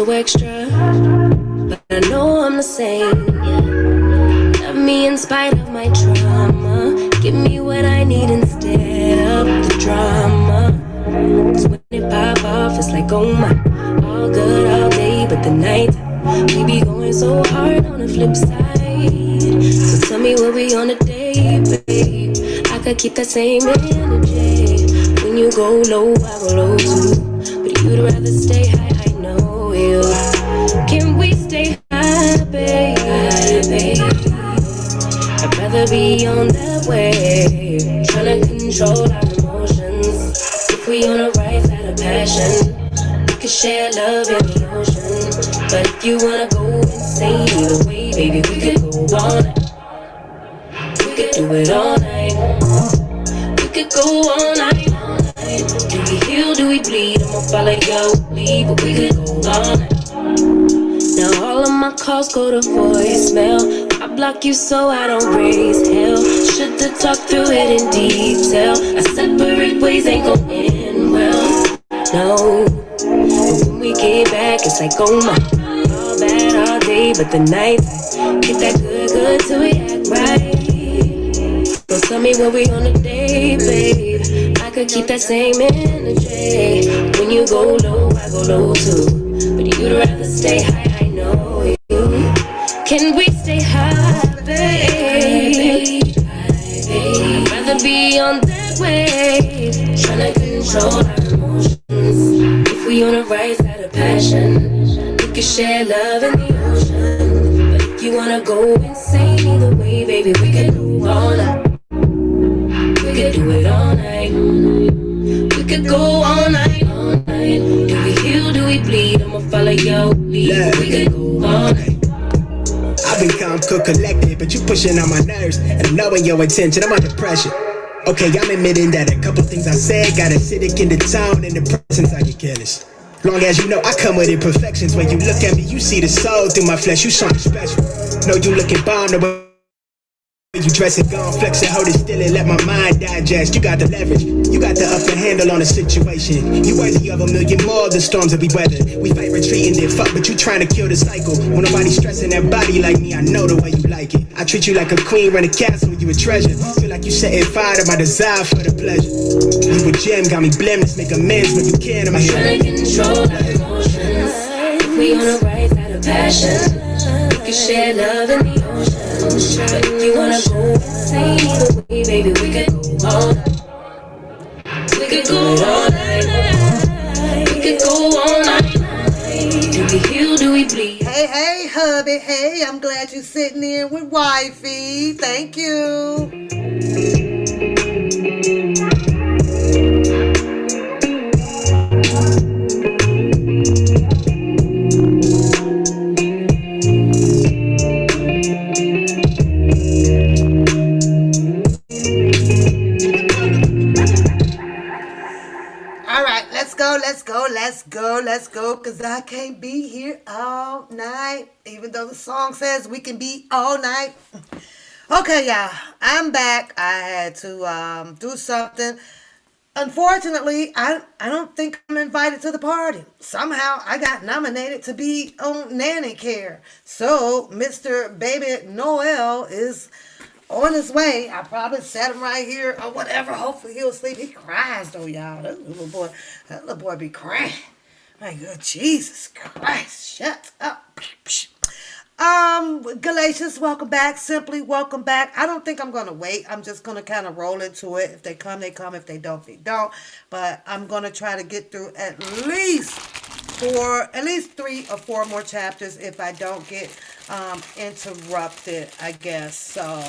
so extra, but I know I'm the same. Love me in spite of my trauma. Give me what I need instead of the drama. 'Cause when it pop off, it's like, oh my, all good all day, but the night we be going so hard on the flip side. So tell me what we on a day, babe. I could keep that same energy. When you go low, I go low too. But you'd rather stay high, I know you. Can we stay high, babe? I'd rather be on that wave, trying to control our emotions. If we on a rise out of passion, we could share love in the ocean. But if you wanna go insane either way, baby, we could go all night. We could do it all night. We could go all night. Do we heal, do we bleed? I'ma follow your lead, but we could go all night. Now all of my calls go to voicemail. I block you so I don't raise hell. Should've talked through it in detail. Our separate ways ain't going well. No, but when we get back, it's like, oh my, all bad all day, but the night get that good till we act right. So tell me what we on a day, babe. I could keep that same energy. When you go low, I go low too. But you'd rather stay high, I know you. Can we stay high, babe? I'd rather be on that wave, trying to control our emotions. If we on a rise out of passion, we could share love in the ocean. But if you wanna go insane either way, baby, we could go all night. We could do it all night. We could go all night, all night. Do we heal, do we bleed? I'ma follow your lead. We could go all night. I've been calm, cool, collected, but you pushing on my nerves. And I'm knowing your intention, I'm under pressure. Okay, I'm admitting that a couple things I said got acidic in the tone and the presence I get careless. Long as you know I come with imperfections. When you look at me, you see the soul through my flesh. You something special. Know you looking bomb, the way you dress it, gone, flex it, hold it still and let my mind digest. You got the leverage, you got the upper handle on the situation. You worthy of a million more of the storms that we weather. We fight retreating, then fuck, but you trying to kill the cycle. When nobody's stressing that body like me, I know the way you like it. I treat you like a queen, run a castle, you a treasure. Feel like you setting fire to my desire for the pleasure. You a gem, got me blameless, make amends when you can. I'm trying to control our emotions. If we on a rise out of passion, we can share love in the ocean. But if you wanna go insane either way, baby, we could go all night. We could go all night. We could go all night. Do we heal, do we bleed? Hey, hubby, hey, I'm glad you're sitting in with wifey. Thank you. Let's go, because I can't be here all night, even though the song says we can be all night. Okay, y'all, I'm back. I had to do something. Unfortunately, I don't think I'm invited to the party. Somehow, I got nominated to be on nanny care. So, Mr. Baby Noel is on his way. I probably set him right here or whatever. Hopefully he'll sleep. He cries though, y'all. That little boy be crying. My God, Jesus Christ. Shut up. Galatians, welcome back. Simply, welcome back. I don't think I'm going to wait. I'm just going to kind of roll into it. If they come, they come. If they don't, they don't. But I'm going to try to get through at least 3 or 4 more chapters if I don't get interrupted, I guess. So,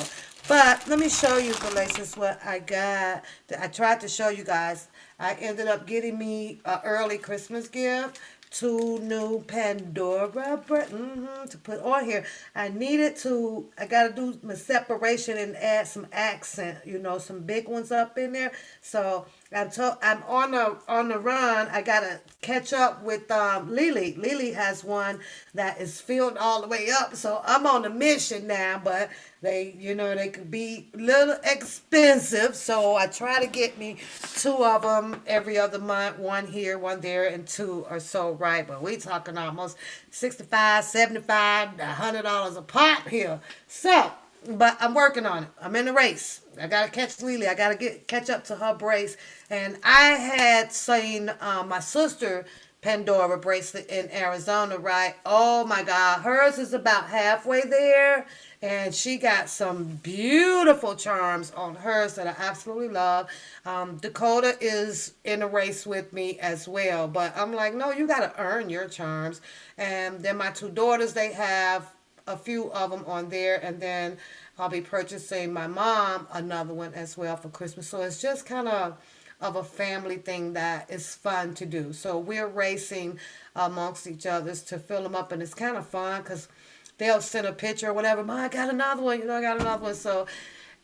but let me show you, Galatians, what I got. I tried to show you guys. I ended up getting me an early Christmas gift. 2 new Pandora to put on here. I got to do my separation and add some accent, some big ones up in there. So I'm on the run. I got to catch up with Lily. Lily has one that is filled all the way up. So I'm on a mission now, but they could be a little expensive. So I try to get me 2 of them every other month, 1 here, 1 there, and 2 or so right? But we talking almost 65, 75, $100 a pop here. So, but I'm working on it. I'm in the race. I gotta catch Lily. I gotta catch up to her brace. And I had seen my sister Pandora bracelet in Arizona, right? Oh my God, hers is about halfway there, and she got some beautiful charms on hers that I absolutely love. Dakota is in a race with me as well, but I'm like, no, you gotta earn your charms. And then my two daughters, they have a few of them on there, and then I'll be purchasing my mom another one as well for Christmas. So it's just kind of a family thing that is fun to do. So we're racing amongst each others to fill them up, and it's kind of fun because they'll send a picture or whatever. Mom, I got another one. I got another one. So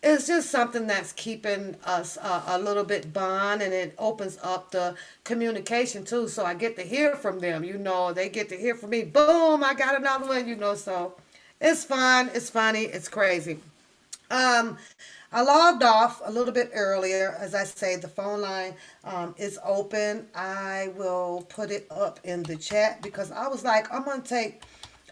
it's just something that's keeping us a little bit bond, and it opens up the communication too. So I get to hear from them. They get to hear from me. Boom, I got another one. So it's fun. It's funny. It's crazy. Um, I logged off a little bit earlier. As I say, the phone line is open. I will put it up in the chat because I was like, I'm going to take,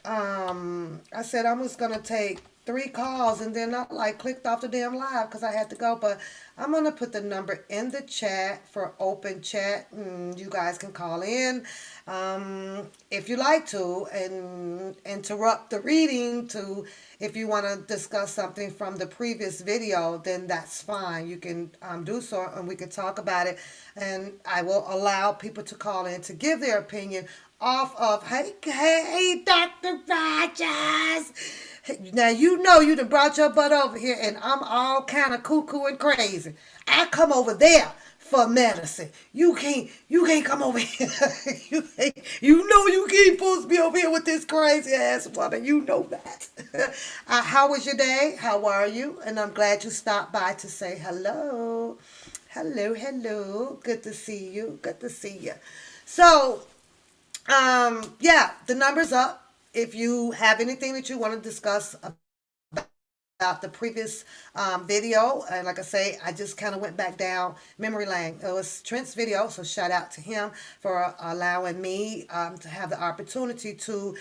I said I was going to take 3 calls, and then I like clicked off the damn live because I had to go. But I'm going to put the number in the chat for open chat. You guys can call in if you like to, and interrupt the reading to, if you want to discuss something from the previous video, then that's fine. You can do so, and we can talk about it. And I will allow people to call in to give their opinion off of, hey, Dr. Rogers. Now, you done brought your butt over here, and I'm all kind of cuckoo and crazy. I come over there for medicine. You can't come over here. You can't supposed to be over here with this crazy ass woman. You know that. How was your day? How are you? And I'm glad you stopped by to say hello. Hello. Good to see you. Good to see you. So, yeah, the number's up. If you have anything that you want to discuss about the previous video, and like I say, I just kind of went back down memory lane. It was Trent's video, so shout out to him for allowing me to have the opportunity to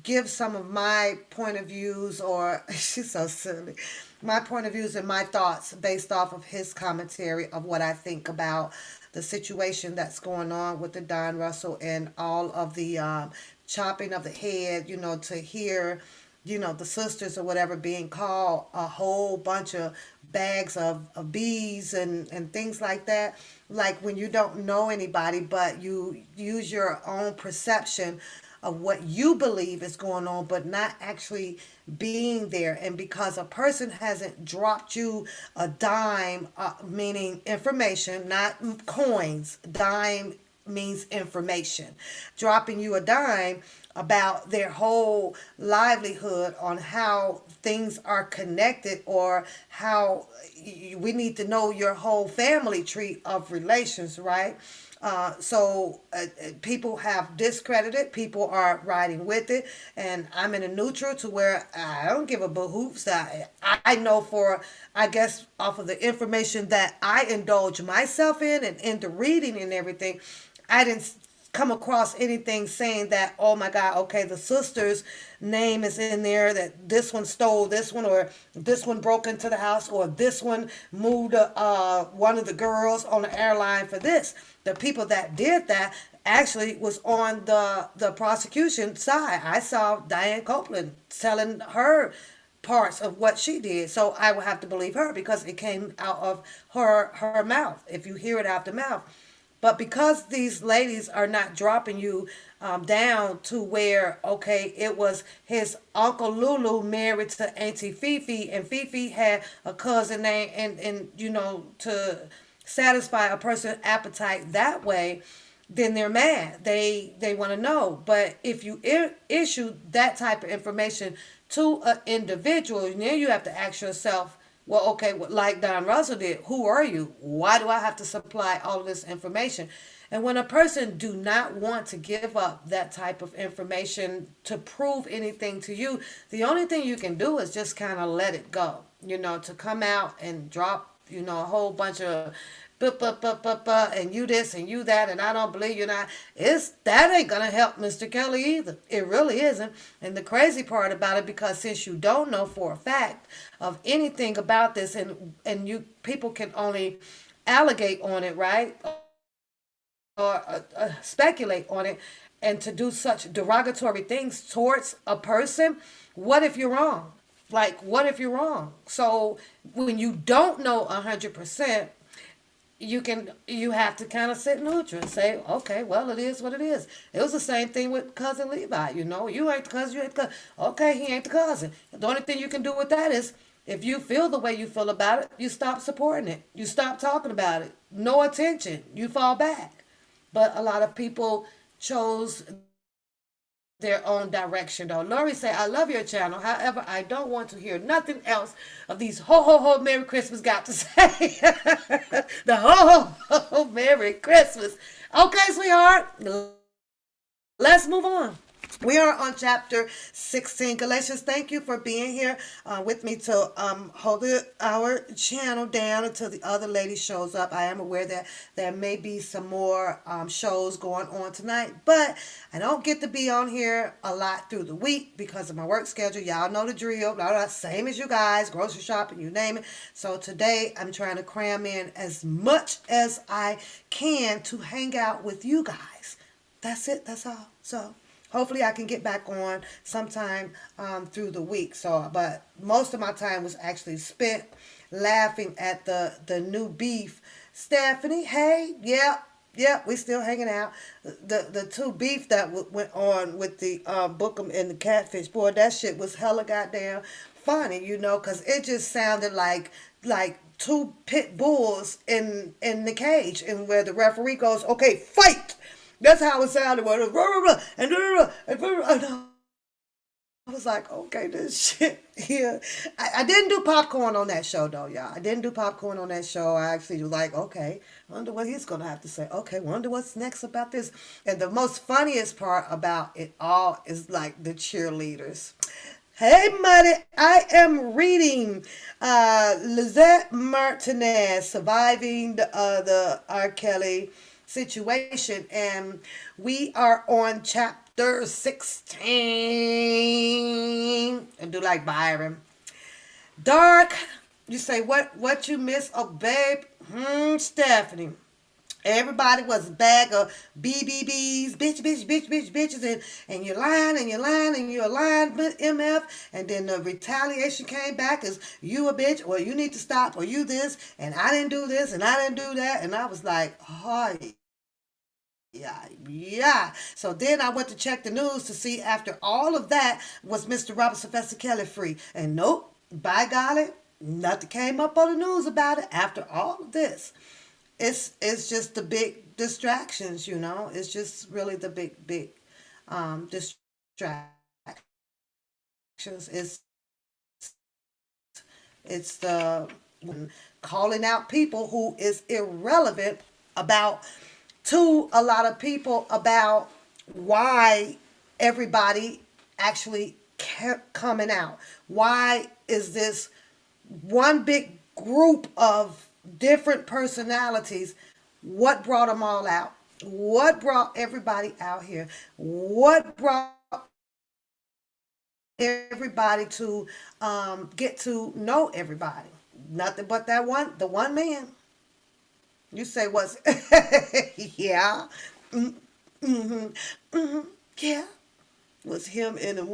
give some of my point of views, or she's so silly, my point of views and my thoughts based off of his commentary of what I think about the situation that's going on with the Don Russell and all of the chopping of the head, to hear, the sisters or whatever being called a whole bunch of bags of bees and things like that. Like when you don't know anybody, but you use your own perception of what you believe is going on, but not actually being there. And because a person hasn't dropped you a dime, meaning information, not coins, dime means information, dropping you a dime about their whole livelihood on how things are connected, or how we need to know your whole family tree of relations, right? So people have discredited, people are riding with it, and I'm in a neutral to where I don't give a behoops. I know, for, I guess, off of the information that I indulge myself in and in the reading and everything, I didn't come across anything saying that, oh my God, okay, the sister's name is in there, that this one stole this one, or this one broke into the house, or this one moved one of the girls on the airline for this. The people that did that actually was on the prosecution side. I saw Diane Copeland telling her parts of what she did. So I will have to believe her because it came out of her mouth, if you hear it out the mouth. But because these ladies are not dropping you down to where, okay, it was his Uncle Lulu married to Auntie Fifi, and Fifi had a cousin name, and to satisfy a person's appetite that way, then they're mad. They want to know. But if you issue that type of information to an individual, then you have to ask yourself, well, okay, like Don Russell did, who are you? Why do I have to supply all of this information? And when a person do not want to give up that type of information to prove anything to you, the only thing you can do is just kind of let it go. To come out and drop, a whole bunch of and you this and you that, and I don't believe you not. That ain't gonna help Mr. Kelly either. It really isn't. And the crazy part about it, because since you don't know for a fact of anything about this, and you people can only allegate on it, right? Or speculate on it, and to do such derogatory things towards a person, what if you're wrong? Like, what if you're wrong? So when you don't know 100%, you have to kind of sit neutral and say, okay, well, it is what it is. It was the same thing with cousin Levi. You ain't the cousin, you ain't the cousin. Okay, he ain't the cousin. The only thing you can do with that is, if you feel the way you feel about it, you stop supporting it. You stop talking about it. No attention. You fall back. But a lot of people chose their own direction though. Lori say, I love your channel. However, I don't want to hear nothing else of these ho ho ho Merry Christmas got to say. The ho ho ho Merry Christmas. Okay, sweetheart. Let's move on. We are on chapter 16. Galatians, thank you for being here with me to hold our channel down until the other lady shows up. I am aware that there may be some more shows going on tonight, but I don't get to be on here a lot through the week because of my work schedule. Y'all know the drill, blah, blah, same as you guys, grocery shopping, you name it. So today I'm trying to cram in as much as I can to hang out with you guys. That's it. That's all. So hopefully I can get back on sometime through the week. So, but most of my time was actually spent laughing at the new beef. Stephanie, hey, yeah, we still hanging out. The two beef that went on with the Bookham and the catfish, boy, that shit was hella goddamn funny, because it just sounded like two pit bulls in the cage, and where the referee goes, okay, fight. That's how it sounded. And I was like, okay, this shit here. I didn't do popcorn on that show, though, y'all. I didn't do popcorn on that show. I actually was like, okay, wonder what he's going to have to say. Okay, wonder what's next about this. And the most funniest part about it all is like the cheerleaders. Hey, Muddy, I am reading Lizette Martinez, Surviving the R. Kelly situation, and we are on chapter 16, and do like Byron. Dark, you say, what you miss? Oh, babe, Stephanie. Everybody was a bag of BBBs, bitches, and you're lying, and you're lying, and you're lying, MF, and then the retaliation came back as you a bitch, or you need to stop, or you this, and I didn't do this, and I didn't do that, and I was like, oh, yeah. So then I went to check the news to see after all of that, was Mr. Robert Sylvester Kelly free, and nope, by golly, nothing came up on the news about it after all of this. It's just the big distractions, It's just really the big distractions. It's the calling out people who is irrelevant about to a lot of people about why everybody actually kept coming out. Why is this one big group of different personalities? What brought them all out? What brought everybody out here? What brought everybody to get to know everybody? Nothing but the one man. You say what's yeah, mm-hmm, mm-hmm, yeah, was him in a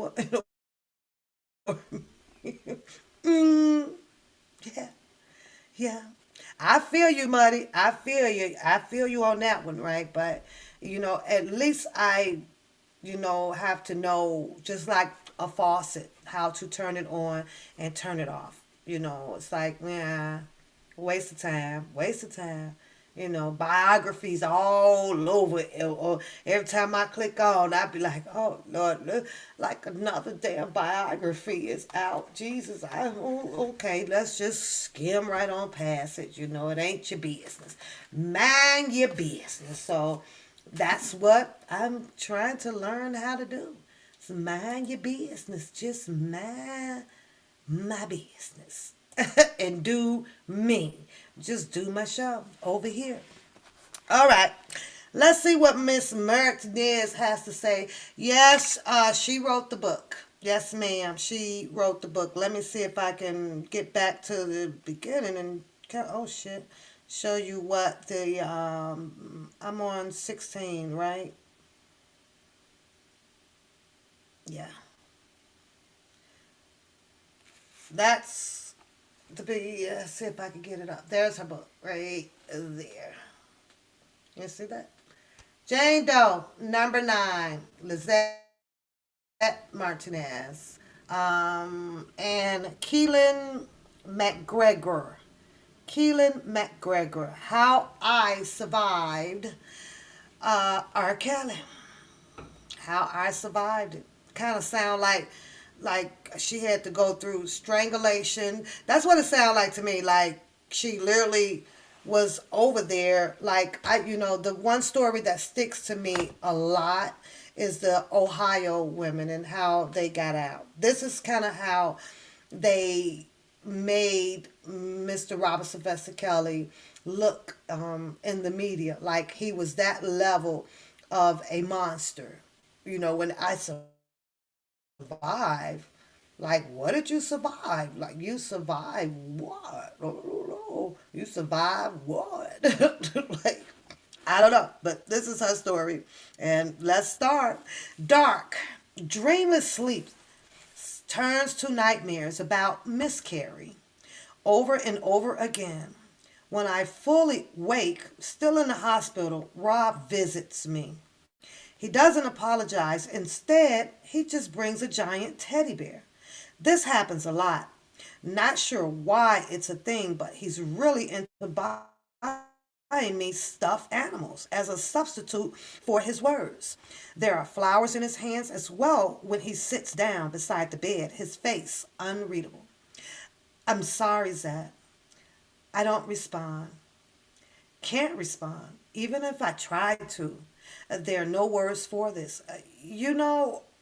mm, yeah, yeah. I feel you, Muddy. I feel you. I feel you on that one, right? But at least I have to know, just like a faucet, how to turn it on and turn it off. It's like, yeah, waste of time, waste of time. Biographies all over. Or every time I click on, I'd be like, oh, Lord, look, like another damn biography is out. Jesus, okay, let's just skim right on past it. It ain't your business. Mind your business. So that's what I'm trying to learn how to do. So mind your business. Just mind my business. And do me. just do my show over here. All right. Let's see what Miss Martinez has to say. Yes, she wrote the book. Yes, ma'am. She wrote the book. Let me see if I can get back to the beginning and oh shit, show you what the I'm on 16, right? Yeah, that's the big. Yeah, see if I can get it up. There's her book right there. You see that? Jane Doe, number 9, Lizette Martinez, and McGregor. Keelan McGregor, How I Survived R. Kelly. How I Survived It. Kind of sound like she had to go through strangulation. That's what it sounded like to me. Like she literally was over there. Like the one story that sticks to me a lot is the Ohio women and how they got out. This is kind of how they made Mr. Robert Sylvester Kelly look in the media like he was that level of a monster. When I survive. Like, what did you survive? Like, you survived what? Oh, you survived what? Like, I don't know. But this is her story. And let's start. Dark, dreamless sleep turns to nightmares about miscarry over and over again. When I fully wake, still in the hospital, Rob visits me. He doesn't apologize. Instead, he just brings a giant teddy bear. This happens a lot. Not sure why it's a thing, but he's really into buying me stuffed animals as a substitute for his words. There are flowers in his hands as well when he sits down beside the bed, his face unreadable. I'm sorry, Zach. I don't respond. Can't respond, even if I tried to. There are no words for this.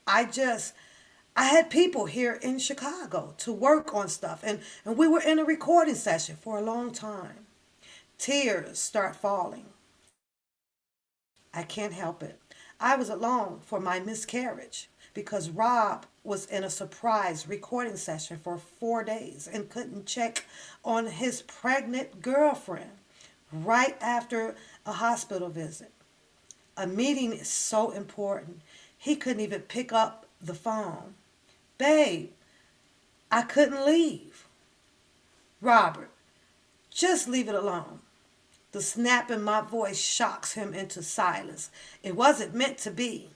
I just, I had people here in Chicago to work on stuff, and we were in a recording session for a long time. Tears start falling. I can't help it. I was alone for my miscarriage because Rob was in a surprise recording session for 4 days and couldn't check on his pregnant girlfriend right after a hospital visit. A meeting is so important. He couldn't even pick up the phone. Babe, I couldn't leave. Robert, just leave it alone. The snap in my voice shocks him into silence. It wasn't meant to be.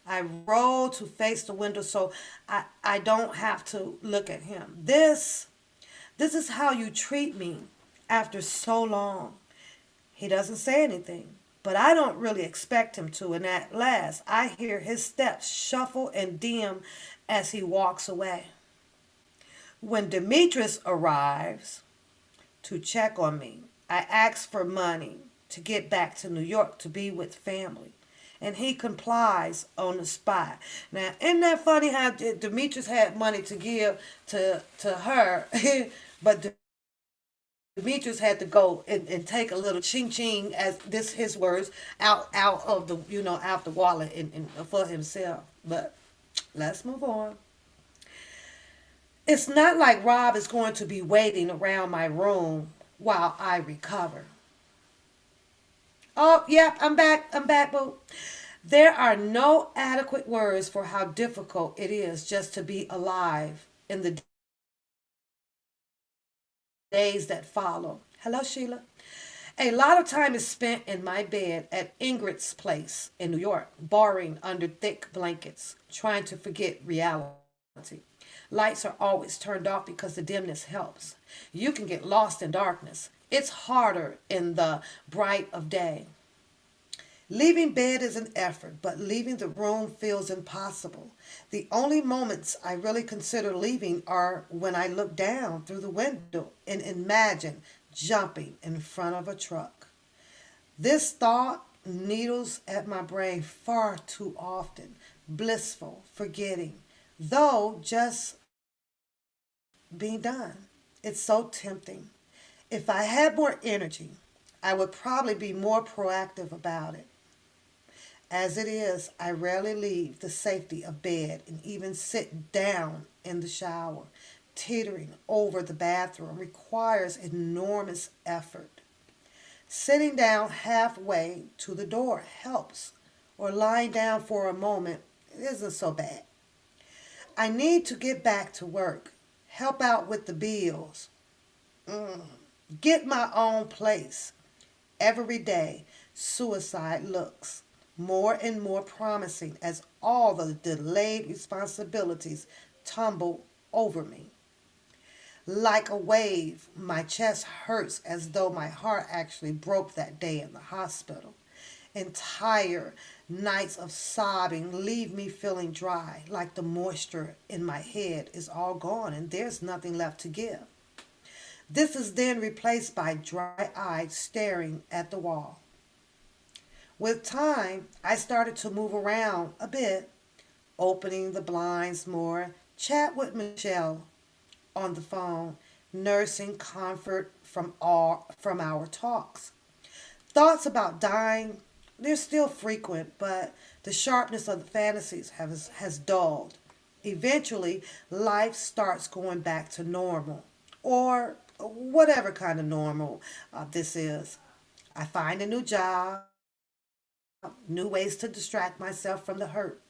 I roll to face the window so I don't have to look at him. This is how you treat me after so long. He doesn't say anything, but I don't really expect him to. And at last, I hear his steps shuffle and dim as he walks away. When Demetrius arrives to check on me, I ask for money to get back to New York to be with family. And he complies on the spot. Now, isn't that funny how Demetrius had money to give to her, but Demetrius had to go and take a little ching ching, as this his words, out of the out the wallet and for himself. But let's move on. It's not like Rob is going to be waiting around my room while I recover. Oh, yep, I'm back. I'm back, boo. There are no adequate words for how difficult it is just to be alive in the days that follow. Hello, Sheila. A lot of time is spent in my bed at Ingrid's place in New York, burrowing under thick blankets, trying to forget reality. Lights are always turned off because the dimness helps. You can get lost in darkness. It's harder in the bright of day. Leaving bed is an effort, but leaving the room feels impossible. The only moments I really consider leaving are when I look down through the window and imagine jumping in front of a truck. This thought needles at my brain far too often, blissful, forgetting, though just being done. It's so tempting. If I had more energy, I would probably be more proactive about it. As it is, I rarely leave the safety of bed and even sit down in the shower. Teetering over the bathroom requires enormous effort. Sitting down halfway to the door helps, or lying down for a moment isn't so bad. I need to get back to work, help out with the bills, get my own place. Every day, suicide looks more and more promising as all the delayed responsibilities tumble over me. Like a wave, my chest hurts as though my heart actually broke that day in the hospital. Entire nights of sobbing leave me feeling dry, like the moisture in my head is all gone and there's nothing left to give. This is then replaced by dry eyed staring at the wall. With time, I started to move around a bit, opening the blinds more, chat with Michelle on the phone, nursing comfort from our talks. Thoughts about dying, they're still frequent, but the sharpness of the fantasies has dulled. Eventually, life starts going back to normal, or whatever kind of normal this is. I find a new job, new ways to distract myself from the hurt.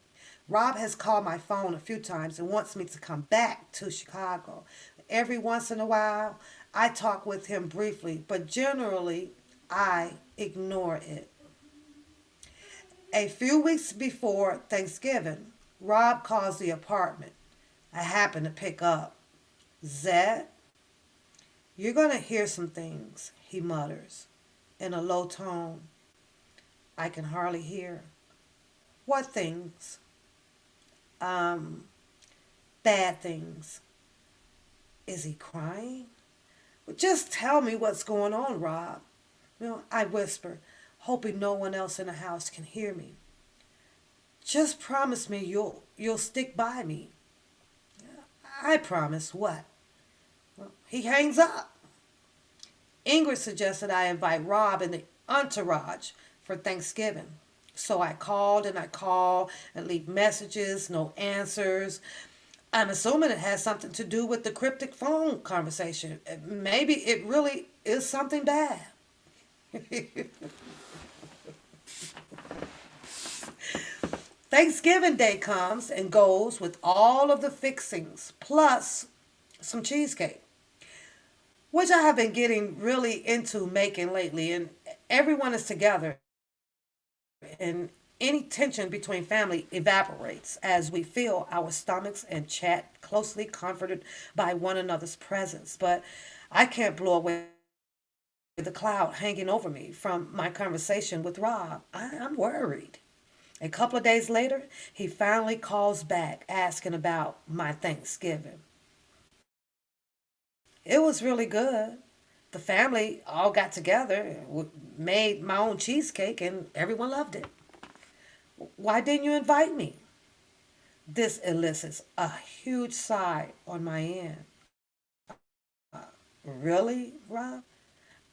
Rob has called my phone a few times and wants me to come back to Chicago. Every once in a while, I talk with him briefly, but generally, I ignore it. A few weeks before Thanksgiving, Rob calls the apartment. I happen to pick up. Zed, you're going to hear some things, he mutters in a low tone I can hardly hear. What things? Um, Bad things. Is he crying? Well, just tell me what's going on, Rob. I whisper, hoping no one else in the house can hear me. Just promise me you'll stick by me. I promise what? Well, he hangs up. Ingrid suggested I invite Rob and the entourage for Thanksgiving. So I called and I called and leave messages, no answers. I'm assuming it has something to do with the cryptic phone conversation. Maybe it really is something bad. Thanksgiving Day comes and goes with all of the fixings, plus some cheesecake, which I have been getting really into making lately. And everyone is together, and any tension between family evaporates as we fill our stomachs and chat closely comforted by one another's presence. But I can't blow away the cloud hanging over me from my conversation with Rob. I'm worried. A couple of days later, he finally calls back asking about my Thanksgiving. It was really good. The family all got together, made my own cheesecake, and everyone loved it. Why didn't you invite me? This elicits a huge sigh on my end. Really, Rob?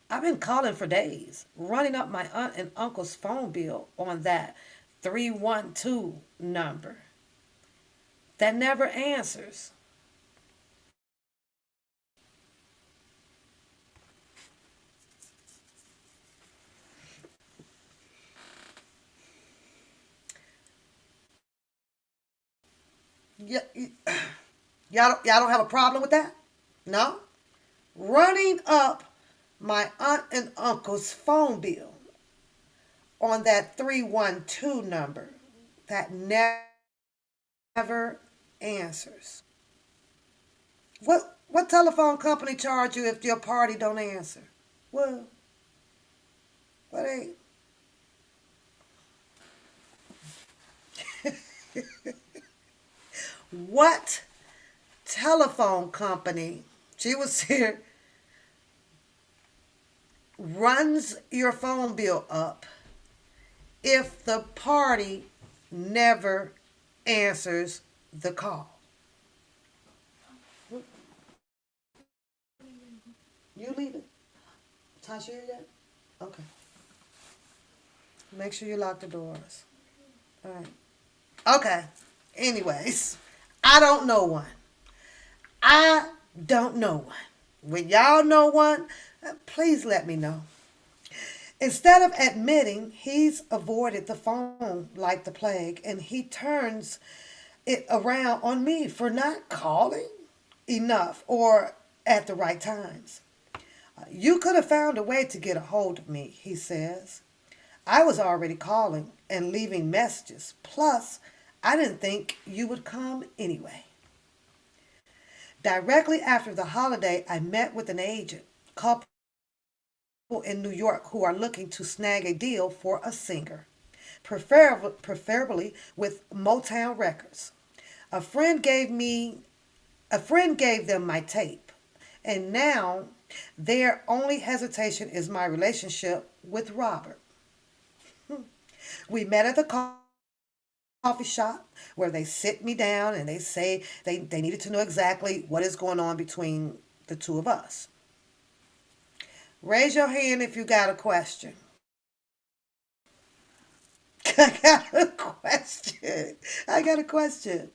I've been calling for days, running up my aunt and uncle's phone bill on that 312 number that never answers. Yeah, y'all don't have a problem with that? No? Running up my aunt and uncle's phone bill on that 312 number that never answers. What telephone company charge you if your party don't answer? Well, what ain't? What telephone company, she was here, runs your phone bill up if the party never answers the call? You leave it. Tasha here yet? Okay. Make sure you lock the doors. All right. Okay. Anyways, I don't know one. I don't know one. When y'all know one, please let me know. Instead of admitting he's avoided the phone like the plague, and he turns it around on me for not calling enough or at the right times. You could have found a way to get a hold of me, he says. I was already calling and leaving messages. Plus, I didn't think you would come anyway. Directly after the holiday, I met with an agent couple in New York who are looking to snag a deal for a singer, preferably with Motown Records. A friend gave me a friend gave them my tape, and now their only hesitation is my relationship with Robert. We met at the coffee shop where they sit me down and they say they needed to know exactly what is going on between the two of us. Raise your hand if you got a question. I got a question. I got a question.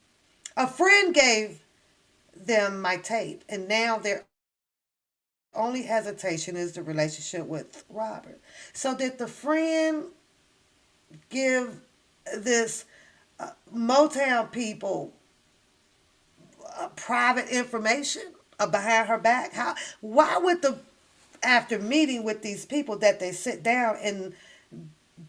A friend gave them my tape, and now their only hesitation is the relationship with Robert. So, did the friend give this Motown people private information behind her back? How? Why would the after meeting with these people that they sit down and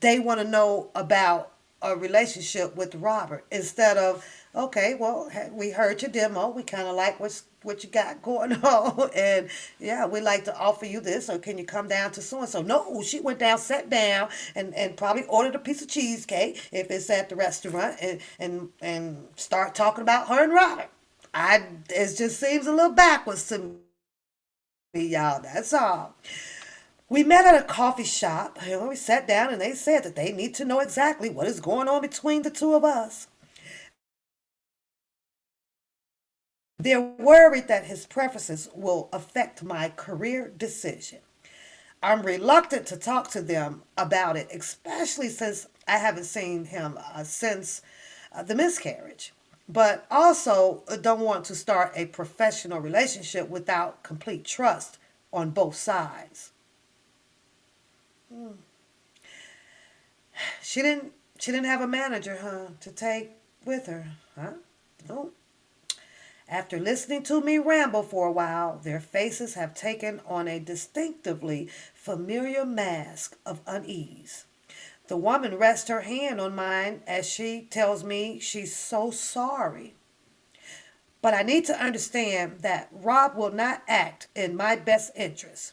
they want to know about a relationship with Robert instead of, okay, well, we heard your demo, we kind of like what you got going on, and yeah, we like to offer you this, or can you come down to so and so? No, she went down, sat down, and probably ordered a piece of cheesecake if it's at the restaurant, and start talking about her and Robert. It just seems a little backwards to me, y'all. That's all. We met at a coffee shop. We sat down and they said that they need to know exactly what is going on between the two of us. They're worried that his preferences will affect my career decision. I'm reluctant to talk to them about it, especially since I haven't seen him since the miscarriage. But also don't want to start a professional relationship without complete trust on both sides. She didn't have a manager, huh, to take with her, huh? No. After listening to me ramble for a while, their faces have taken on a distinctively familiar mask of unease. The woman rests her hand on mine as she tells me she's so sorry. But I need to understand that Rob will not act in my best interest,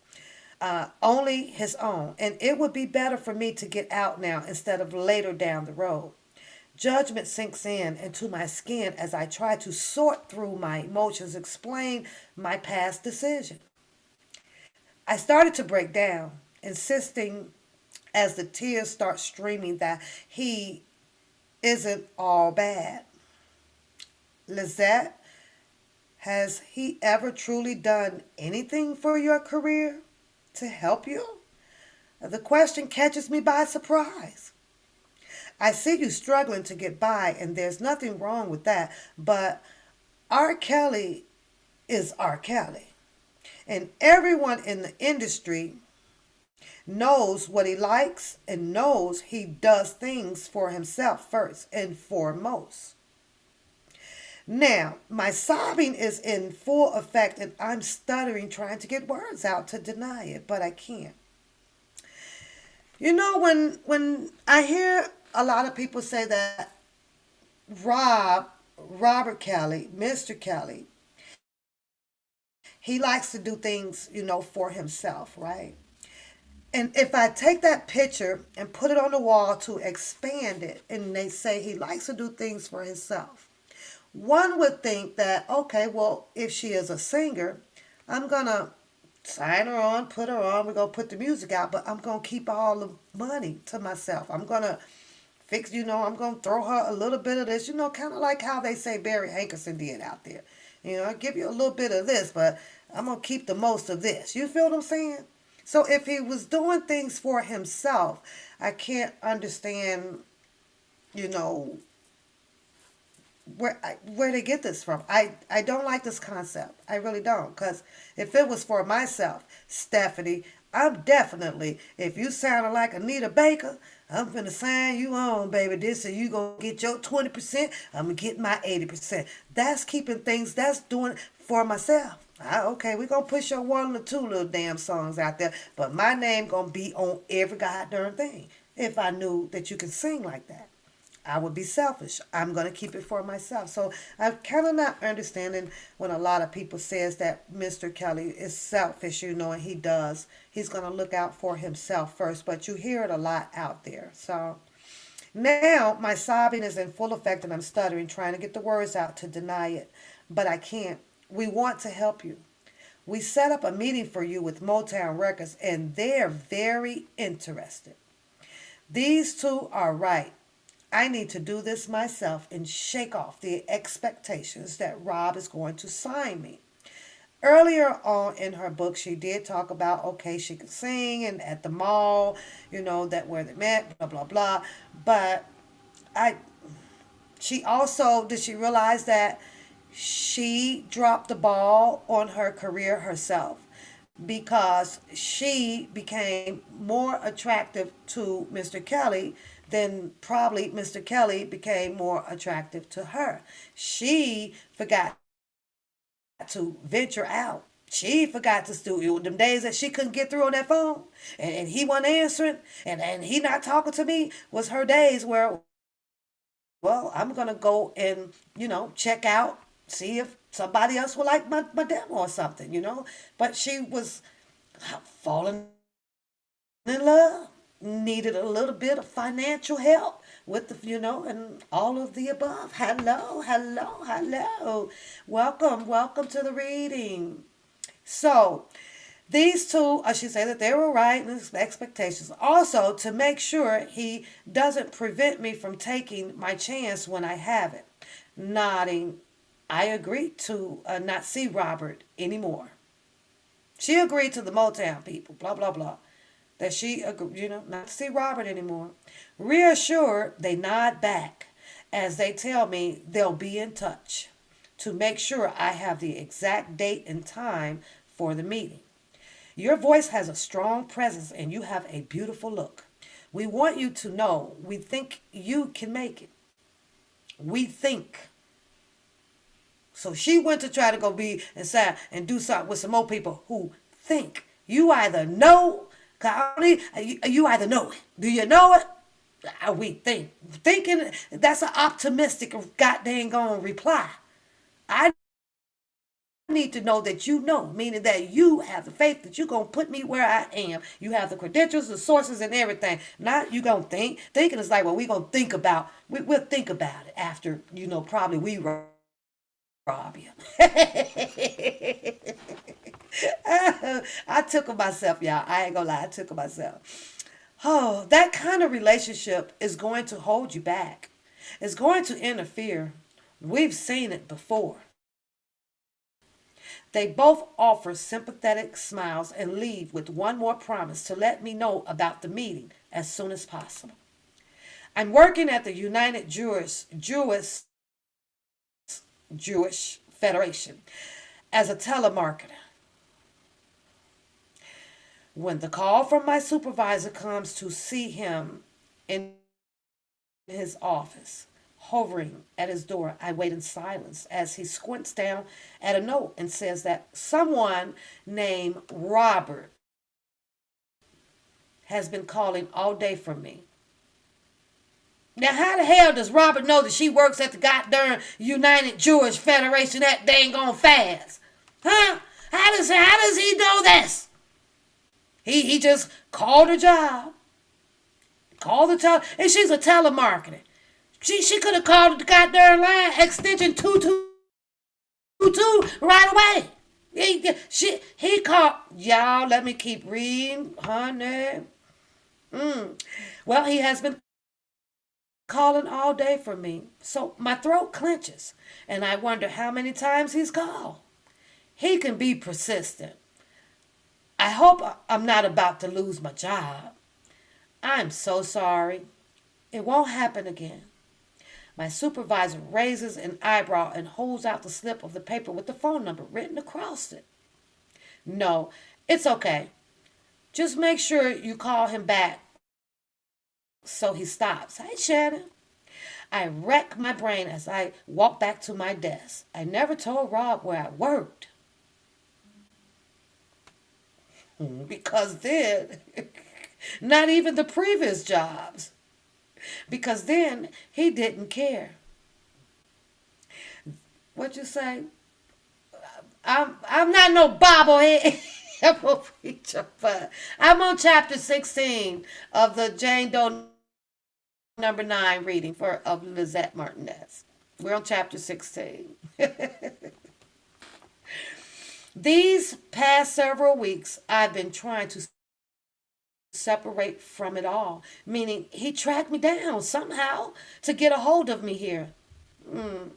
only his own. And it would be better for me to get out now instead of later down the road. Judgment sinks in into my skin as I try to sort through my emotions, explain my past decision. I started to break down, insisting as the tears start streaming that he isn't all bad. Lizette, has he ever truly done anything for your career to help you? The question catches me by surprise. I see you struggling to get by, and there's nothing wrong with that, but R. Kelly is R. Kelly. And everyone in the industry knows what he likes and knows he does things for himself first and foremost. Now, my sobbing is in full effect and I'm stuttering trying to get words out to deny it, but I can't. You know, when I hear a lot of people say that Robert Kelly, Mr. Kelly, he likes to do things, for himself, right? And if I take that picture and put it on the wall to expand it, and they say he likes to do things for himself, one would think that, okay, well, if she is a singer, I'm going to sign her on, put her on, we're going to put the music out, but I'm going to keep all the money to myself. I'm going to I'm going to throw her a little bit of this, kind of like how they say Barry Hankerson did out there. I give you a little bit of this, but I'm going to keep the most of this. You feel what I'm saying? So if he was doing things for himself, I can't understand, you know, where they get this from. I don't like this concept. I really don't. Because if it was for myself, Stephanie, I'm definitely, if you sounded like Anita Baker, I'm finna sign you on, baby. This and you gonna get your 20%. I'm gonna get my 80%. That's keeping things, that's doing it for myself. Okay, we gonna push your one or two little damn songs out there, but my name gonna be on every goddamn thing. If I knew that you can sing like that, I would be selfish. I'm going to keep it for myself. So I'm kind of not understanding when a lot of people says that Mr. Kelly is selfish, and he does. He's going to look out for himself first, but you hear it a lot out there. So now my sobbing is in full effect and I'm stuttering, trying to get the words out to deny it, but I can't. We want to help you. We set up a meeting for you with Motown Records and they're very interested. These two are right. I need to do this myself and shake off the expectations that Rob is going to sign me. Earlier on in her book, she did talk about, okay, she could sing and at the mall, that where they met, blah, blah, blah. But I, she also, did she realize that she dropped the ball on her career herself? Because she became more attractive to Mr. Kelly than probably Mr. Kelly became more attractive to her. She forgot to venture out. She forgot to do them days that she couldn't get through on that phone and he wasn't answering and he not talking to me was her days where, well, I'm going to go and, check out, see if somebody else will like my demo or something. But she was falling in love, needed a little bit of financial help with and all of the above. Hello, hello, hello. Welcome to the reading. So, these two, I should say that they were right in his expectations. Also, to make sure he doesn't prevent me from taking my chance when I have it. Nodding, I agreed to not see Robert anymore. She agreed to the Motown people, blah, blah, blah, that she agreed, not to see Robert anymore. Reassured, they nod back as they tell me they'll be in touch to make sure I have the exact date and time for the meeting. Your voice has a strong presence and you have a beautiful look. We want you to know we think you can make it. We think. So she went to try to go be inside and do something with some more people who think. You either know, you either know it. Do you know it? We think. Thinking, that's an optimistic goddamn gone reply. I need to know that you know, meaning that you have the faith that you're going to put me where I am. You have the credentials, the sources, and everything. Not you going to think. Thinking is like, well, we're going to think about, we'll think about it after, probably we rob you. I took it myself, y'all. I ain't going to lie. I took it myself. Oh, that kind of relationship is going to hold you back. It's going to interfere. We've seen it before. They both offer sympathetic smiles and leave with one more promise to let me know about the meeting as soon as possible. I'm working at the United Jewish Federation as a telemarketer. When the call from my supervisor comes to see him in his office, hovering at his door, I wait in silence as he squints down at a note and says that someone named Robert has been calling all day for me. Now, how the hell does Robert know that she works at the goddamn United Jewish Federation that dang on fast? Huh? How does he know this? He just called her job. And she's a telemarketer. She could have called the goddamn line extension 222 right away. He called. Y'all, let me keep reading, honey. Well, he has been calling all day for me. So my throat clenches, and I wonder how many times he's called. He can be persistent. I hope I'm not about to lose my job. I'm so sorry. It won't happen again. My supervisor raises an eyebrow and holds out the slip of the paper with the phone number written across it. No, it's okay. Just make sure you call him back so he stops. Hey, Shannon. I rack my brain as I walk back to my desk. I never told Rob where I worked. Because then, not even the previous jobs, because then he didn't care. What you say? I'm not no bobblehead. I'm a preacher, but I'm on chapter 16 of the Jane Doe number 9 reading for of Lizette Martinez. We're on chapter 16. These past several weeks, I've been trying to separate from it all, meaning he tracked me down somehow to get a hold of me here. Mm.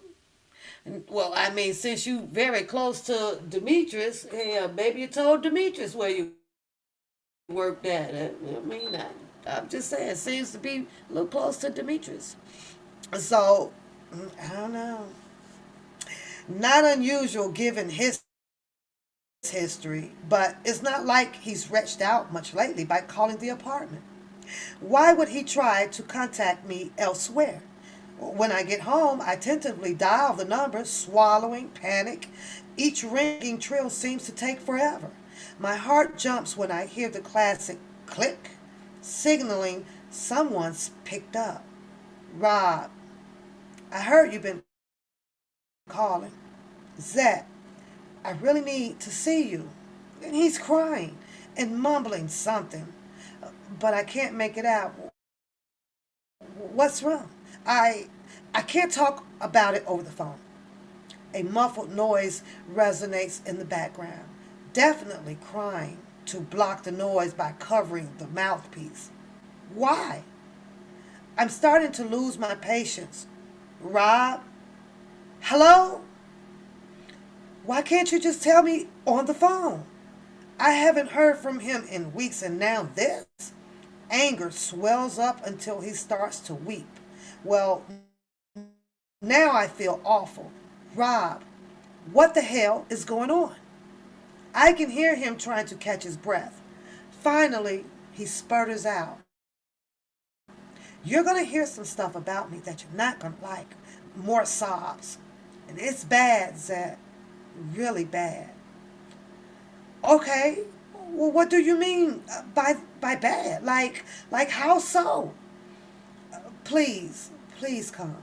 Well, I mean, since you very close to Demetrius, yeah, maybe you told Demetrius where you worked at. I'm just saying, it seems to be a little close to Demetrius. So, I don't know. Not unusual given his history, but it's not like he's reached out much lately by calling the apartment. Why would he try to contact me elsewhere? When I get home, I tentatively dial the number, swallowing, panic. Each ringing trill seems to take forever. My heart jumps when I hear the classic click, signaling someone's picked up. Rob, I heard you've been calling. Zach, I really need to see you. And he's crying and mumbling something, but I can't make it out. What's wrong? I can't talk about it over the phone. A muffled noise resonates in the background, definitely crying to block the noise by covering the mouthpiece. Why? I'm starting to lose my patience. Rob? Hello? Why can't you just tell me on the phone? I haven't heard from him in weeks, and now this? Anger swells up until he starts to weep. Well, now I feel awful. Rob, what the hell is going on? I can hear him trying to catch his breath. Finally, he spurters out. You're going to hear some stuff about me that you're not going to like. More sobs. And it's bad, Zach. Really bad. Okay. Well, what do you mean by bad? Like how so? Please come.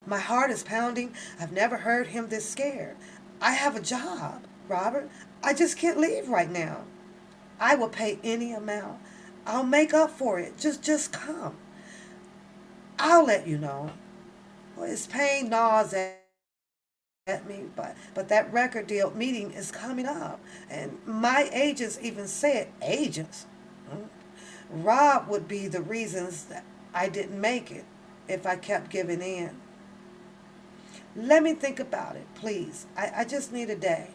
My heart is pounding. I've never heard him this scared. I have a job, Robert. I just can't leave right now. I will pay any amount. I'll make up for it. Just come. I'll let you know. Well, his pain gnaws at me, but that record deal meeting is coming up, and my agents even said agents. Rob would be the reasons that I didn't make it if I kept giving in. Let me think about it, please. I just need a day.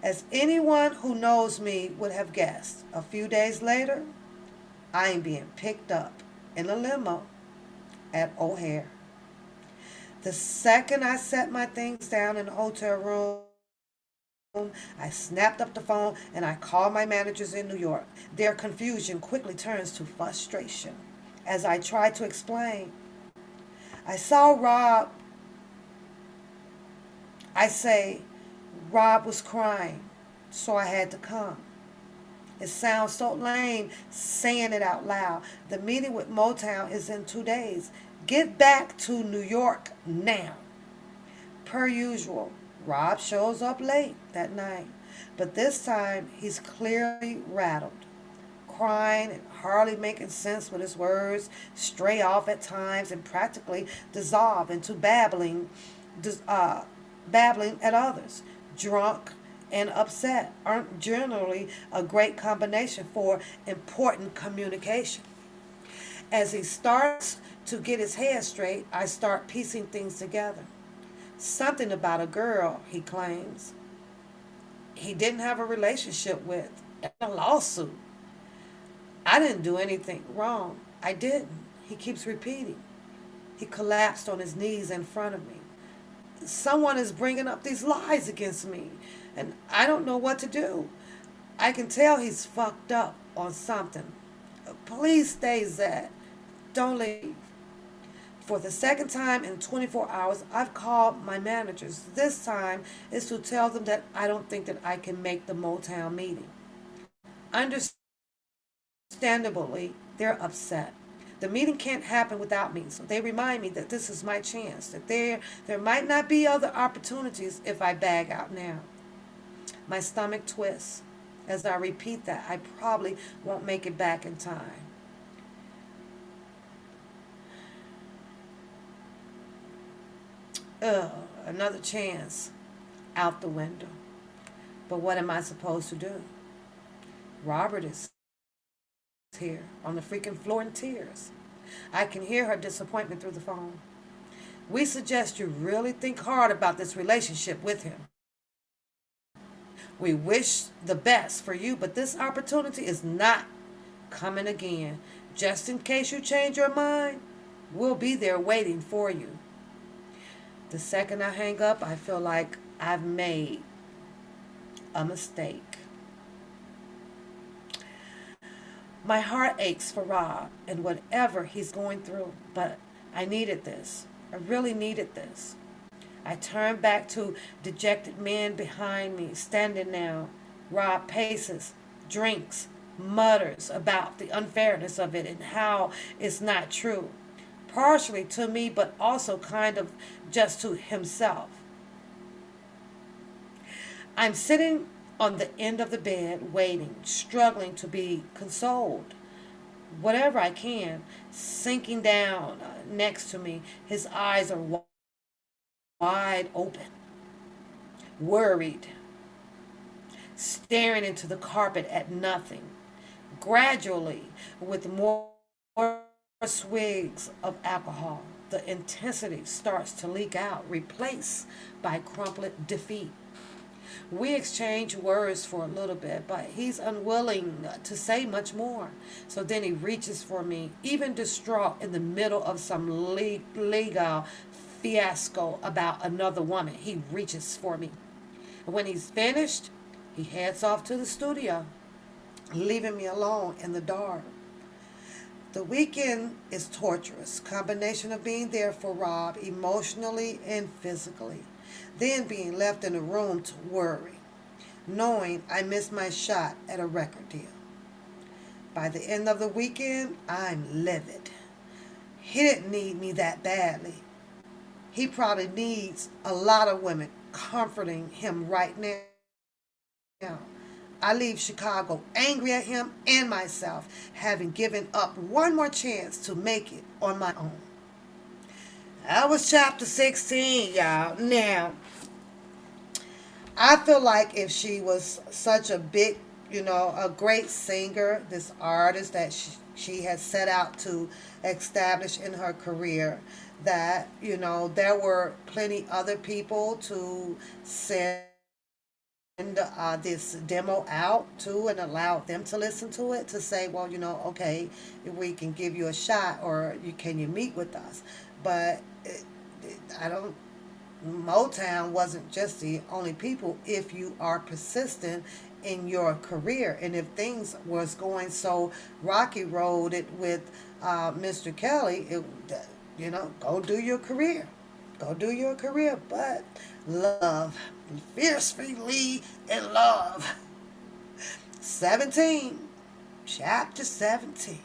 As anyone who knows me would have guessed, a few days later, I am being picked up in a limo at O'Hare. The second I set my things down in the hotel room, I snapped up the phone and I called my managers in New York. Their confusion quickly turns to frustration as I try to explain. I saw Rob. I say, Rob was crying, so I had to come. It sounds so lame saying it out loud. The meeting with Motown is in 2 days. Get back to New York now. Per usual, Rob shows up late that night, but this time he's clearly rattled, crying and hardly making sense with his words, stray off at times and practically dissolve into babbling at others. Drunk and upset aren't generally a great combination for important communication. As he starts to get his head straight, I start piecing things together. Something about a girl, he claims. he didn't have a relationship with, and a lawsuit. I didn't do anything wrong. I didn't. He keeps repeating. He collapsed on his knees in front of me. Someone is bringing up these lies against me, and I don't know what to do. I can tell he's fucked up on something. Please stay, Zed. Don't leave. For the second time in 24 hours, I've called my managers. This time is to tell them that I don't think that I can make the Motown meeting. Understandably, they're upset. The meeting can't happen without me, so they remind me that this is my chance, that there might not be other opportunities if I bag out now. My stomach twists as I repeat that I probably won't make it back in time. Ugh, another chance out the window. But what am I supposed to do? Robert is here on the freaking floor in tears. I can hear her disappointment through the phone. We suggest you really think hard about this relationship with him. We wish the best for you, but this opportunity is not coming again. Just in case you change your mind, we'll be there waiting for you. The second I hang up, I feel like I've made a mistake. My heart aches for Rob and whatever he's going through, but I needed this. I really needed this. I turned back to dejected men behind me, standing now. Rob paces, drinks, mutters about the unfairness of it and how it's not true. Partially to me, but also kind of just to himself. I'm sitting on the end of the bed, waiting, struggling to be consoled. Whatever I can, sinking down next to me, his eyes are wide open, worried, staring into the carpet at nothing. Gradually, with more swigs of alcohol, the intensity starts to leak out, replaced by crumpled defeat. We exchange words for a little bit, but he's unwilling to say much more. So then he reaches for me, even distraught in the middle of some legal fiasco about another woman. He reaches for me. When he's finished, he heads off to the studio, leaving me alone in the dark. The weekend is torturous, combination of being there for Rob emotionally and physically, then being left in a room to worry, knowing I missed my shot at a record deal. By the end of the weekend, I'm livid. He didn't need me that badly. He probably needs a lot of women comforting him right now. I leave Chicago angry at him and myself, having given up one more chance to make it on my own. That was chapter 16, y'all. Now, I feel like if she was such a big, a great singer, this artist that she had set out to establish in her career, that, there were plenty other people to send this demo out to and allow them to listen to it, to say, well, okay, we can give you a shot, or can you meet with us? But Motown wasn't just the only people. If you are persistent in your career, and if things was going so rocky road with Mr. Kelly, go do your career. Go do your career, but love, fiercely in love. 17, chapter 17.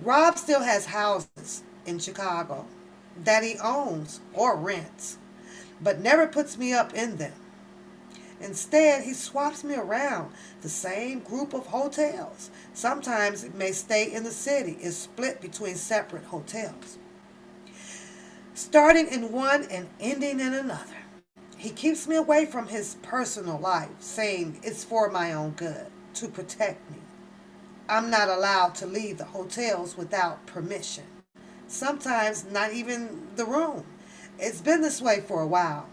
Rob still has houses in Chicago that he owns or rents, but never puts me up in them. Instead, he swaps me around the same group of hotels. Sometimes it may stay in the city, is split between separate hotels, starting in one and ending in another. He keeps me away from his personal life, saying it's for my own good, to protect me. I'm not allowed to leave the hotels without permission. Sometimes not even the room. It's been this way for a while.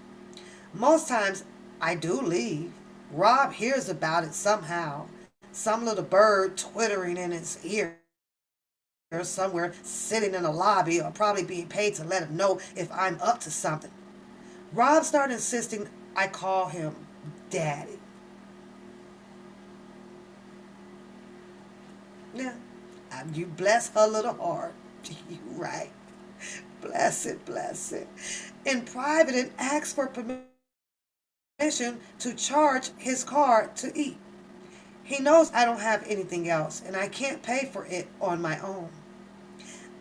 Most times I do leave, Rob hears about it somehow. Some little bird twittering in his ear somewhere, sitting in a lobby, or probably being paid to let him know if I'm up to something. Rob started insisting I call him Daddy. Yeah, you bless her little heart. You right. Bless it, bless it. In private, and asked for permission to charge his card to eat. He knows I don't have anything else and I can't pay for it on my own.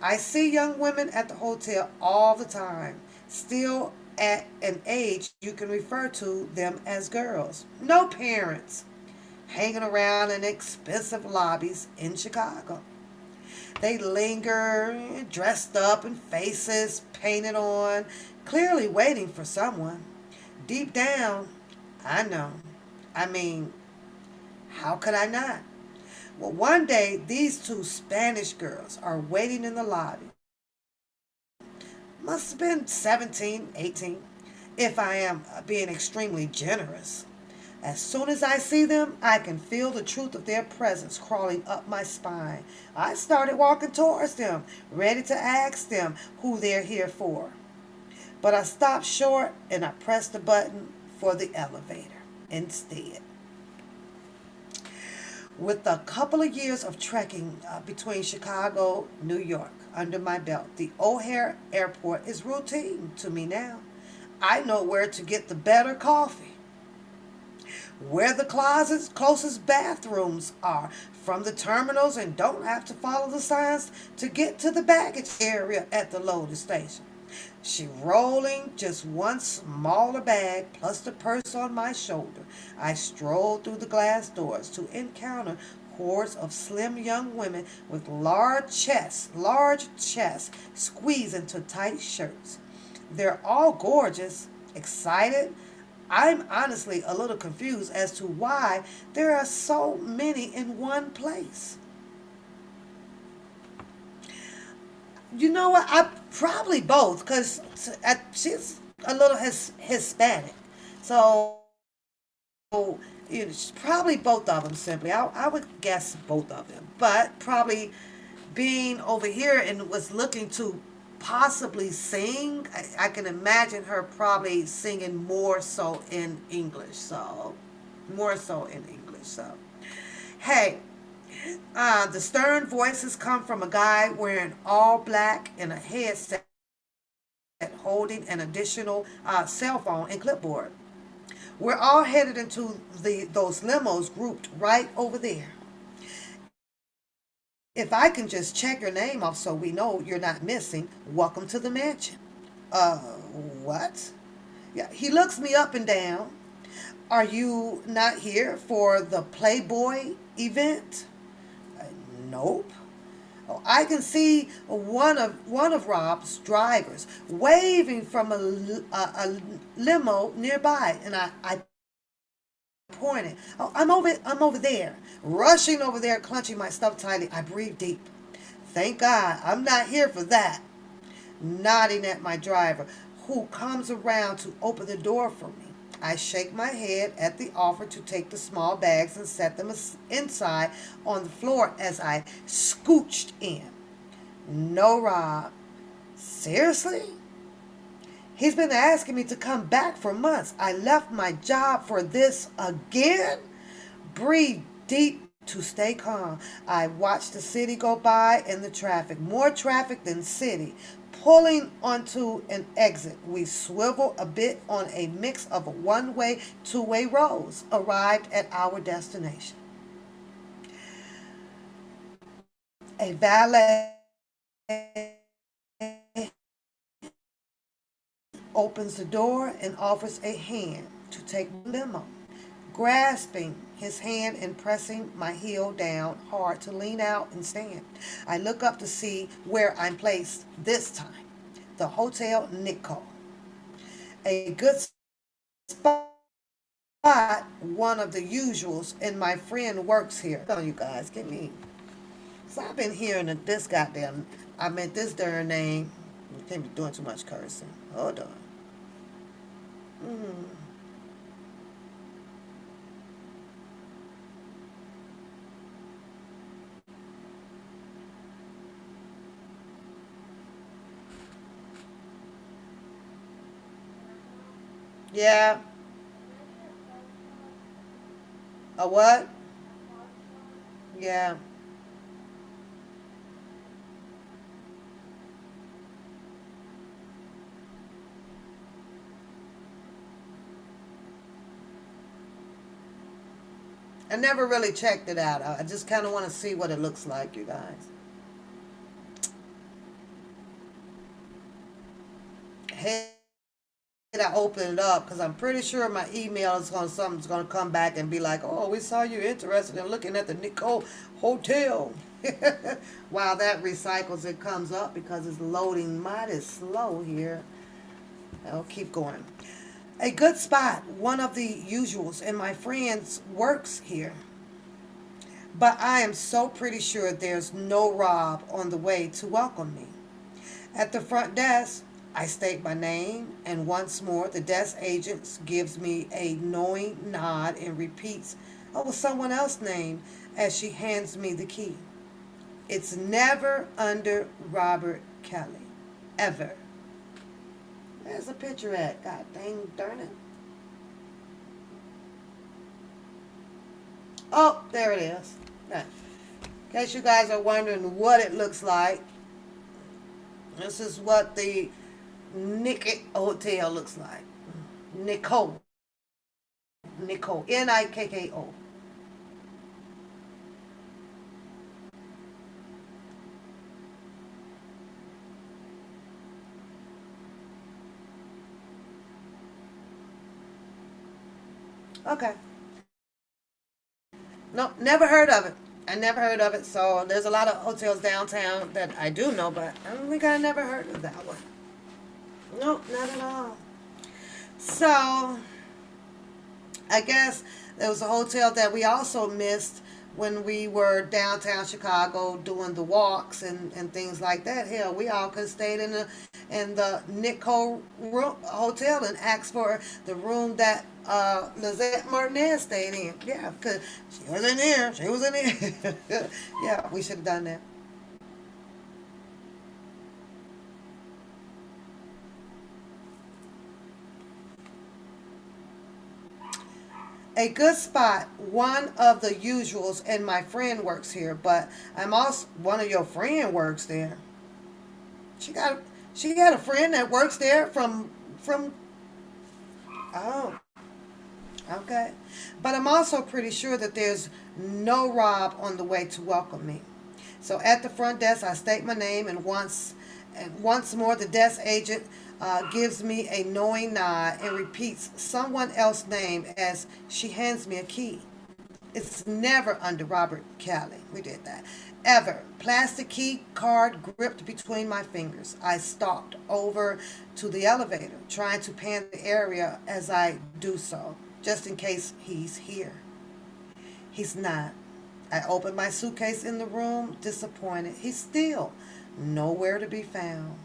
I see young women at the hotel all the time, still at an age you can refer to them as girls. No parents, hanging around in expensive lobbies in Chicago. They linger, dressed up and faces painted on, clearly waiting for someone. Deep down, I know. I mean, how could I not? Well, one day, these two Spanish girls are waiting in the lobby. Must have been 17, 18, if I am being extremely generous. As soon as I see them, I can feel the truth of their presence crawling up my spine. I started walking towards them, ready to ask them who they're here for. But I stopped short and I pressed the button for the elevator instead. With a couple of years of trekking between Chicago, New York under my belt, the O'Hare Airport is routine to me now. I know where to get the better coffee, where the closets, closest bathrooms are from the terminals, and don't have to follow the signs to get to the baggage area at the loading station. She rolling just one smaller bag plus the purse on my shoulder. I strolled through the glass doors to encounter hordes of slim young women with large chests squeezed into tight shirts. They're all gorgeous, excited. I'm honestly a little confused as to why there are so many in one place. You know what? I probably both, because she's a little Hispanic, so probably both of them. Simply, I would guess both of them, but probably being over here and was looking to possibly sing. I can imagine her probably singing more so in English. So more so in English. So hey, the stern voices come from a guy wearing all black and a headset holding an additional cell phone and clipboard. We're all headed into those limos grouped right over there. If I can just check your name off so we know you're not missing, welcome to the mansion. What? Yeah, he looks me up and down. Are you not here for the Playboy event? Nope. Oh, I can see one of Rob's drivers waving from a limo nearby, and I pointed. Oh, I'm over there. Rushing over there, clenching my stuff tightly, I breathe deep. Thank God I'm not here for that. Nodding at my driver, who comes around to open the door for me. I shake my head at the offer to take the small bags and set them inside on the floor as I scooched in. No, Rob. Seriously? He's been asking me to come back for months. I left my job for this again? Breathe deep to stay calm. I watch the city go by and the traffic. More traffic than city. Pulling onto an exit, we swivel a bit on a mix of one-way, two-way roads. Arrived at our destination. A valet opens the door and offers a hand to take the limo. Grasping his hand and pressing my heel down hard to lean out and stand. I look up to see where I'm placed this time. The Hotel Nicole. A good spot, one of the usuals, and my friend works here. Come on, you guys, get me. So I've been hearing this goddamn, I meant this darn name. You can't be doing too much cursing. Hold on. Yeah. A what? Yeah. I never really checked it out. I just kind of want to see what it looks like, you guys. Hey, I open it up because I'm pretty sure my email is going something's going to come back and be like, "Oh, we saw you interested in looking at the Nicole Hotel." While that recycles, it comes up because it's loading mighty slow here. I'll keep going. A good spot, one of the usuals, and my friends works here. But I am so pretty sure there's no Rob on the way to welcome me. At the front desk, I state my name, and once more the desk agent gives me a knowing nod and repeats, "Oh, someone else's name," as she hands me the key. It's never under Robert Kelly. Ever. Where's the picture at? God dang darn it. Oh, there it is. Now, in case you guys are wondering what it looks like, this is what the Nikkei Hotel looks like. Nicole. Nicole. Nikko. Okay. No, never heard of it. I never heard of it. So there's a lot of hotels downtown that I do know, but I don't think I never heard of that one. Nope, not at all. So I guess there was a hotel that we also missed when we were downtown Chicago doing the walks and things like that. Hell, we all could have stayed in the Nico Hotel and asked for the room that Lizette Martinez stayed in. Yeah, because she was in there. She was in there. Yeah, we should have done that. A good spot, one of the usuals, and my friend works here, but I'm also one of your friend works there. She got she had a friend that works there from oh, okay. But I'm also pretty sure that there's no Rob on the way to welcome me. So at the front desk, I state my name, and once more, the desk agent gives me a knowing nod and repeats someone else's name as she hands me a key. It's never under Robert Kelly. We did that. Ever. Plastic key card gripped between my fingers. I stalked over to the elevator, trying to pan the area as I do so, just in case he's here. He's not. I opened my suitcase in the room, disappointed. He's still nowhere to be found.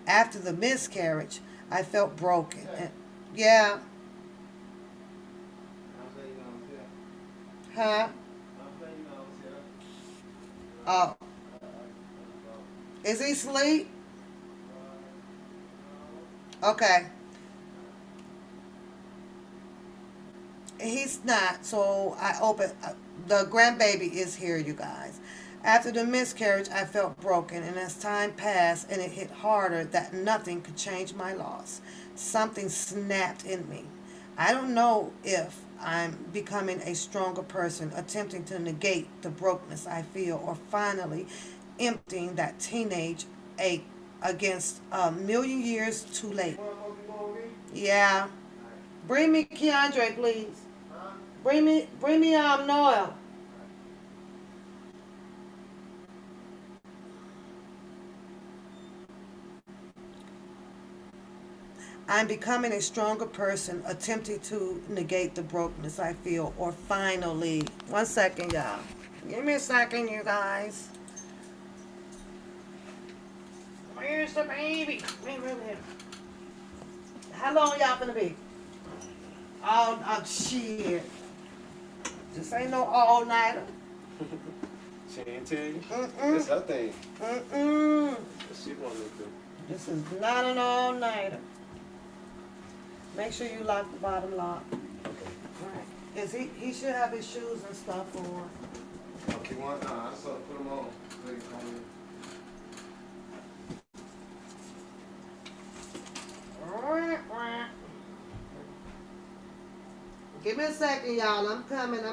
After the miscarriage, I felt broken. And, yeah, huh? Oh, is he asleep? Okay. He's not. So I opened. The grandbaby is here, you guys. After the miscarriage, I felt broken, and as time passed and it hit harder that nothing could change my loss, something snapped in me. I don't know if I'm becoming a stronger person, attempting to negate the brokenness I feel, or finally emptying that teenage ache against a million years too late. Yeah. Bring me Keandre, please. Bring me Noel. I'm becoming a stronger person, attempting to negate the brokenness I feel, or finally. 1 second, y'all. Give me a second, you guys. Where's the baby? Wait. How long y'all gonna be? Oh, shit. This ain't no all nighter. She ain't tell you? Mm-mm. It's her thing. Mm-mm. What she want to do? This is not an all nighter. Make sure you lock the bottom lock. Okay. Right. He should have his shoes and stuff on. Okay, one. Nah, I saw. Put them on. Please, come in. Give me a second, y'all. I'm coming. Yeah.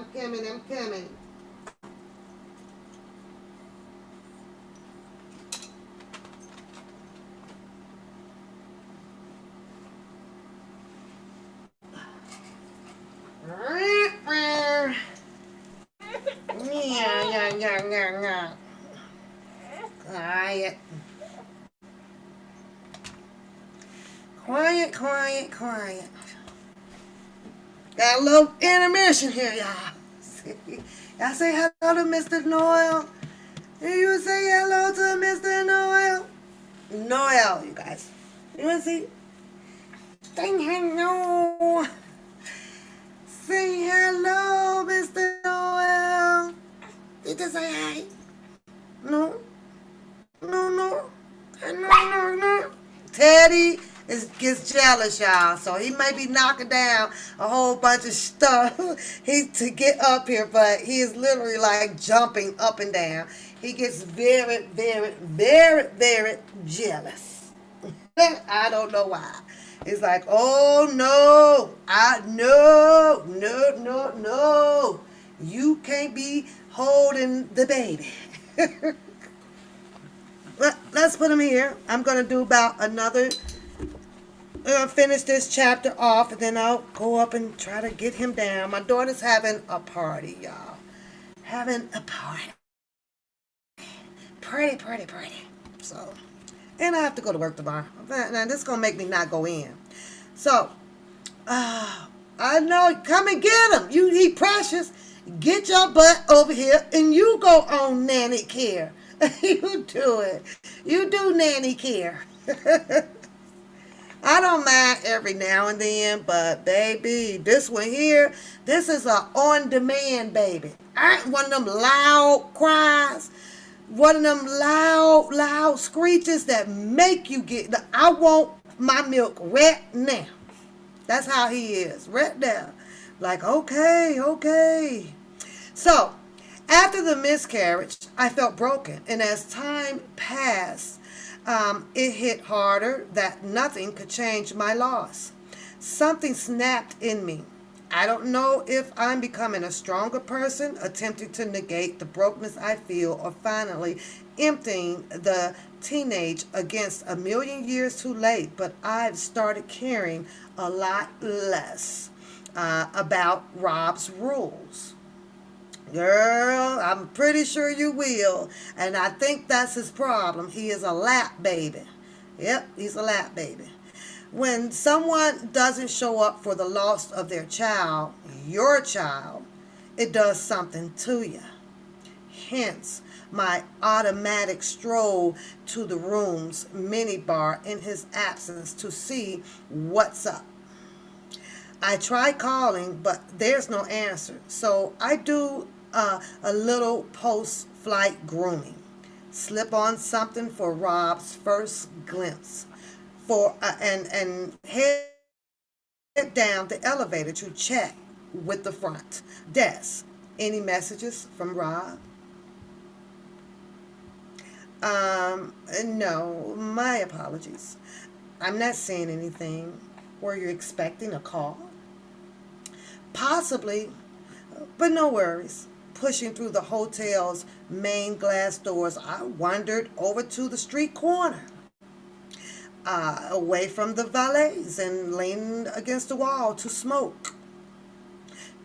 Quiet. Got a little intermission here, y'all. Y'all say hello to Mr. Noel. Do you say hello to Mr. Noel? Noel, you guys. You want to see? Sing hello. Say hello, Mr. Noel. Did you say hi? No. Teddy gets jealous, y'all. So he may be knocking down a whole bunch of stuff to get up here, but he is literally like jumping up and down. He gets very, very, very, very jealous. I don't know why. It's like, oh no, no. You can't be holding the baby. Let's put him here. I'm going to do about another, finish this chapter off, and then I'll go up and try to get him down. My daughter's having a party, y'all. Having a party. Pretty. So, and I have to go to work tomorrow. Now, this is going to make me not go in. So, I know, come and get him. He precious. Get your butt over here, and you go on nanny care. You do it. You do nanny care. I don't mind every now and then, but baby, this one here, this is a on-demand baby. I ain't one of them loud cries, one of them loud screeches that make you get, I want my milk right now. That's how he is, right now. Like, okay. So, after the miscarriage, I felt broken, and as time passed, it hit harder that nothing could change my loss. Something snapped in me. I don't know if I'm becoming a stronger person, attempting to negate the brokenness I feel, or finally emptying the teenage against a million years too late, but I've started caring a lot less about Rob's rules. Girl, I'm pretty sure you will. And I think that's his problem. He is a lap baby. Yep, he's a lap baby. When someone doesn't show up for the loss of their child, your child, it does something to you. Hence, my automatic stroll to the room's minibar in his absence to see what's up. I try calling, but there's no answer. So I do a little post-flight grooming. Slip on something for Rob's first glimpse. And head down the elevator to check with the front desk. Any messages from Rob? No, my apologies. I'm not seeing anything. Were you expecting a call? Possibly, but no worries. Pushing through the hotel's main glass doors, I wandered over to the street corner, away from the valets, and leaned against the wall to smoke.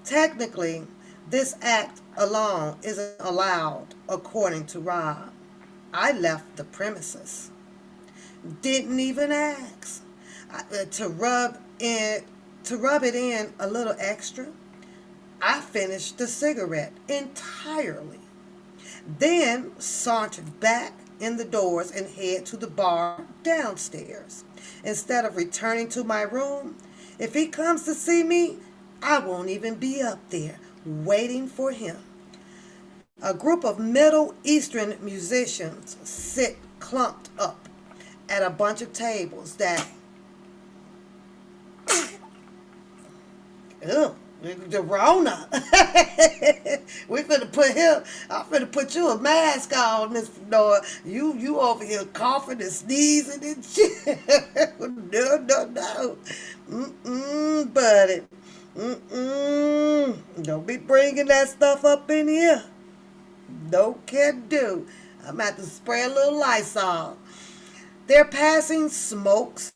Technically, this act alone isn't allowed, according to Rob. I left the premises. Didn't even ask to rub it in a little extra. I finished the cigarette entirely. Then sauntered back in the doors and head to the bar downstairs. Instead of returning to my room, if he comes to see me, I won't even be up there waiting for him. A group of Middle Eastern musicians sit clumped up at a bunch of tables that Ew, the Rona. We finna put him. I'm finna put you a mask on, Mr. Noah. You over here coughing and sneezing and shit. No. Buddy. Don't be bringing that stuff up in here. No can do. I'm about to spray a little Lysol. They're passing smokes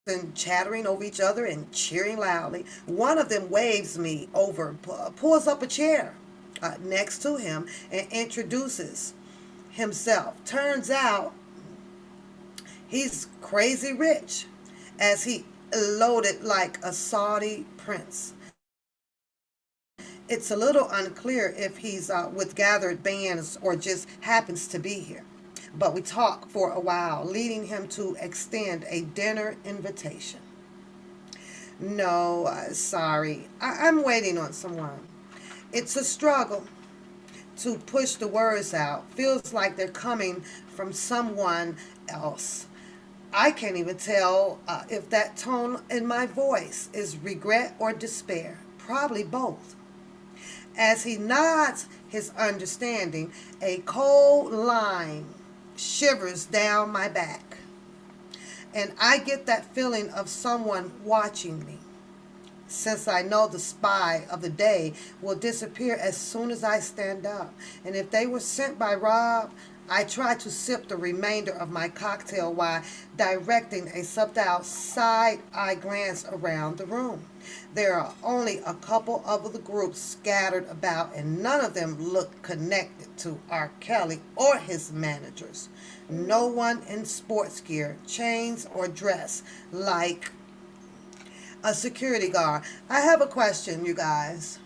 and chattering over each other and cheering loudly. One of them waves me over, pulls up a chair next to him, and introduces himself. Turns out he's crazy rich, as he loaded like a Saudi prince. It's a little unclear if he's with gathered bands or just happens to be here. But we talk for a while, leading him to extend a dinner invitation. No, sorry. I'm waiting on someone. It's a struggle to push the words out. Feels like they're coming from someone else. I can't even tell if that tone in my voice is regret or despair. Probably both. As he nods his understanding, a cold line shivers down my back. And I get that feeling of someone watching me. Since I know the spy of the day will disappear as soon as I stand up. And if they were sent by Rob, I try to sip the remainder of my cocktail while directing a subtle side-eye glance around the room. There are only a couple of the groups scattered about, and none of them look connected to R. Kelly or his managers. No one in sports gear, chains, or dress like a security guard. I have a question, you guys.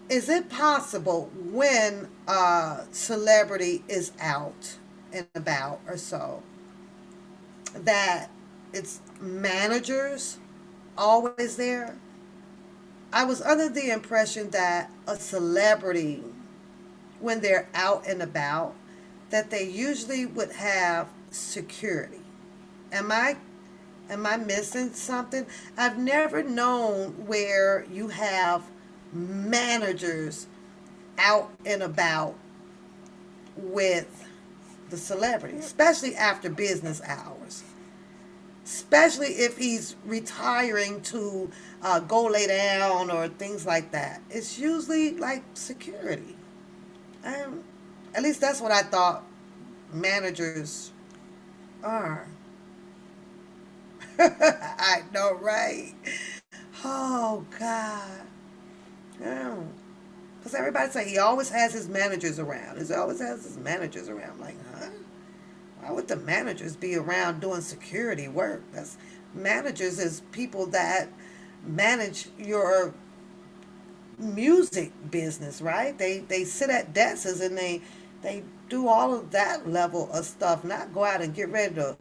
Is it possible when a celebrity is out and about or so that it's managers always there? I was under the impression that a celebrity, when they're out and about, that they usually would have security. Am I missing something? I've never known where you have managers out and about with the celebrity, especially after business hours. Especially if he's retiring to go lay down or things like that. It's usually like security. At least that's what I thought managers are. I know, right? Oh, God. Because everybody say he always has his managers around. He always has his managers around. I'm like, huh? Why would the managers be around doing security work? Managers is people that manage your music business, right? They sit at desks and they do all of that level of stuff, not go out and get ready to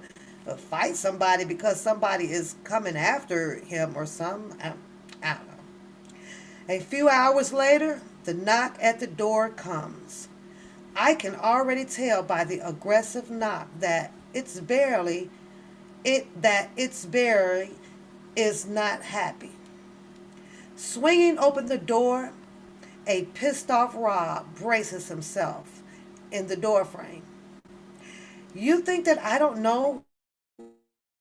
fight somebody because somebody is coming after him or something. I don't know. A few hours later, the knock at the door comes. I can already tell by the aggressive knock that it's barely is not happy. Swinging open the door, a pissed off Rob braces himself in the doorframe. You think that I don't know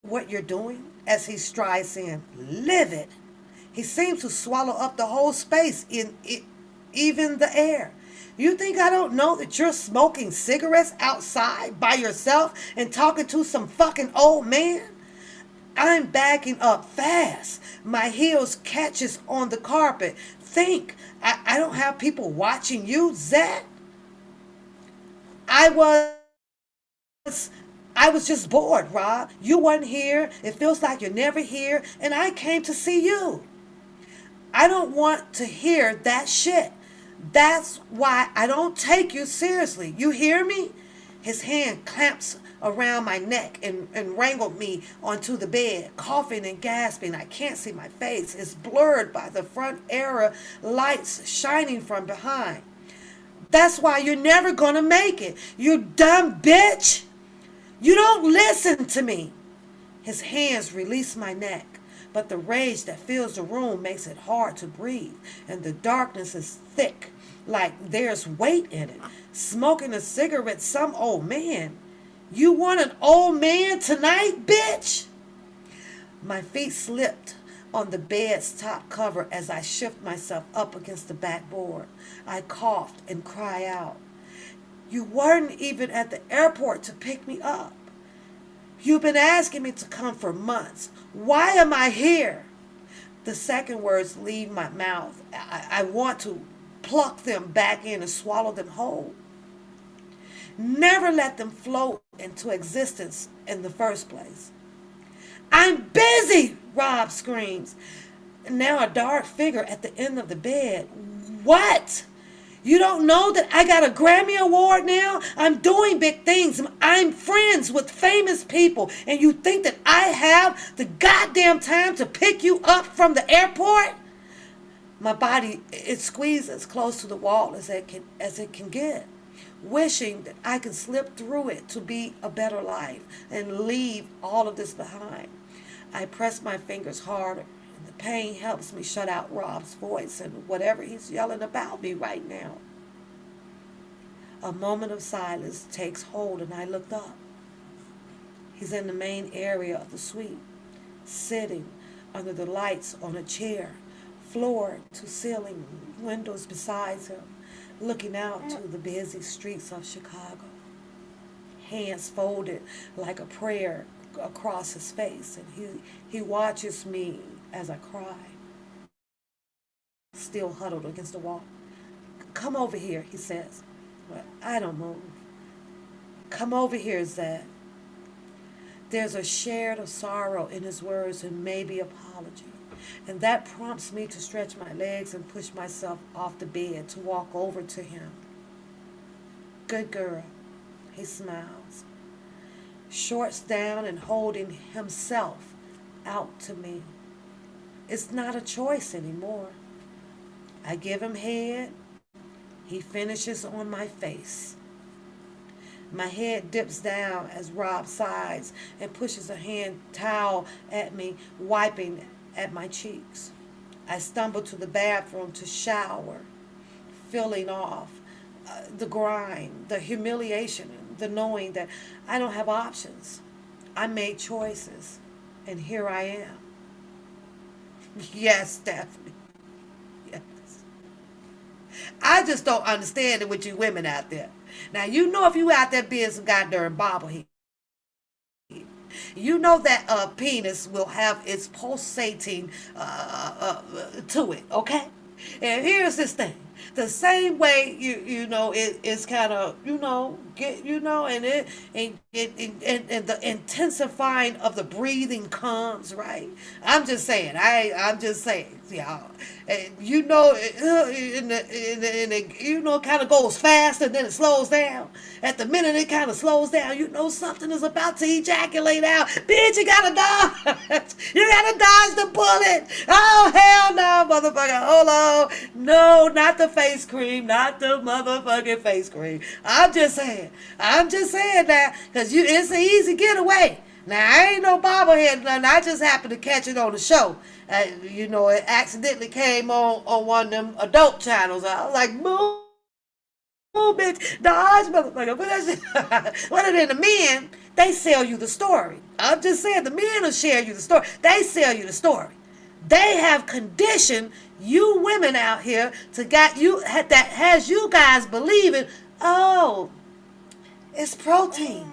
what you're doing? As he strides in, livid. He seems to swallow up the whole space, even the air. You think I don't know that you're smoking cigarettes outside by yourself and talking to some fucking old man? I'm backing up fast. My heels catches on the carpet. Think, I don't have people watching you, Zach? I was just bored, Rob. You weren't here. It feels like you're never here. And I came to see you. I don't want to hear that shit. That's why I don't take you seriously. You hear me? His hand clamps around my neck and wrangled me onto the bed, coughing and gasping. I can't see my face. It's blurred by the front era lights shining from behind. That's why you're never going to make it. You dumb bitch. You don't listen to me. His hands release my neck, But the rage that fills the room makes it hard to breathe, and the darkness is thick, like there's weight in it. Smoking a cigarette, some old man. You want an old man tonight, bitch? My feet slipped on the bed's top cover as I shift myself up against the backboard. I coughed and cried out. You weren't even at the airport to pick me up. You've been asking me to come for months. Why am I here? The second words leave my mouth. I want to pluck them back in and swallow them whole. Never let them float into existence in the first place. I'm busy, Rob screams. Now a dark figure at the end of the bed. What? You don't know that I got a Grammy Award now? I'm doing big things. I'm friends with famous people. And you think that I have the goddamn time to pick you up from the airport? My body, it squeezes close to the wall as it can get, wishing that I could slip through it to be a better life and leave all of this behind. I press my fingers harder. The pain helps me shut out Rob's voice and whatever he's yelling about me right now. A moment of silence takes hold and I looked up. He's in the main area of the suite, sitting under the lights on a chair, floor to ceiling, windows beside him, looking out to the busy streets of Chicago. Hands folded like a prayer across his face, and he watches me as I cry, still huddled against the wall. Come over here, he says. Well, I don't move. Come over here, Zed. There's a shade of sorrow in his words and maybe apology. And that prompts me to stretch my legs and push myself off the bed to walk over to him. Good girl, he smiles. Shorts down and holding himself out to me. It's not a choice anymore. I give him head. He finishes on my face. My head dips down as Rob sighs and pushes a hand towel at me, wiping at my cheeks. I stumble to the bathroom to shower, feeling off the grind, the humiliation, the knowing that I don't have options. I made choices, and here I am. Yes, Stephanie. Yes. I just don't understand it with you women out there. Now, you know if you out there being some goddamn bobblehead, you know that penis will have its pulsating to it, okay? And here's this thing. The same way you know it's kind of and the intensifying of the breathing comes, right. I'm just saying, y'all. And you know, it kind of goes fast and then it slows down. At the minute it kind of slows down, you know something is about to ejaculate out. Bitch, you gotta dodge. You gotta dodge the bullet. Oh hell no, motherfucker. Hold on. No, not the face cream, not the motherfucking face cream. I'm just saying that because it's an easy getaway. Now, I ain't no bobblehead, nothing. I just happened to catch it on the show. It accidentally came on one of them adult channels. I was like, move, bitch, dodge, motherfucker. But then the men, they sell you the story. I'm just saying, the men will share you the story. They sell you the story. They have conditioned you women out here that has you guys believing, oh, it's protein.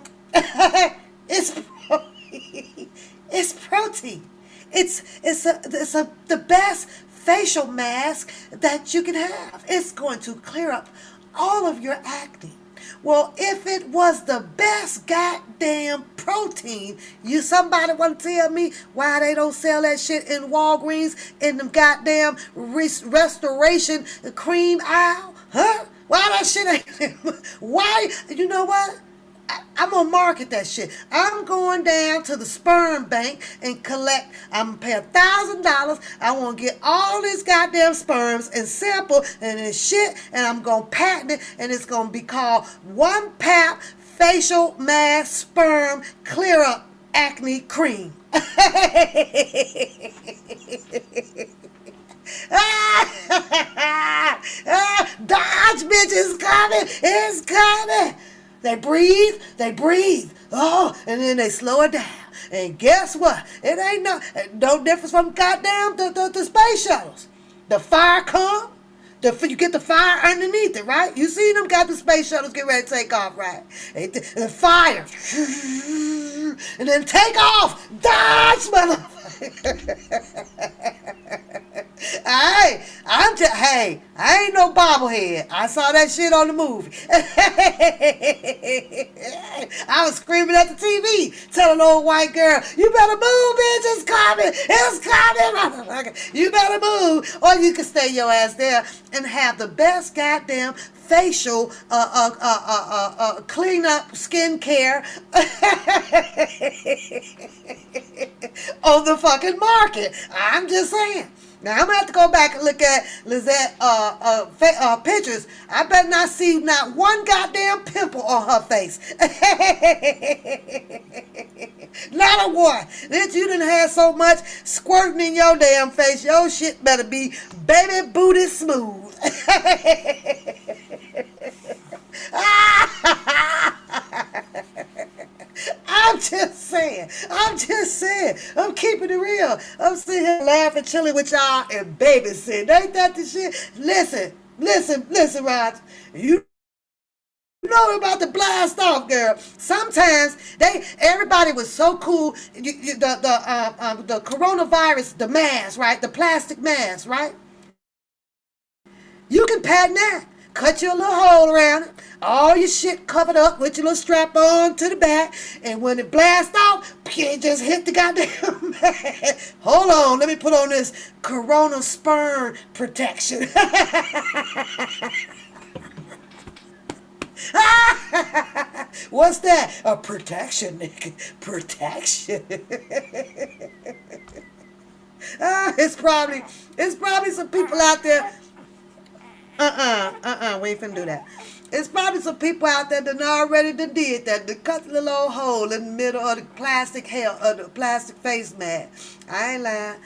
It's protein. It's protein. It's the best facial mask that you can have. It's going to clear up all of your acne. Well, if it was the best goddamn protein, somebody want to tell me why they don't sell that shit in Walgreens in them goddamn restoration cream aisle? Huh? Why that shit ain't... Why? You know what? I'm going to market that shit. I'm going down to the sperm bank and collect. I'm going to pay $1,000. I want to get all these goddamn sperms and sample and this shit, and I'm going to patent it, and it's going to be called One Pap Facial Mask Sperm Clear Up Acne Cream. Dodge, bitch, is coming. It's coming. They breathe. Oh, and then they slow it down. And guess what? It ain't no difference from goddamn the space shuttles. The fire come. You get the fire underneath it, right? You see them got the space shuttles get ready to take off, right? The fire. And then take off. Dodge, motherfucker. Hey, hey, I ain't no bobblehead. I saw that shit on the movie. I was screaming at the TV, telling the old white girl, "You better move, bitch, it's coming, motherfucker. You better move, or you can stay your ass there and have the best goddamn facial cleanup skincare on the fucking market." I'm just saying. Now I'm gonna have to go back and look at Lizette pictures. I better not see not one goddamn pimple on her face. Not a one. That you done had so much squirting in your damn face. Your shit better be baby booty smooth. I'm just saying. I'm keeping it real. I'm sitting here laughing, chilling with y'all, and babysitting. Ain't that the shit? Listen, Rod. You know about the blast off, girl. Sometimes everybody was so cool. The coronavirus, the mask, right? The plastic mask, right? You can patent that. Cut your little hole around it. All your shit covered up with your little strap on to the back. And when it blasts off, it just hit the goddamn mask. Hold on. Let me put on this corona sperm protection. What's that? A protection, nigga. Protection. It's probably some people out there. We ain't finna do that. It's probably some people out there that already did that. They cut the little old hole in the middle of the plastic the plastic face mask. I ain't lying.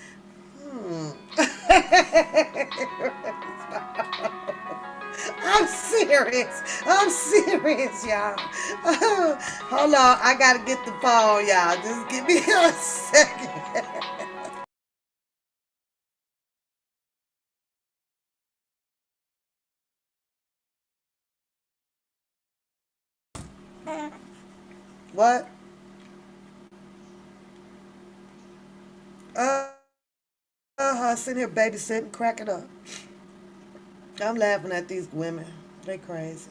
I'm serious, y'all. Hold on, I gotta get the phone, y'all. Just give me a second. What? Sitting here babysitting, cracking up. I'm laughing at these women. They crazy.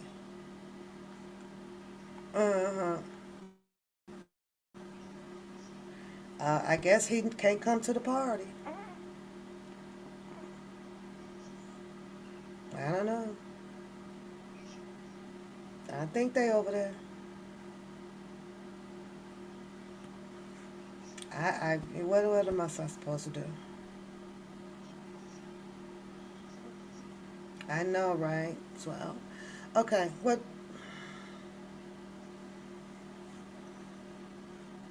I guess he can't come to the party. I don't know. I think they over there. What am I supposed to do? I know, right? Well, okay. What?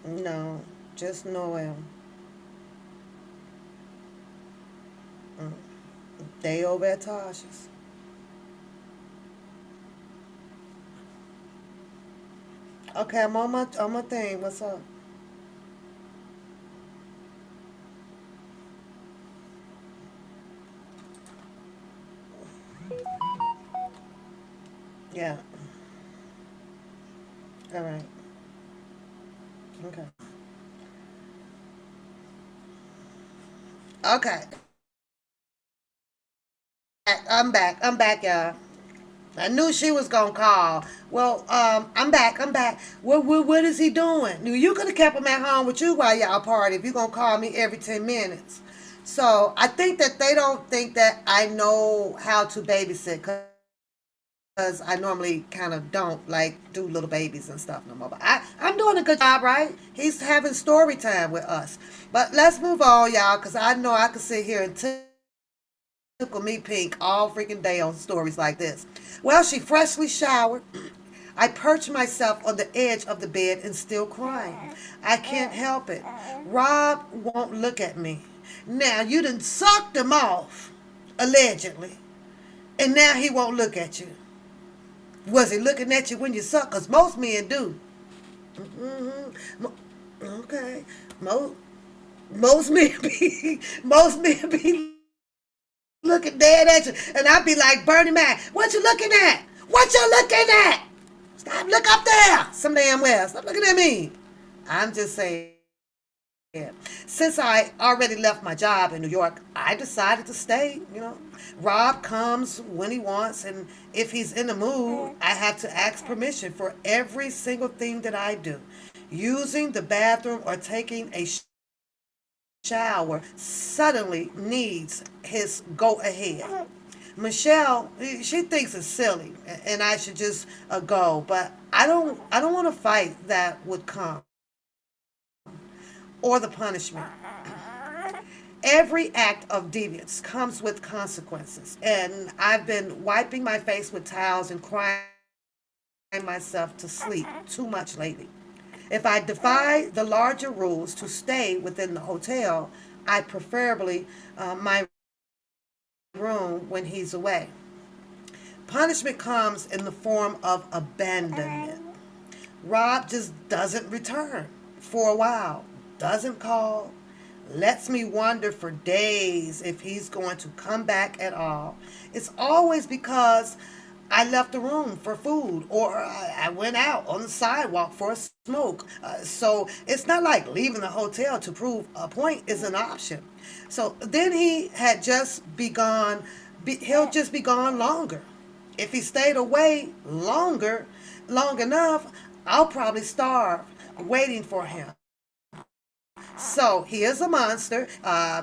No, just Noel. They over at Tasha's. Okay, I'm on my thing. What's up? Yeah. All right. Okay. Okay. I'm back, y'all. I knew she was gonna call. Well, I'm back. What is he doing? You could have kept him at home with you while y'all party if you're gonna call me every 10 minutes. So I think that they don't think that I know how to babysit because I normally kind of don't like do little babies and stuff no more. But I'm doing a good job, right? He's having story time with us. But let's move on, y'all, because I know I could sit here and tickle me pink all freaking day on stories like this. Well, she freshly showered. I perch myself on the edge of the bed and still crying. I can't help it. Rob won't look at me. Now, you done sucked him off, allegedly, and now he won't look at you. Was he looking at you when you suck? Because most men do. Okay. Most men be looking dead at you. And I'd be like, Bernie Mac, what you looking at? What you looking at? Stop, look up there. Some damn well. Stop looking at me. I'm just saying. Since I already left my job in New York, I decided to stay. Rob comes when he wants, and if he's in the mood, I have to ask permission for every single thing that I do. Using the bathroom or taking a shower suddenly needs his go ahead. Michelle, she thinks it's silly, and I should just go, but I don't want to fight that would come or the punishment. Every act of deviance comes with consequences, and I've been wiping my face with towels and crying myself to sleep too much lately. If I defy the larger rules to stay within the hotel, I preferably my room when he's away. Punishment comes in the form of abandonment. Rob just doesn't return for a while, doesn't call, lets me wonder for days if he's going to come back at all. It's always because I left the room for food or I went out on the sidewalk for a smoke. So it's not like leaving the hotel to prove a point is an option. So then he had just he'll just be gone longer. If he stayed away long enough, I'll probably starve waiting for him. So he is a monster.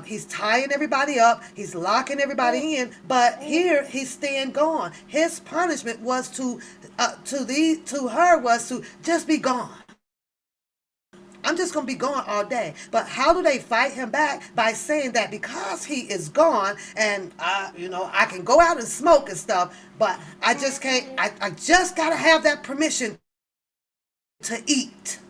He's tying everybody up. He's locking everybody in. But here he's staying gone. His punishment was to her was to just be gone. I'm just going to be gone all day. But how do they fight him back? By saying that because he is gone and, I can go out and smoke and stuff, but I just can't, I just got to have that permission to eat.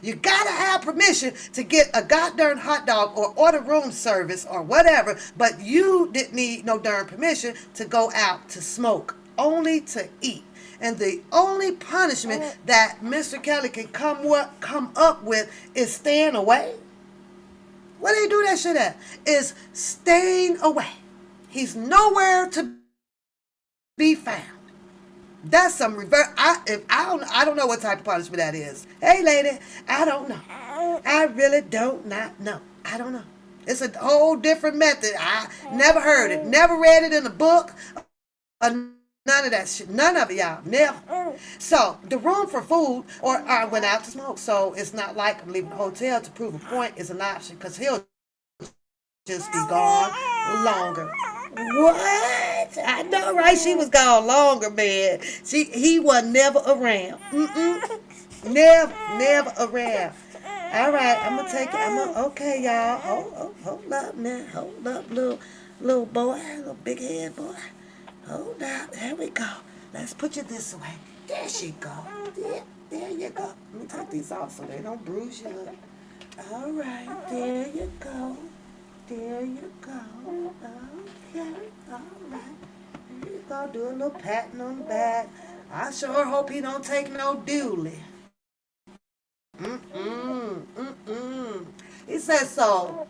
You gotta have permission to get a goddamn hot dog or order room service or whatever, but you didn't need no darn permission to go out to smoke, only to eat. And the only punishment that Mr. Kelly can come up with is staying away. Where they do that shit at? Is staying away. He's nowhere to be found. That's some reverse. I don't know what type of punishment that is. Hey, lady, I don't know. I really don't not know. I don't know. It's a whole different method. I never heard it. Never read it in a book. None of that shit. None of it, y'all. Never. So the room for food, or I went out to smoke. So it's not like I'm leaving the hotel to prove a point is an option because he'll just be gone longer. What? I know, right? She was gone longer, man. He was never around. Never around. All right, I'm gonna take it. Okay, y'all. Hold up now. Hold up, little boy, little big head boy. Hold up. There we go. Let's put you this way. There she go. There you go. Let me take these off so they don't bruise you up. All right, there you go. There you go. Okay. All right. There you go. Do a little patting on the back. I sure hope he don't take no dooley. He says so.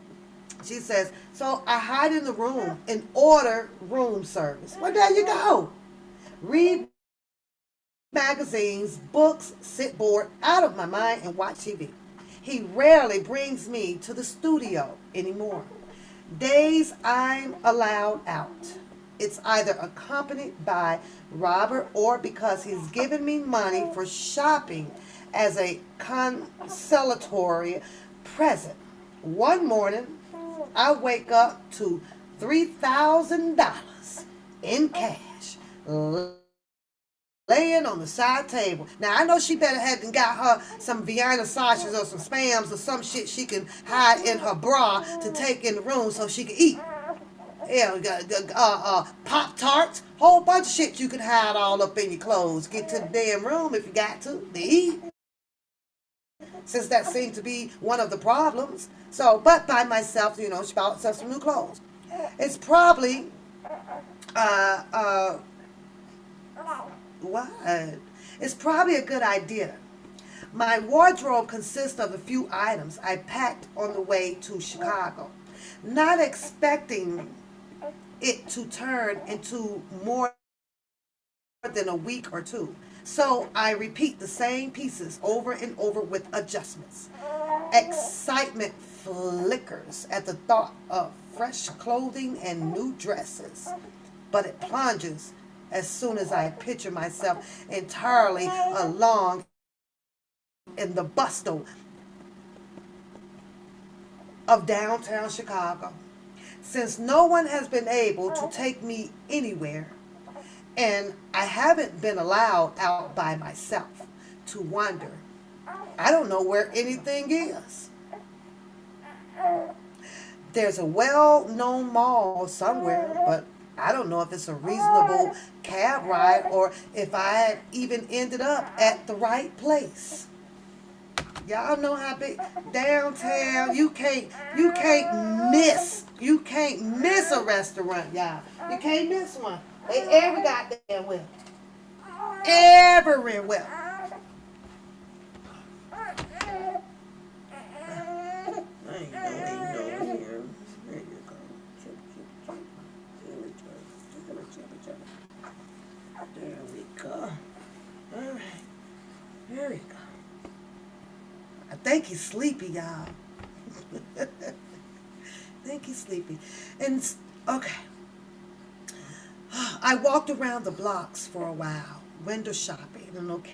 She says, so I hide in the room and order room service. Well, there you go. Read magazines, books, sit bored, out of my mind, and watch TV. He rarely brings me to the studio anymore. Days I'm allowed out. It's either accompanied by Robert or because he's given me money for shopping as a consolatory present. One morning, I wake up to $3,000 in cash laying on the side table. Now, I know she better hadn't got her some Vienna sausages or some spams or some shit she can hide in her bra to take in the room so she can eat. Yeah, Pop Tarts, whole bunch of shit you could hide all up in your clothes. Get to the damn room if you got to eat, since that seemed to be one of the problems. So, but by myself, she bought herself some new clothes. It's probably, uh, uh, what? It's probably a good idea. My wardrobe consists of a few items I packed on the way to Chicago, not expecting it to turn into more than a week or two. So I repeat the same pieces over and over with adjustments. Excitement flickers at the thought of fresh clothing and new dresses, but it plunges as soon as I picture myself entirely alone in the bustle of downtown Chicago. Since no one has been able to take me anywhere, and I haven't been allowed out by myself to wander, I don't know where anything is. There's a well known mall somewhere, but I don't know if it's a reasonable cab ride or if I had even ended up at the right place. Y'all know how big downtown, you can't miss a restaurant, y'all. You can't miss one. They every goddamn well. Everywhere. There you go. Here. There you go. There we go. All right. There we go. I think he's sleepy, y'all. I think he's sleepy. And, okay. I walked around the blocks for a while, window shopping, and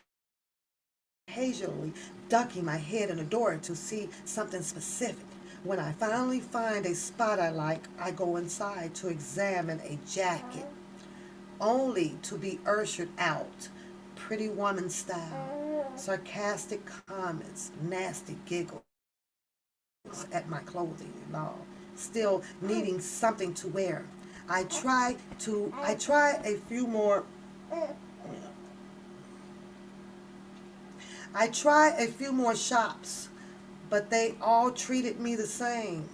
occasionally ducking my head in a door to see something specific. When I finally find a spot I like, I go inside to examine a jacket, only to be ushered out, pretty woman style, sarcastic comments, nasty giggles at my clothing and all, still needing something to wear. I try a few more I try a few more shops, but they all treated me the same.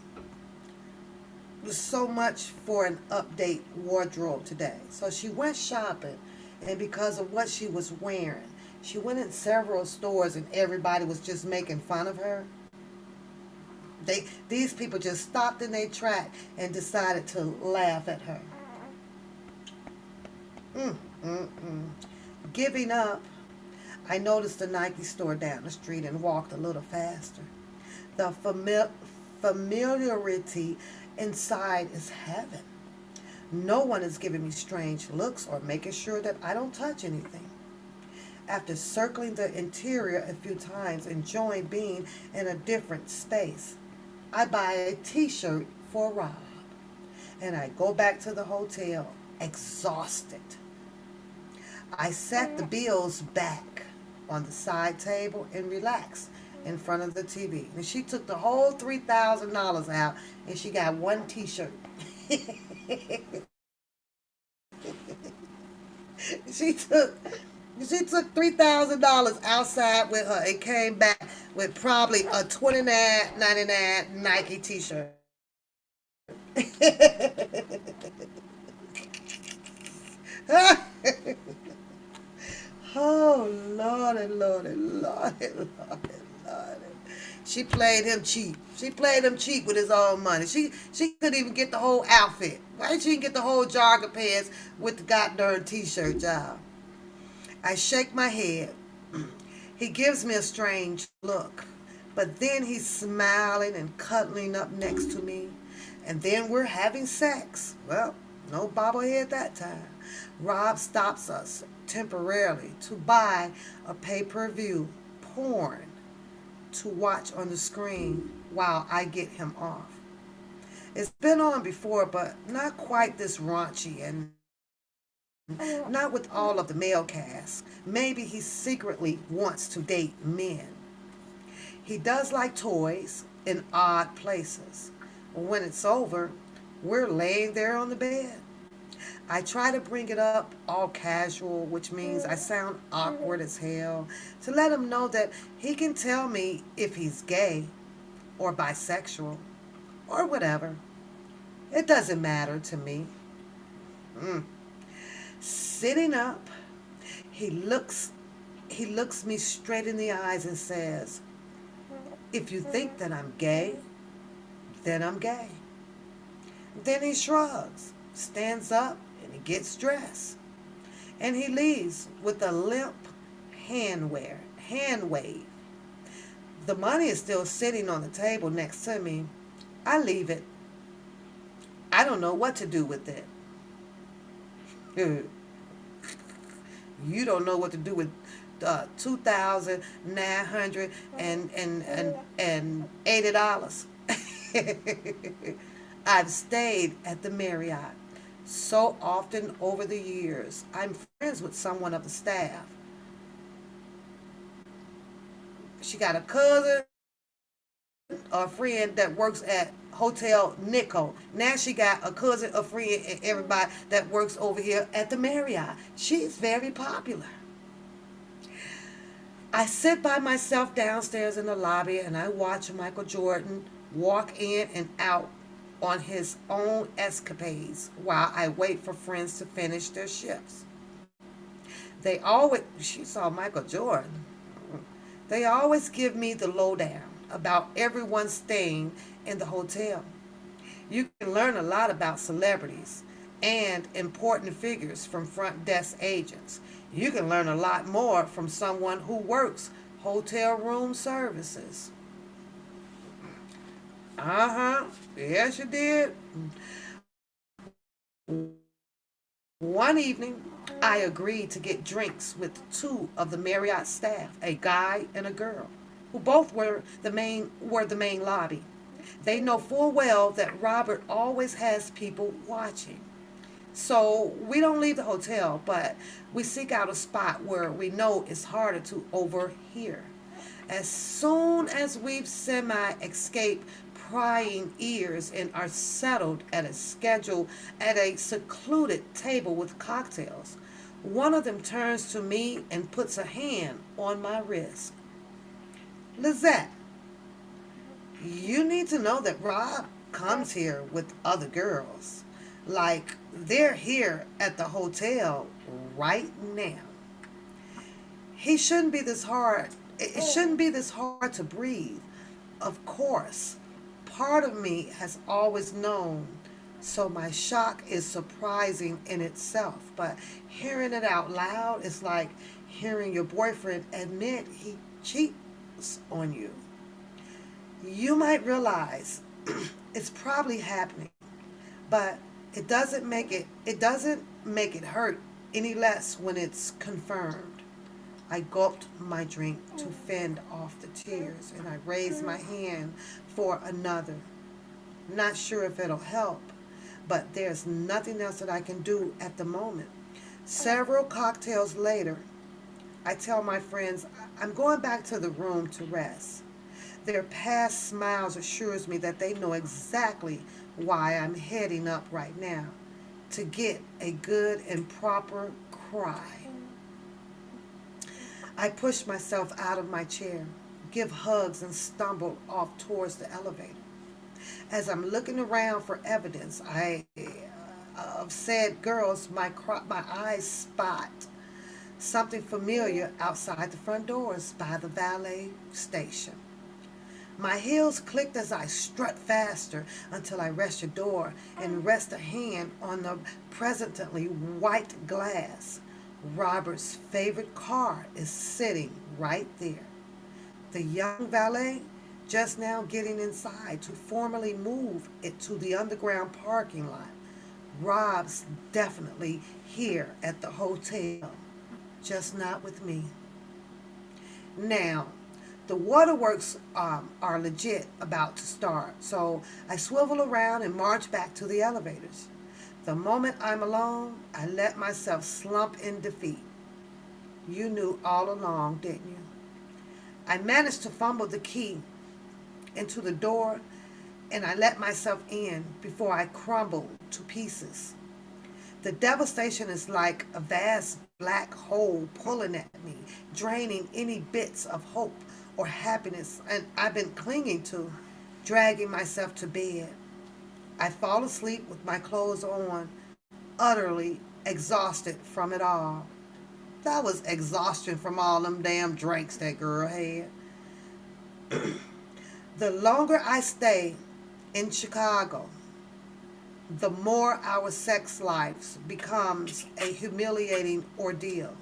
So much for an update wardrobe today. So she went shopping, and because of what she was wearing, she went in several stores and everybody was just making fun of her. These people just stopped in their track and decided to laugh at her. Mm, mm, mm. Giving up, I noticed a Nike store down the street and walked a little faster. The familiarity inside is heaven. No one is giving me strange looks or making sure that I don't touch anything. After circling the interior a few times, enjoying being in a different space, I buy a t-shirt for Rob, and I go back to the hotel exhausted. I set the bills back on the side table and relax in front of the TV. And she took the whole $3,000 out and she got one t-shirt. she took she took $3,000 outside with her and came back with probably a $29.99 Nike t-shirt. Oh, Lordy, Lordy, Lordy, Lordy, Lordy. She played him cheap. She played him cheap with his own money. She couldn't even get the whole outfit. Why didn't she get the whole jogger pants with the goddamn t-shirt, y'all? I shake my head. He gives me a strange look. But then he's smiling and cuddling up next to me. And then we're having sex. Well, no bobblehead that time. Rob stops us temporarily to buy a pay-per-view porn to watch on the screen while I get him off. It's been on before, but not quite this raunchy and not with all of the male cast. Maybe he secretly wants to date men. He does like toys in odd places. When it's over, We're laying there on the bed. I try to bring it up all casual, which means I sound awkward as hell, to let him know that he can tell me if he's gay or bisexual or whatever. It doesn't matter to me. Mm. Sitting up, he looks he looks me straight in the eyes and says, "If you think that I'm gay, then I'm gay." Then he shrugs, stands up, and he gets dressed. And he leaves with a limp hand wave. The money is still sitting on the table next to me. I leave it. I don't know what to do with it. You don't know what to do with $2,980. I've stayed at the Marriott so often over the years. I'm friends with someone of the staff. She got a cousin or a friend that works at Hotel Nico. Now she got a cousin, a friend, and everybody that works over here at the Marriott. She's very popular. I sit by myself downstairs in the lobby and I watch Michael Jordan walk in and out on his own escapades while I wait for friends to finish their shifts. She saw Michael Jordan. They always give me the lowdown about everyone staying in the hotel. You can learn a lot about celebrities and important figures from front desk agents. You can learn a lot more from someone who works hotel room services. Uh-huh. Yes, you did. One evening, I agreed to get drinks with two of the Marriott staff, a guy and a girl, who both were the main lobby. They know full well that Robert always has people watching. So we don't leave the hotel, but we seek out a spot where we know it's harder to overhear. As soon as we've semi escaped prying ears and are settled at a secluded table with cocktails, one of them turns to me and puts a hand on my wrist. Lizette, you need to know that Rob comes here with other girls. Like, they're here at the hotel right now. He shouldn't be this hard. It shouldn't be this hard to breathe. Of course, part of me has always known, so my shock is surprising in itself. But hearing it out loud is like hearing your boyfriend admit he cheats on you. You might realize it's probably happening, but it doesn't make it hurt any less when it's confirmed. I gulped my drink to fend off the tears and I raised my hand for another. Not sure if it'll help, but there's nothing else that I can do at the moment. Several cocktails later, I tell my friends I'm going back to the room to rest. Their past smiles assures me that they know exactly why I'm heading up right now, to get a good and proper cry. I push myself out of my chair, give hugs, and stumble off towards the elevator. As I'm looking around for evidence of said girls, my eyes spot something familiar outside the front doors by the valet station. My heels clicked as I strut faster until I reached the door and rest a hand on the presently white glass. Robert's favorite car is sitting right there. The young valet just now getting inside to formally move it to the underground parking lot. Rob's definitely here at the hotel, just not with me. Now, the waterworks are legit about to start, so I swivel around and march back to the elevators. The moment I'm alone, I let myself slump in defeat. You knew all along, didn't you? I managed to fumble the key into the door and I let myself in before I crumbled to pieces. The devastation is like a vast black hole pulling at me, draining any bits of hope or happiness and I've been clinging to, dragging myself to bed. I fall asleep with my clothes on, utterly exhausted from it all. That was exhaustion from all them damn drinks that girl had. The longer I stay in Chicago, the more our sex lives becomes a humiliating ordeal.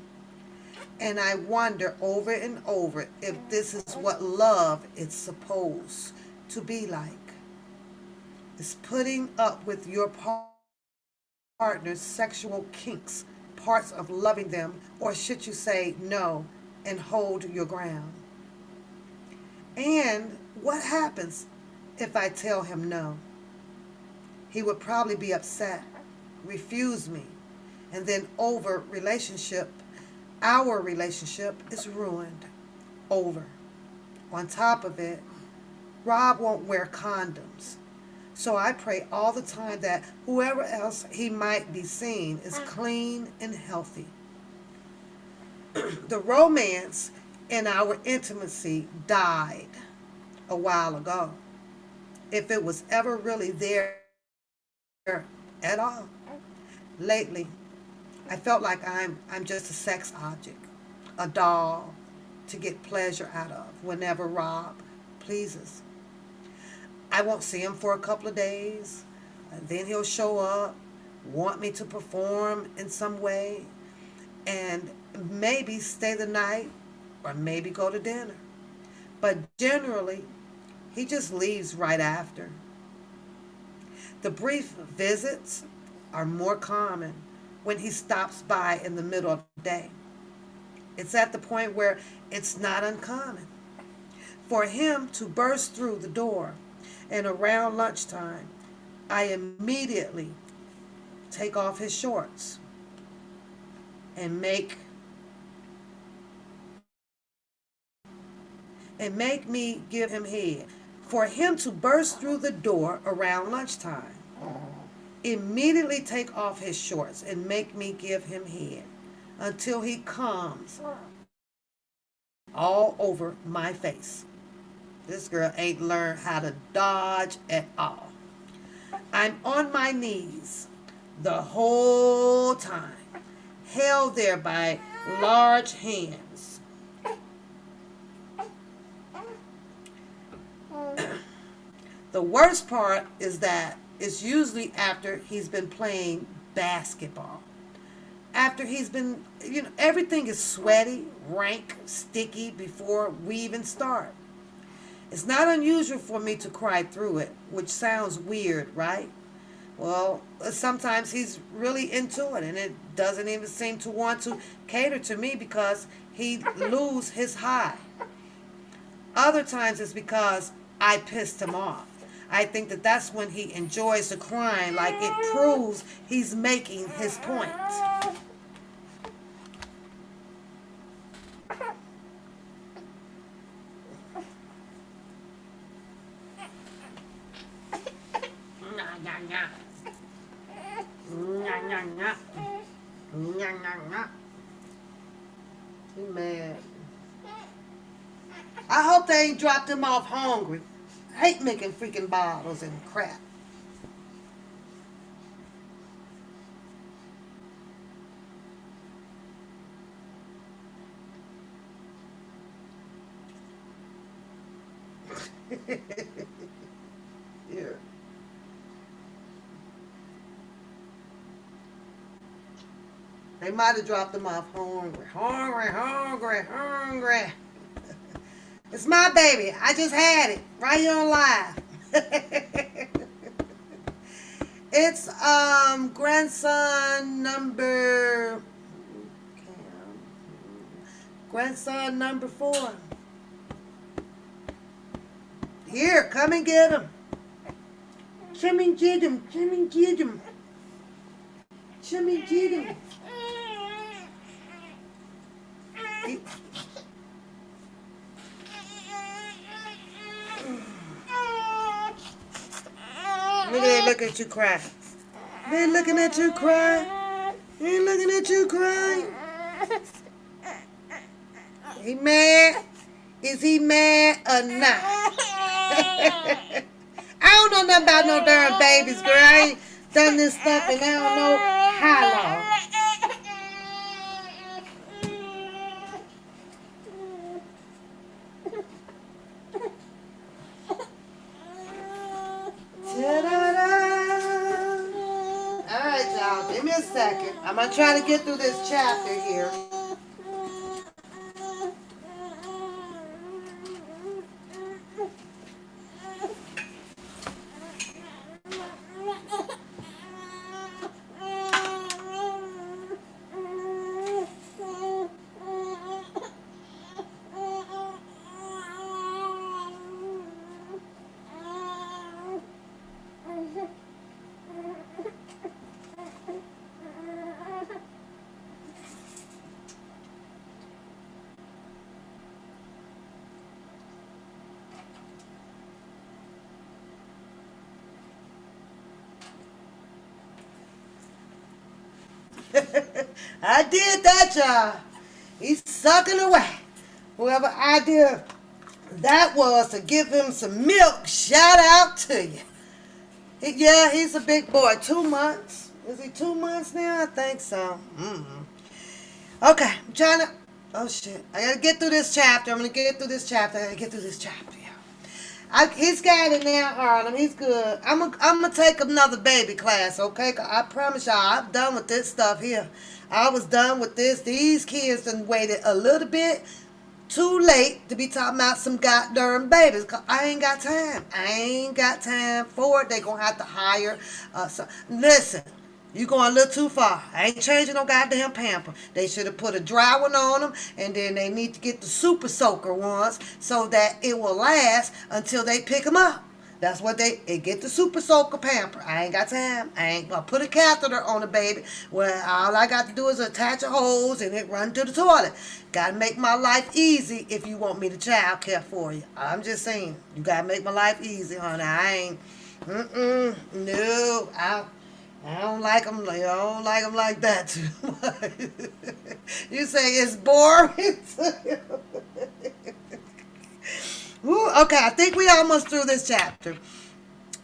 And I wonder over and over if this is what love is supposed to be like. It's putting up with your partner's sexual kinks, parts of loving them, or should you say no and hold your ground? And what happens if I tell him no? He would probably be upset, refuse me, and then our relationship is ruined. Over. On top of it, Rob won't wear condoms. So I pray all the time that whoever else he might be seeing is clean and healthy. The romance in our intimacy died a while ago, if it was ever really there at all. Lately, I felt like I'm just a sex object, a doll to get pleasure out of whenever Rob pleases. I won't see him for a couple of days, and then he'll show up, want me to perform in some way, and maybe stay the night or maybe go to dinner. But generally, he just leaves right after. The brief visits are more common when he stops by in the middle of the day. It's at the point where it's not uncommon for him to burst through the door, and around lunchtime, I immediately take off his shorts and make me give him head. For him to burst through the door around lunchtime, immediately take off his shorts and make me give him head until he comes all over my face. This girl ain't learned how to dodge at all. I'm on my knees the whole time, held there by large hands. The worst part is that it's usually after he's been playing basketball. After he's been, everything is sweaty, rank, sticky before we even start. It's not unusual for me to cry through it, which sounds weird, right? Well, sometimes he's really into it, and it doesn't even seem to want to cater to me because he lose his high. Other times it's because I pissed him off. I think that that's when he enjoys the crying, like it proves he's making his point. He mad. I hope they ain't dropped him off hungry. I hate making freaking bottles and crap. Here. They might have dropped him off hungry. Hungry, hungry, hungry. It's my baby. I just had it right here on live. It's grandson number 4. Here, come and get him. Come and get him. Come and get him. Come and get him. look at you cry. They ain't looking at you cry. They ain't looking at you crying. He mad? Is he mad or not? I don't know nothing about no darn babies, girl. I ain't done this stuff and I don't know how long. Ta-da-da. All right, y'all. Give me a second. I'm gonna try to get through this chapter here. I did that, y'all. He's sucking away. Whoever idea that was to give him some milk, shout out to you. Yeah, he's a big boy. 2 months. Is he 2 months now? I think so. Okay, I'm trying to. Oh shit! I gotta get through this chapter. I'm gonna get through this chapter. I gotta get through this chapter. He's got it now, Harlem. He's good. I'm gonna take another baby class, okay? I promise y'all, I'm done with this stuff here. I was done with this. These kids done waited a little bit too late to be talking about some goddamn babies. 'Cause I ain't got time. I ain't got time for it. They gonna have to hire. Listen. You going a little too far. I ain't changing no goddamn pamper. They should have put a dry one on them, and then they need to get the super soaker ones so that it will last until they pick them up. That's what they get, the super soaker pamper. I ain't got time. I ain't gonna put a catheter on the baby where all I got to do is attach a hose and it run to the toilet. Gotta make my life easy if you want me to child care for you. I'm just saying, you gotta make my life easy, honey. I ain't. No. I don't like them. I don't like them like that too much. You say it's boring. Ooh, okay, I think we almost through this chapter.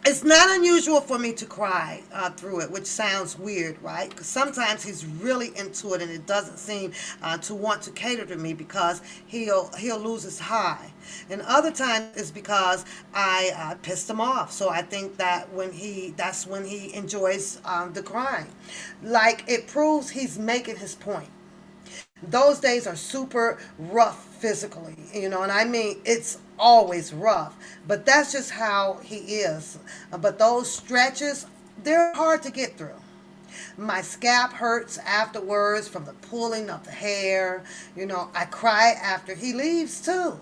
It's not unusual for me to cry through it, which sounds weird, right? Because sometimes he's really into it, and it doesn't seem to want to cater to me because he'll lose his high. And other times it's because I pissed him off. So I think that that's when he enjoys the crying. Like, it proves he's making his point. Those days are super rough physically, and I mean, it's always rough, but that's just how he is. But those stretches, they're hard to get through. My scalp hurts afterwards from the pulling of the hair. I cry after he leaves too.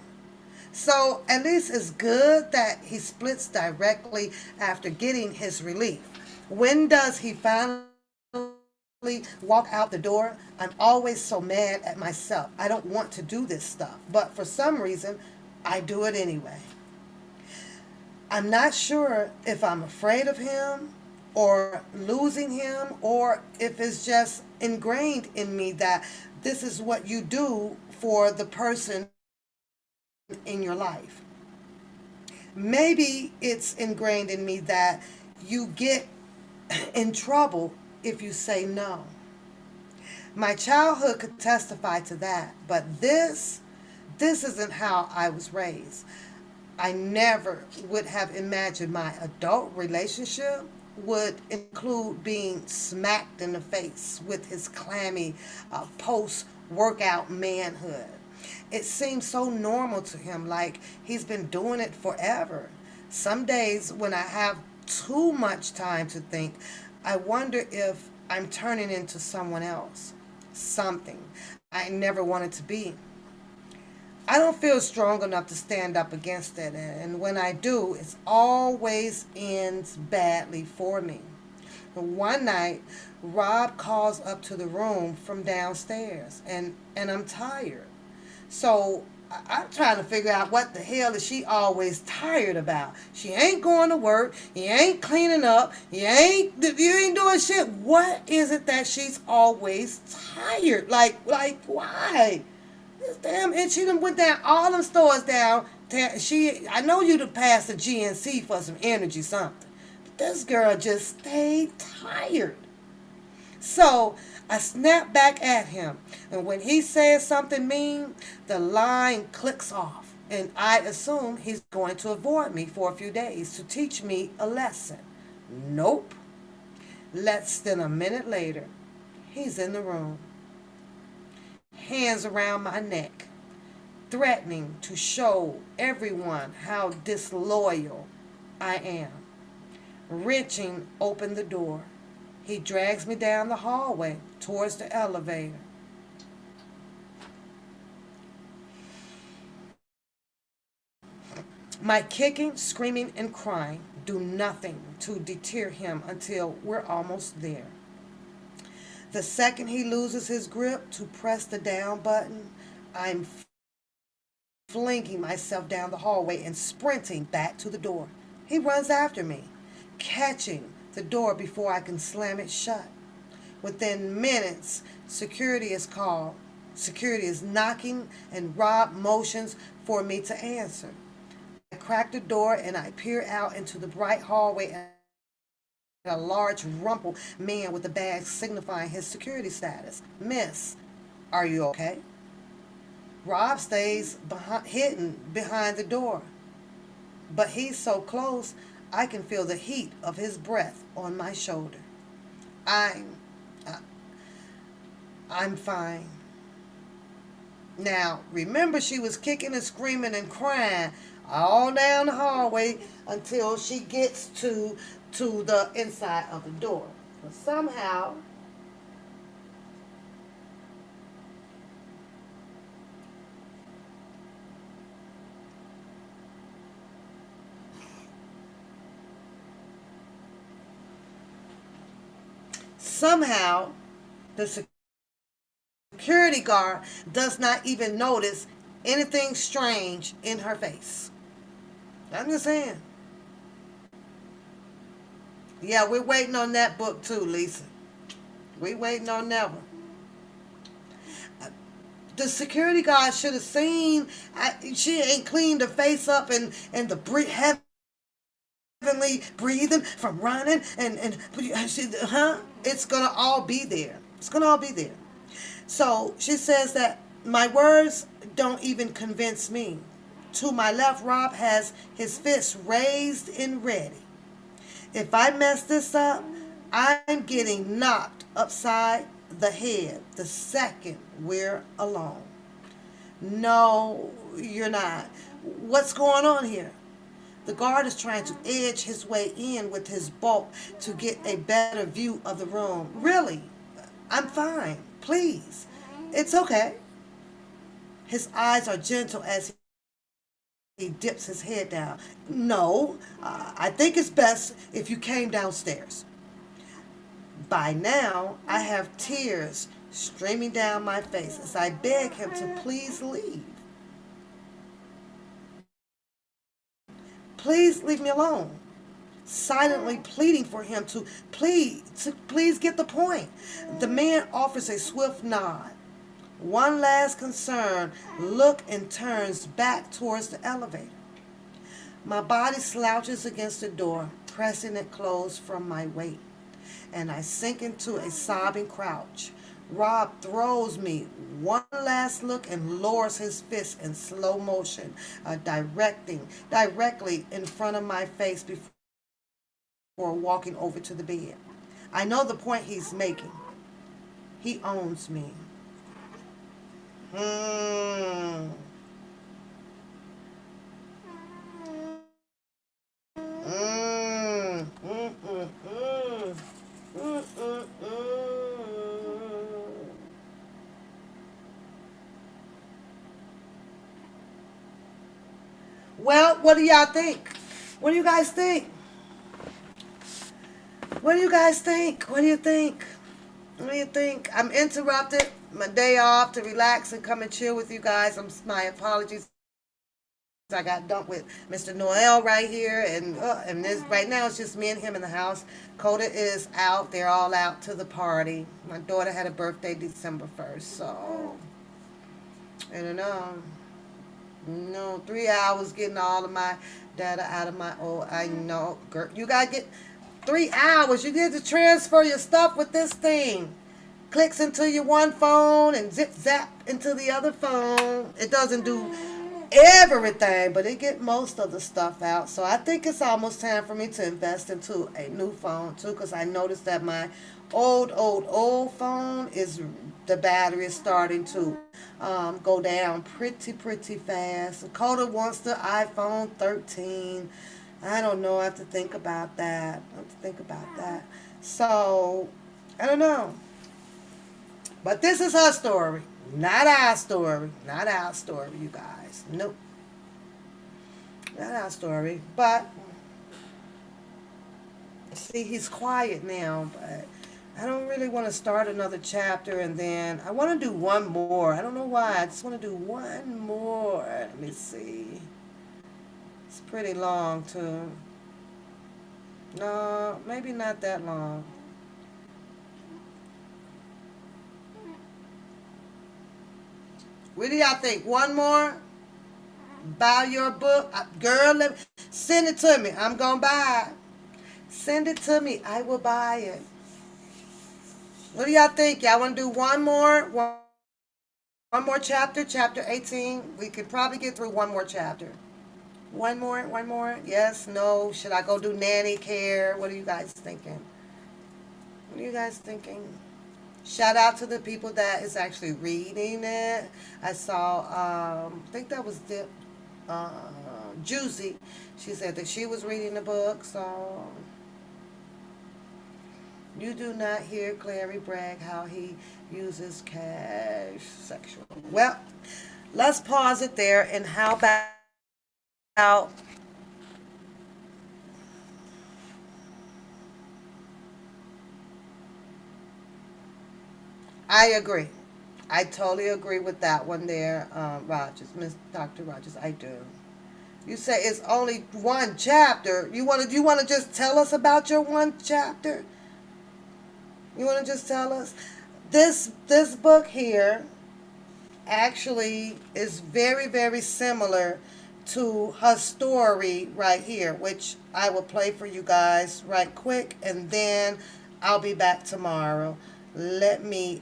So at least it's good that he splits directly after getting his relief. When does he finally walk out the door? I'm always so mad at myself. I don't want to do this stuff, but for some reason, I do it anyway. I'm not sure if I'm afraid of him or losing him, or if it's just ingrained in me that this is what you do for the person in your life. Maybe it's ingrained in me that you get in trouble if you say no. My childhood could testify to that, but this isn't how I was raised. I never would have imagined my adult relationship would include being smacked in the face with his clammy post-workout manhood. It seems so normal to him, like he's been doing it forever. Some days when I have too much time to think, I wonder if I'm turning into someone else, something I never wanted to be. I don't feel strong enough to stand up against it, and when I do, it always ends badly for me. One night, Rob calls up to the room from downstairs, and I'm tired. So I'm trying to figure out what the hell is she always tired about. She ain't going to work. You ain't cleaning up. You ain't doing shit. What is it that she's always tired? Like why? This damn, and she done went down all them stores down. I know you to pass the GNC for some energy something, but this girl just stayed tired. So I snapped back at him, and when he says something mean, the line clicks off, and I assume he's going to avoid me for a few days to teach me a lesson. Nope. Less than a minute later, he's in the room, hands around my neck, threatening to show everyone how disloyal I am. Wrenching open the door, he drags me down the hallway towards the elevator. My kicking, screaming, and crying do nothing to deter him until we're almost there. The second he loses his grip to press the down button, I'm flinging myself down the hallway and sprinting back to the door. He runs after me, catching the door before I can slam it shut. Within minutes, security is called. Security is knocking, and Rob motions for me to answer. I crack the door and I peer out into the bright hallway at a large rumpled man with a badge signifying his security status. Miss, are you okay? Rob stays hidden behind the door, but he's so close I can feel the heat of his breath on my shoulder. I'm, uh, I'm fine. Now, remember she was kicking and screaming and crying all down the hallway until she gets to the inside of the door. But somehow the security guard does not even notice anything strange in her face. I'm just saying. Yeah, we're waiting on that book too, Lisa. We waiting on that one. The security guard should have seen she ain't cleaned her face up and the heavenly breathing from running and it's gonna all be there. It's gonna all be there. So she says that my words don't even convince me. To my left, Rob has his fist raised and ready. If I mess this up, I'm getting knocked upside the head the second we're alone. No, you're not. What's going on here? The guard is trying to edge his way in with his bulk to get a better view of the room. Really? I'm fine. Please. It's okay. His eyes are gentle as he dips his head down. No, I think it's best if you came downstairs. By now, I have tears streaming down my face as I beg him to please leave. Please leave me alone. Silently pleading for him to please get the point. The man offers a swift nod. One last concerned look and turns back towards the elevator. My body slouches against the door, pressing it closed from my weight, and I sink into a sobbing crouch. Rob throws me one last look and lowers his fist in slow motion, directly in front of my face before walking over to the bed. I know the point he's making. He owns me. Mm. Mm. Mm. Mm. Mm. Mm. Mm. Well, what do y'all think? What do you guys think? What do you guys think? What do you think? What do you think? I'm interrupted. My day off to relax and come and chill with you guys. My apologies. I got dumped with Mr. Noel right here, and this right now it's just me and him in the house. Coda is out; they're all out to the party. My daughter had a birthday December 1st, so I don't know. No, 3 hours getting all of my data out of my. Oh, I know, girl. You gotta get 3 hours. You get to transfer your stuff with this thing. Clicks into your one phone and zip zap into the other phone. It doesn't do everything, but it get most of the stuff out. So I think it's almost time for me to invest into a new phone too, because I noticed that my old phone is the battery is starting to go down pretty fast. Dakota wants the iPhone 13. I don't know. I have to think about that. So I don't know. But this is her story, not our story. Not our story, you guys. Nope. Not our story. But see, he's quiet now, but I don't really want to start another chapter, and then I want to do one more. I don't know why. I just want to do one more. Let me see. It's pretty long, too. No, maybe not that long. What do y'all think? One more? Buy your book? Girl, send it to me. I'm going to buy it. Send it to me. I will buy it. What do y'all think? Y'all want to do one more? One more chapter? Chapter 18? We could probably get through one more chapter. One more? One more? Yes? No? Should I go do nanny care? What are you guys thinking? What are you guys thinking? Shout out to the people that is actually reading it. I saw, I think that was Juicy. She said that she was reading the book. So you do not hear Clary brag how he uses cash sexual. Well, let's pause it there. And how about I agree. I totally agree with that one there, Rogers, Miss Dr. Rogers. I do. You say it's only one chapter. You want to just tell us about your one chapter? You want to just tell us this book here actually is very similar to her story right here, which I will play for you guys right quick, and then I'll be back tomorrow. Let me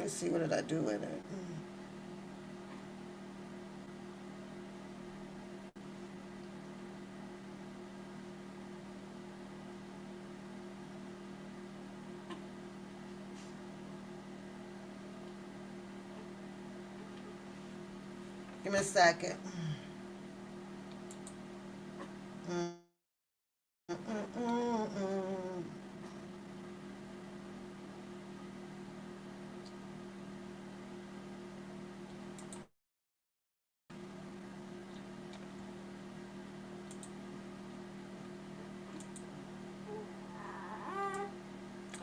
see, what did I do with it? Give me a second.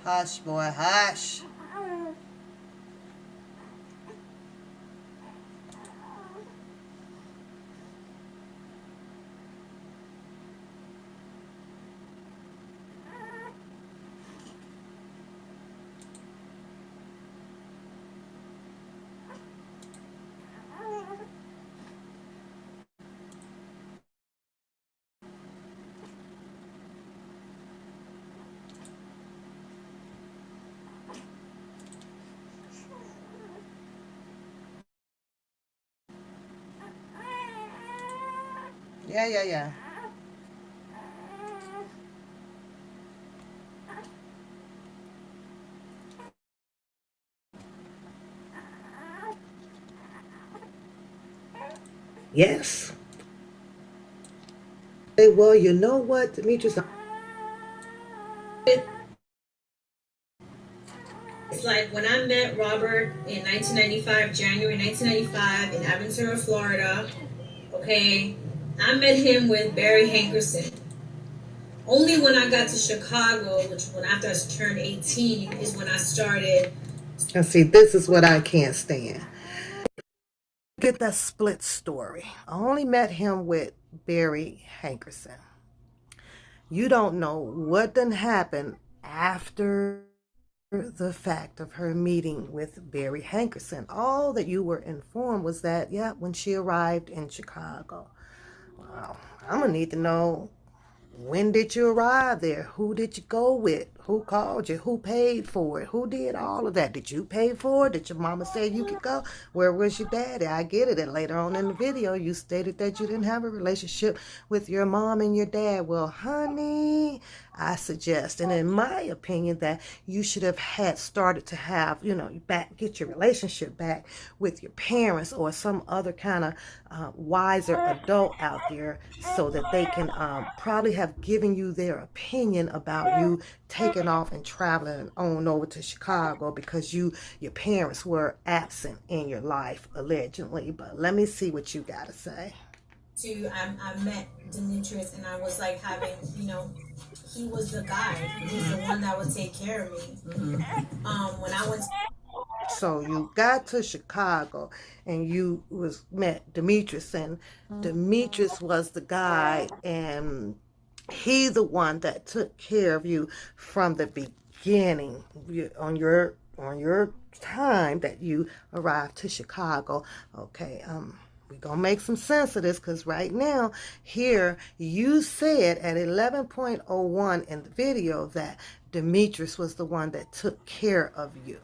Hush, boy, hush. Yeah. Yes. Hey, well, you know what, Demetrius? It's like when I met Robert in 1995, January 1995, in Aventura, Florida. Okay, I met him with Barry Hankerson. Only when I got to Chicago, which when after I turned 18, is when I started. And see, this is what I can't stand. Get that split story. I only met him with Barry Hankerson. You don't know what done happened after the fact of her meeting with Barry Hankerson. All that you were informed was that, yeah, when she arrived in Chicago. Wow, I'm going to need to know, when did you arrive there? Who did you go with? Who called you? Who paid for it? Who did all of that? Did you pay for it? Did your mama say you could go? Where was your daddy? I get it. And later on in the video, you stated that you didn't have a relationship with your mom and your dad. Well, honey, I suggest, and in my opinion, that you should have had started to have, get your relationship back with your parents or some other kind of wiser adult out there, so that they can probably have given you their opinion about you taking off and traveling on over to Chicago because your parents were absent in your life, allegedly. But let me see what you got to say. I met Demetrius, and I was like having, he was the guy. He was the one that would take care of me. When I went. So you got to Chicago and you met Demetrius, and Demetrius was the guy, and he the one that took care of you from the beginning on your time that you arrived to Chicago. Okay, we're gonna make some sense of this, because right now here you said at 11.01 in the video that Demetrius was the one that took care of you.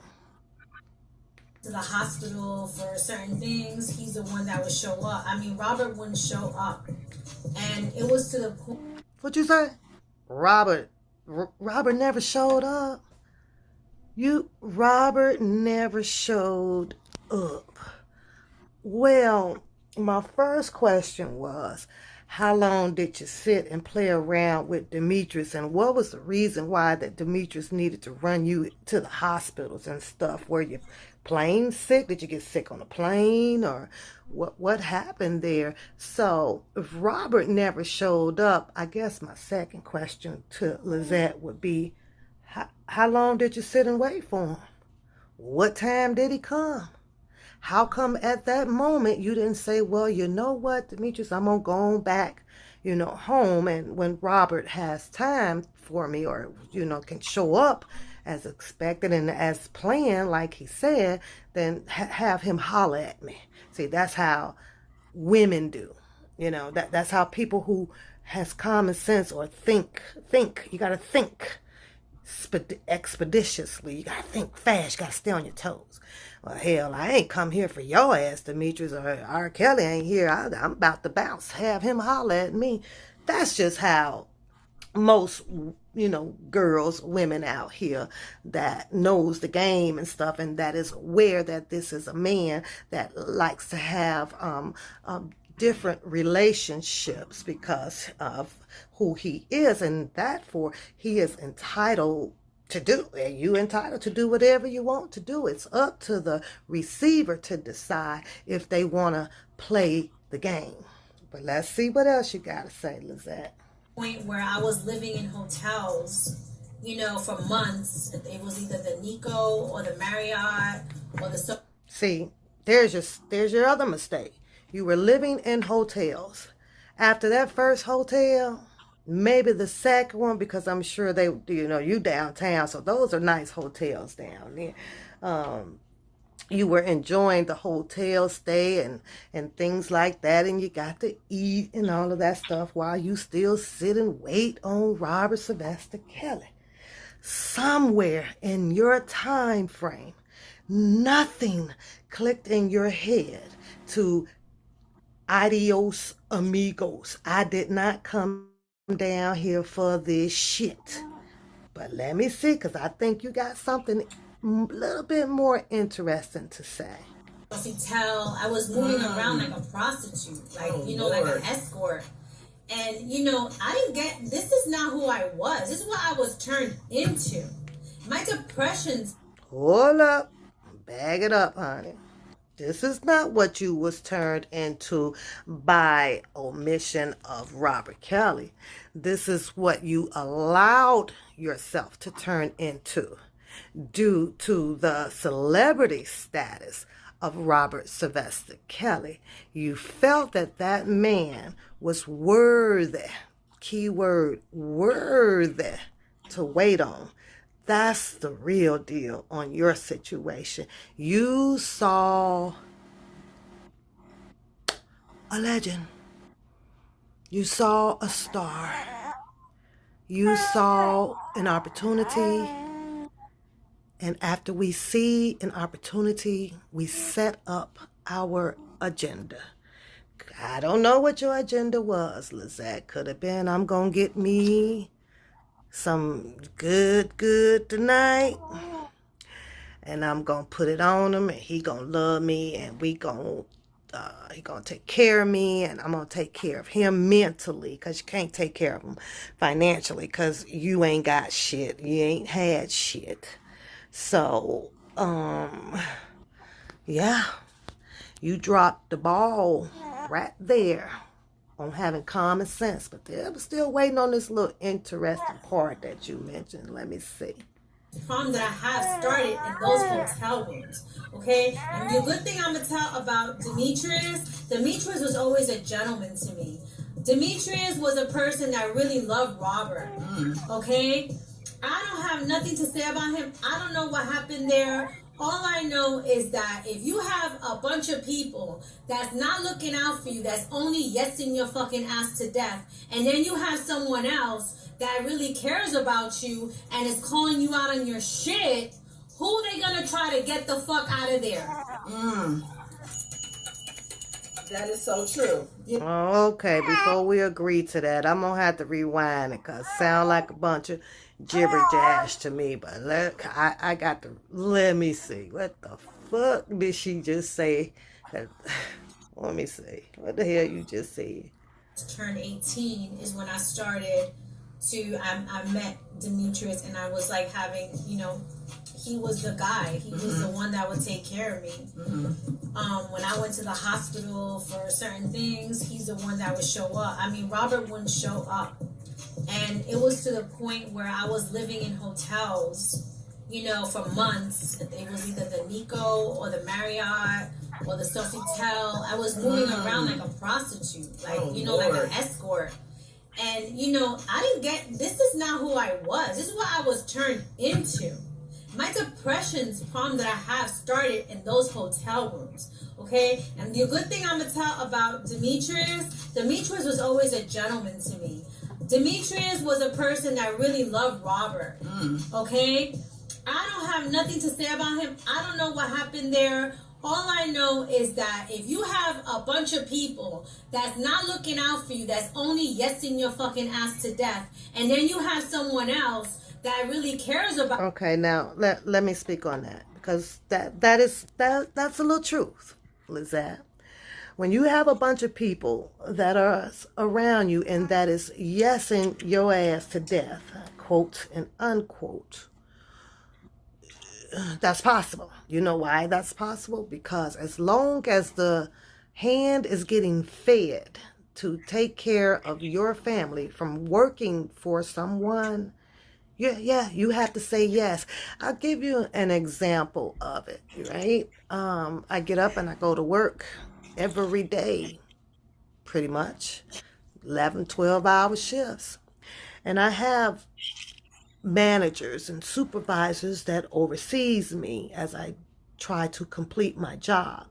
To the hospital for certain things, he's the one that would show up. I mean, Robert wouldn't show up, and it was to the point. What'd you say? Robert never showed up. Robert never showed up. Well, my first question was, how long did you sit and play around with Demetrius, and what was the reason why that Demetrius needed to run you to the hospitals and stuff? Were you plane sick? Did you get sick on a plane, or what happened there? So if Robert never showed up, I guess my second question to Lizette would be, how long did you sit and wait for him? What time did he come? How come at that moment you didn't say, well, you know what, Demetrius, I'm going to go back, home, and when Robert has time for me, or, can show up as expected and as planned, like he said, then have him holler at me. See, that's how women do. That's how people who has common sense or think. You got to think expeditiously. You gotta think fast. You gotta stay on your toes. Well, hell, I ain't come here for your ass, Demetrius, or R. Kelly ain't here. I'm about to bounce. Have him holler at me. That's just how most, girls, women out here that knows the game and stuff, and that is aware that this is a man that likes to have different relationships because of who he is, and therefore he is entitled to do, and you entitled to do whatever you want to do. It's up to the receiver to decide if they want to play the game. But let's see what else you got to say, Lizette. Point where I was living in hotels, for months. It was either the Nico or the Marriott or the. See, there's your other mistake. You were living in hotels. After that first hotel, maybe the second one, because I'm sure they, you downtown, so those are nice hotels down there. You were enjoying the hotel stay and things like that, and you got to eat and all of that stuff while you still sit and wait on Robert Sylvester Kelly. Somewhere in your time frame, nothing clicked in your head to adios amigos. I did not come down here for this shit. But let me see, because I think you got something a little bit more interesting to say. I was moving around like a prostitute, like, like an escort. And, I didn't get, this is not who I was. This is what I was turned into. My depressions. Hold up. Bag it up, honey. This is not what you was turned into by omission of Robert Kelly. This is what you allowed yourself to turn into due to the celebrity status of Robert Sylvester Kelly. You felt that that man was worthy, keyword worthy, to wait on. That's the real deal on your situation. You saw a legend. You saw a star. You saw an opportunity. And after we see an opportunity, we set up our agenda. I don't know what your agenda was, Lizette. Could have been, I'm going to get me some good tonight. And I'm going to put it on him, and he going to love me, and he going to take care of me, and I'm going to take care of him mentally, because you can't take care of him financially, because you ain't got shit. You ain't had shit. So, yeah, you dropped the ball right there on having common sense, but I'm still waiting on this little interesting part that you mentioned. Let me see. Problem that I have started in those hotel rooms, okay? And the good thing I'm gonna tell about Demetrius was always a gentleman to me. Demetrius was a person that really loved Robert, okay? I don't have nothing to say about him. I don't know what happened there. All I know is that if you have a bunch of people that's not looking out for you, that's only yesing your fucking ass to death, and then you have someone else that really cares about you and is calling you out on your shit, who they gonna try to get the fuck out of there? That is so true. Okay, before we agree to that, I'm going to have to rewind it because it sounds like a bunch of gibber jash to me. But I got to, let me see. What the fuck did she just say? Let me see. What the hell you just said? Turned 18 is when I started I met Demetrius, and I was like having, he was the guy. He was the one that would take care of me. When I went to the hospital for certain things, he's the one that would show up. I mean, Robert wouldn't show up. And it was to the point where I was living in hotels, for months. It was either the Nico or the Marriott or the Sofitel. I was moving around like a prostitute, like an escort. And, I didn't get, this is not who I was. This is what I was turned into. My depression's problem that I have started in those hotel rooms, okay? And the good thing I'm going to tell about Demetrius was always a gentleman to me. Demetrius was a person that really loved Robert, okay? I don't have nothing to say about him. I don't know what happened there. All I know is that if you have a bunch of people that's not looking out for you, that's only yesing your fucking ass to death, and then you have someone else that really cares about. Okay, now let me speak on that, because that's a little truth, Lizette. When you have a bunch of people that are around you and that is yesing your ass to death, quote and unquote, that's possible. You know why that's possible? Because as long as the hand is getting fed to take care of your family from working for someone, you have to say yes. I'll give you an example of it, right? I get up and I go to work every day, pretty much 11, 12-hour shifts. And I have managers and supervisors that oversees me as I try to complete my job.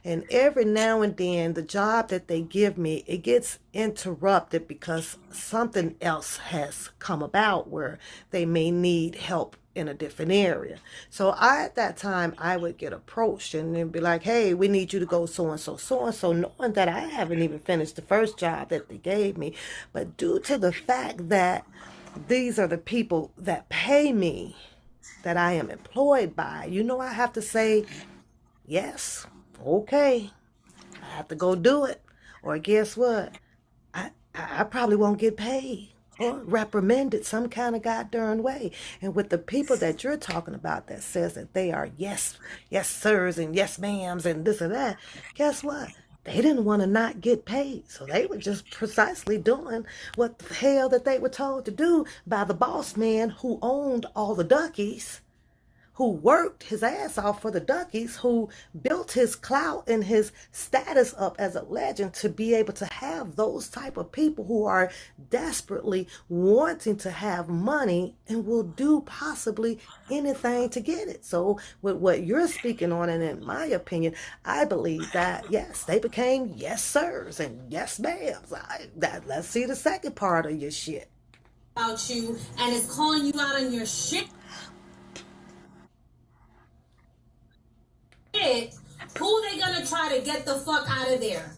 And every now and then the job that they give me, it gets interrupted because something else has come about where they may need help in a different area. So at that time I would get approached and then be like, hey, we need you to go so and so, knowing that I haven't even finished the first job that they gave me. But due to the fact that these are the people that pay me, that I am employed by, I have to say, yes, okay, I have to go do it. Or guess what? I probably won't get paid. or reprimanded some kind of goddamn way. And with the people that you're talking about that says that they are yes sirs and yes ma'ams and this and that, guess what? They didn't want to not get paid. So they were just precisely doing what the hell that they were told to do by the boss man who owned all the duckies, who worked his ass off for the Duckies, who built his clout and his status up as a legend to be able to have those type of people who are desperately wanting to have money and will do possibly anything to get it. So with what you're speaking on, and in my opinion, I believe that yes, they became yes sirs and yes ma'ams. Let's see the second part of your shit. About you and is calling you out on your shit. Who they gonna try to get the fuck out of there?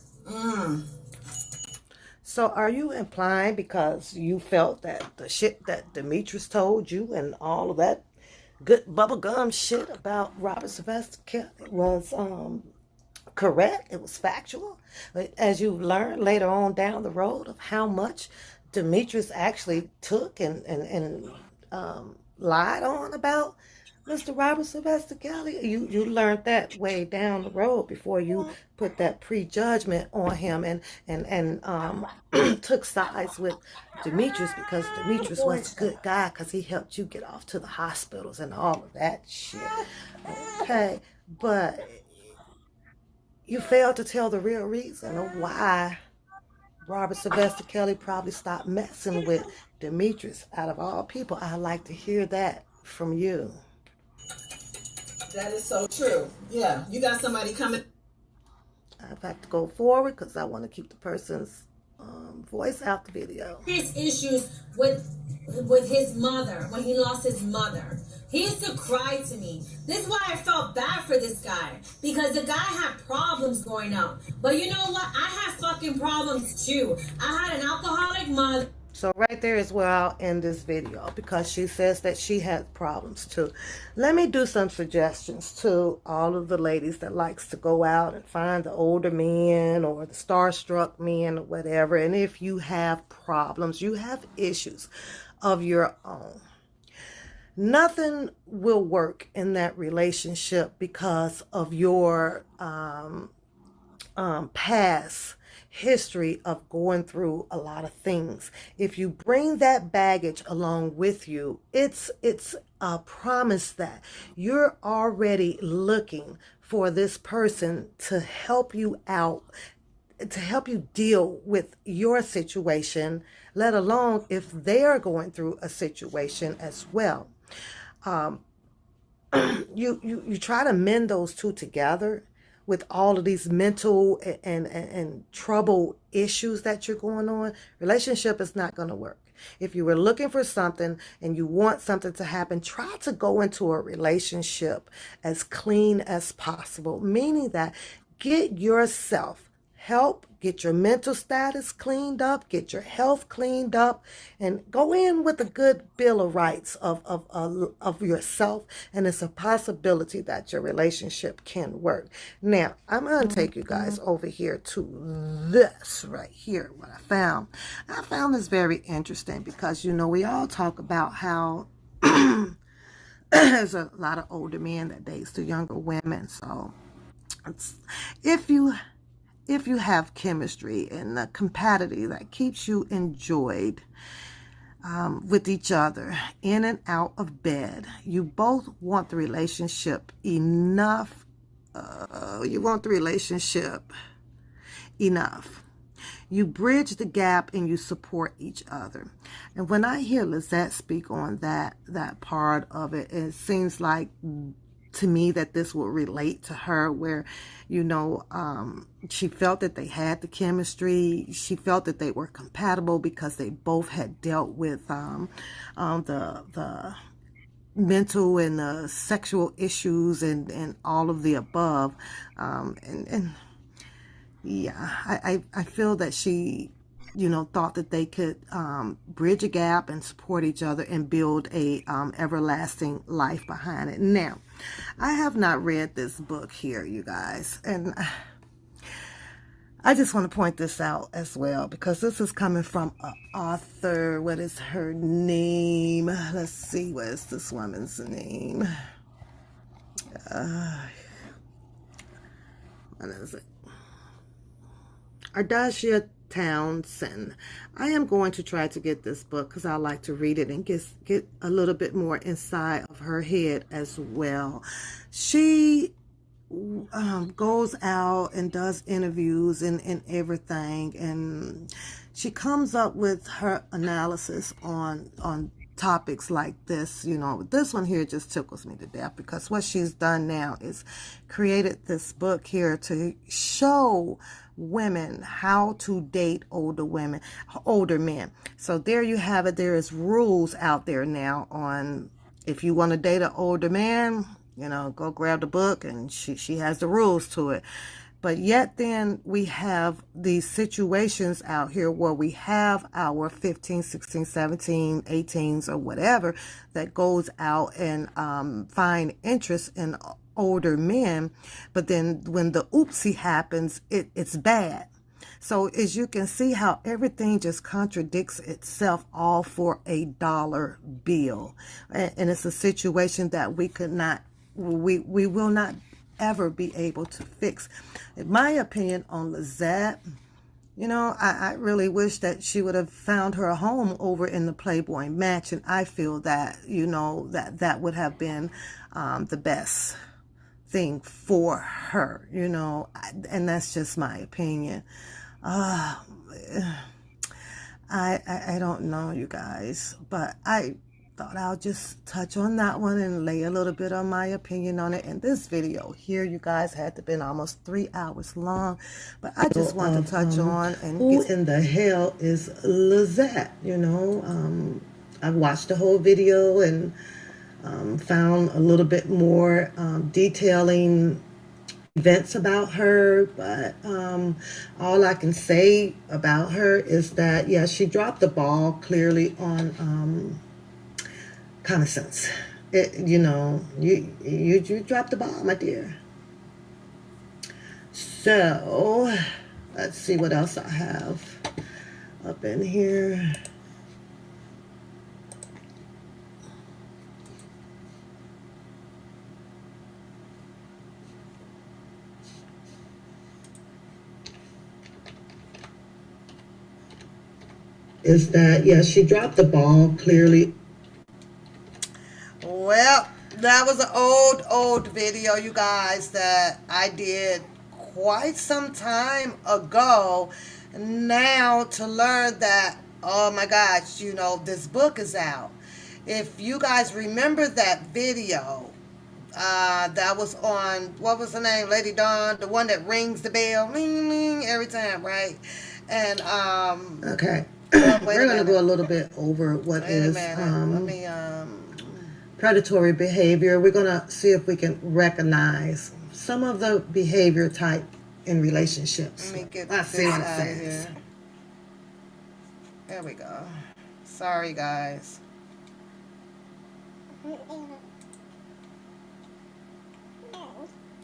So are you implying because you felt that the shit that Demetrius told you and all of that good bubblegum shit about Robert Sylvester Kelly was correct? It was factual? As you learned later on down the road of how much Demetrius actually took and lied on about Mr. Robert Sylvester Kelly, you learned that way down the road before you put that prejudgment on him and took sides with Demetrius because Demetrius was a good guy because he helped you get off to the hospitals and all of that shit. Okay, but you failed to tell the real reason of why Robert Sylvester Kelly probably stopped messing with Demetrius. Out of all people, I'd like to hear that from you. That is so true. Yeah, you got somebody coming. I have to go forward because I want to keep the person's voice out the video. His issues with his mother when he lost his mother. He used to cry to me. This is why I felt bad for this guy, because the guy had problems growing up. But you know what? I had fucking problems too. I had an alcoholic mother. So right there is where I'll end this video because she says that she had problems too. Let me do some suggestions to all of the ladies that likes to go out and find the older men or the starstruck men or whatever. And if you have problems, you have issues of your own, nothing will work in that relationship because of your past history of going through a lot of things. If you bring that baggage along with you, it's a promise that you're already looking for this person to help you out, to help you deal with your situation, let alone if they are going through a situation as well. You try to mend those two together with all of these mental and trouble issues that you're going on. Relationship is not going to work. If you were looking for something and you want something to happen, try to go into a relationship as clean as possible, meaning that get yourself help, get your mental status cleaned up, get your health cleaned up, and go in with a good bill of rights of yourself, and it's a possibility that your relationship can work. Now, I'm going to take you guys over here to this right here, what I found. I found this very interesting because, you know, we all talk about how there's a lot of older men that dates the younger women. So if you have chemistry and the compatibility that keeps you enjoyed with each other in and out of bed, you both want the relationship enough. You want the relationship enough. You bridge the gap and you support each other. And when I hear Lizette speak on that part of it, it seems like to me that this will relate to her, where, you know, she felt that they had the chemistry. She felt that they were compatible because they both had dealt with the mental and the sexual issues and all of the above. And yeah, I feel that she, you know, thought that they could bridge a gap and support each other and build a everlasting life behind it. Now, I have not read this book here, you guys, and I just want to point this out as well because this is coming from an author. What is her name? Let's see, what is this woman's name? What is it? Ardashia Townsend. I am going to try to get this book because I like to read it and get a little bit more inside of her head as well. She goes out and does interviews and everything, and she comes up with her analysis on topics like this. This one here just tickles me to death because what she's done now is created this book here to show women how to date older men. So there you have it. There is rules out there now on if you want to date an older man, go grab the book, and she has the rules to it. But yet then we have these situations out here where we have our 15, 16, 17, 18s or whatever that goes out and find interest in older men. But then when the oopsie happens, it's bad. So as you can see how everything just contradicts itself all for a dollar bill. And it's a situation that we will not ever be able to fix. In my opinion on Lizette, I really wish that she would have found her a home over in the Playboy Mansion. I feel that, that would have been the best thing for her, and that's just my opinion. I don't know, you guys, but I thought I'll just touch on that one and lay a little bit on my opinion on it. And this video here, you guys, had to been almost 3 hours long, but I just want to touch on and who in the hell is Lizette? I've watched the whole video and found a little bit more detailing events about her, but all I can say about her is that, yeah, she dropped the ball clearly on common sense. You dropped the ball, my dear. So let's see what else I have up in here. Is that, yeah, she dropped the ball clearly. Well, that was an old video, you guys, that I did quite some time ago. Now to learn that, oh my gosh, this book is out. If you guys remember that video, that was on, what was her name, Lady Dawn, the one that rings the bell, ring, ring, every time, right? And, okay. We're going to go a little bit over what is predatory behavior. We're going to see if we can recognize some of the behavior type in relationships. Let me get this out of here. There we go. Sorry, guys.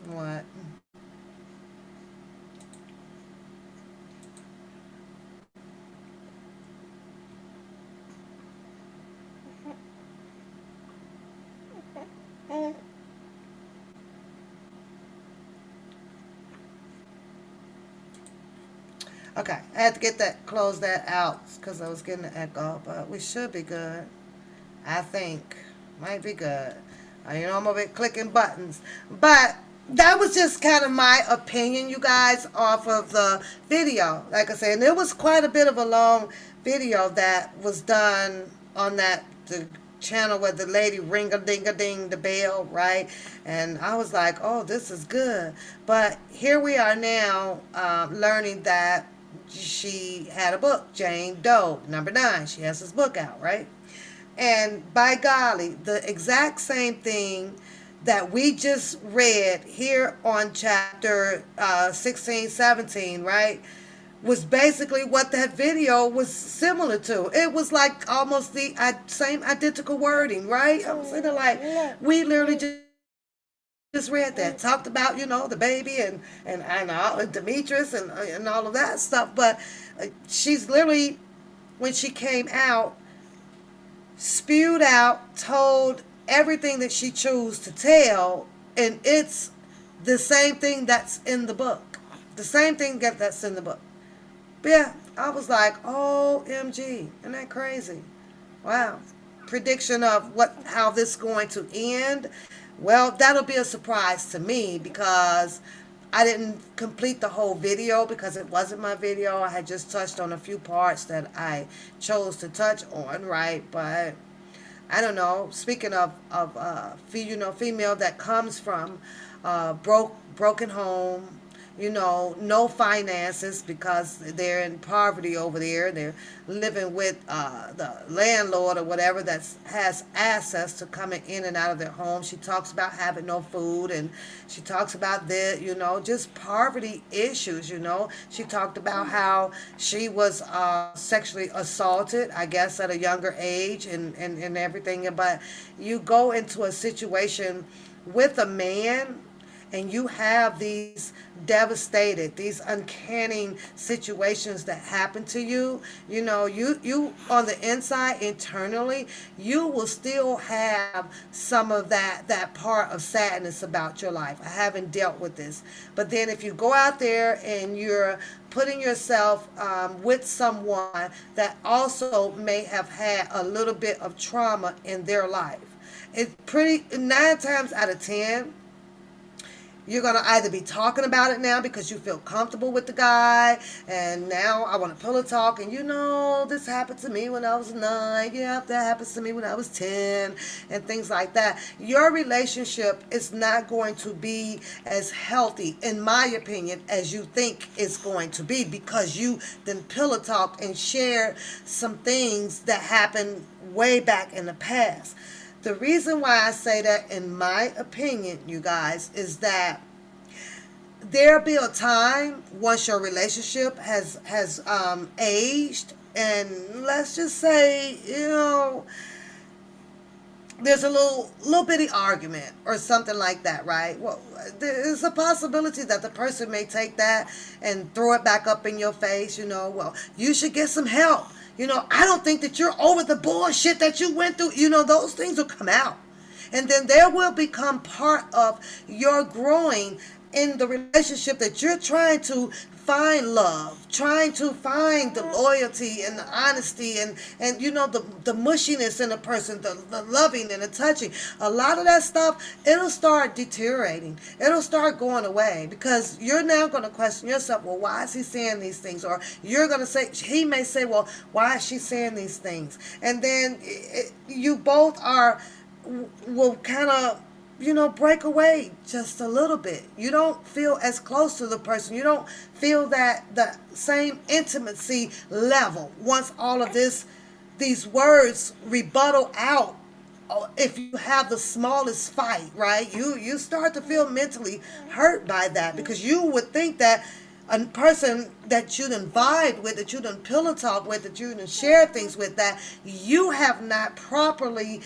What? Okay, I had to close that out because I was getting an echo, but we should be good. I think. Might be good. I'm over here clicking buttons. But that was just kind of my opinion, you guys, off of the video. Like I said, and it was quite a bit of a long video that was done on the channel where the lady ring-a-ding-a-ding the bell, right? And I was like, oh, this is good. But here we are now learning that she had a book, Jane Doe, number 9. She has this book out, right? And by golly, the exact same thing that we just read here on chapter 16, 17, right, was basically what that video was similar to. It was like almost the same identical wording, right? I was sitting there like, we literally just just read that. Talked about, the baby and all, and Demetrius and all of that stuff. But she's literally, when she came out, spewed out, told everything that she chose to tell, and it's the same thing that's in the book. The same thing that's in the book. But yeah, I was like, OMG, isn't that crazy? Wow. Prediction of how this is going to end. Well, that'll be a surprise to me because I didn't complete the whole video because it wasn't my video. I had just touched on a few parts that I chose to touch on, right? But I don't know. Speaking of female that comes from broken home, no finances because they're in poverty over there. They're living with the landlord or whatever that has access to coming in and out of their home. She talks about having no food, and she talks about just poverty issues. She talked about how she was sexually assaulted, I guess, at a younger age and everything. But you go into a situation with a man, and you have these these uncanny situations that happen to you, you on the inside, internally, you will still have some of that part of sadness about your life. I haven't dealt with this. But then if you go out there and you're putting yourself with someone that also may have had a little bit of trauma in their life, it's pretty, 9 times out of 10, you're going to either be talking about it now because you feel comfortable with the guy, and now I want to pillow talk, and this happened to me when I was 9. Yeah, that happens to me when I was 10, and things like that. Your relationship is not going to be as healthy, in my opinion, as you think it's going to be, because you then pillow talked and shared some things that happened way back in the past. The reason why I say that, in my opinion, you guys, is that there'll be a time once your relationship has aged, and let's just say, there's a little bitty argument or something like that, right? Well, there's a possibility that the person may take that and throw it back up in your face, well, you should get some help. I don't think that you're over the bullshit that you went through. Those things will come out. And then there will become part of your growing in the relationship that you're trying to find love, trying to find the loyalty and the honesty and the mushiness in a person, the loving and the touching. A lot of that stuff, it'll start deteriorating. It'll start going away because you're now going to question yourself, well, why is he saying these things? Or you're going to say, he may say, well, why is she saying these things? And then you both will kind of break away just a little bit. You don't feel as close to the person. You don't feel that the same intimacy level once all of these words rebuttal out. If you have the smallest fight, right? You start to feel mentally hurt by that, because you would think that a person that you done vibe with, that you done pillow talk with, that you done share things with, that you have not properly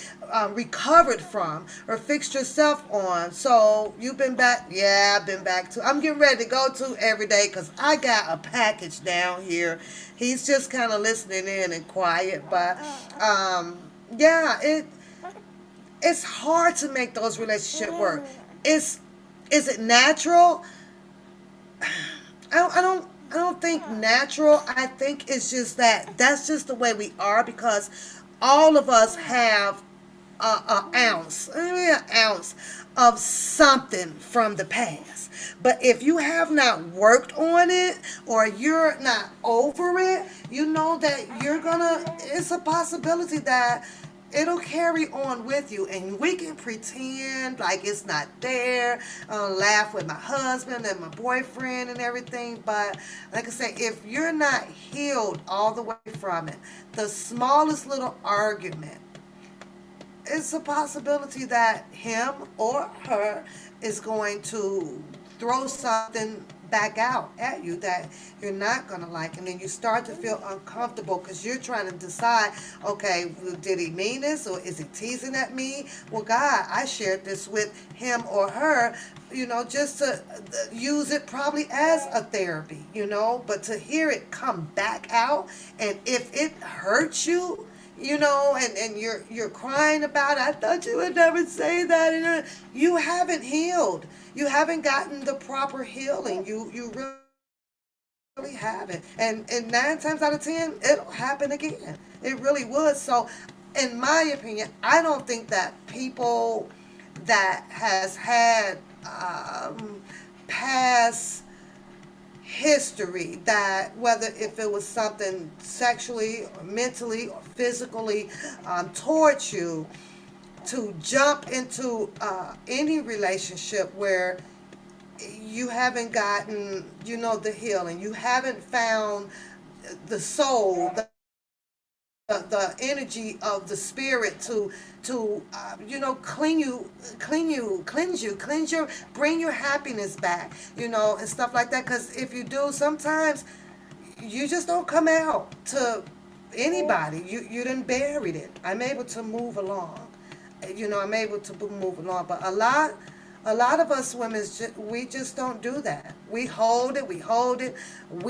recovered from or fixed yourself on. So you've been back. Yeah, I've been back to. I'm getting ready to go to every day because I got a package down here. He's just kind of listening in and quiet, but yeah, it's hard to make those relationships work. Is it natural? I don't think natural. I think it's just that's just the way we are, because all of us have an ounce of something from the past. But if you have not worked on it, or you're not over it, you know that it's a possibility that it'll carry on with you, and we can pretend like it's not there, laugh with my husband and my boyfriend and everything, but like I say, if you're not healed all the way from it, the smallest little argument, it's a possibility that him or her is going to throw something back out at you that you're not going to like. And then you start to feel uncomfortable because you're trying to decide, okay, well, did he mean this or is he teasing at me? Well, God, I shared this with him or her, just to use it probably as a therapy, but to hear it come back out, and if it hurts you, and you're crying about it. I thought you would never say that, and you haven't healed. You haven't gotten the proper healing. You really haven't. And 9 times out of 10, it'll happen again. It really would. So, in my opinion, I don't think that people that has had past history, that whether if it was something sexually or mentally or physically towards you, to jump into any relationship where you haven't gotten the healing, you haven't found the soul, the energy of the spirit to cleanse your, bring your happiness back, and stuff like that. Because if you do, sometimes you just don't come out to anybody. You done buried it. I'm able to move along. I'm able to move along. But a lot of us women, we just don't do that. We hold it. We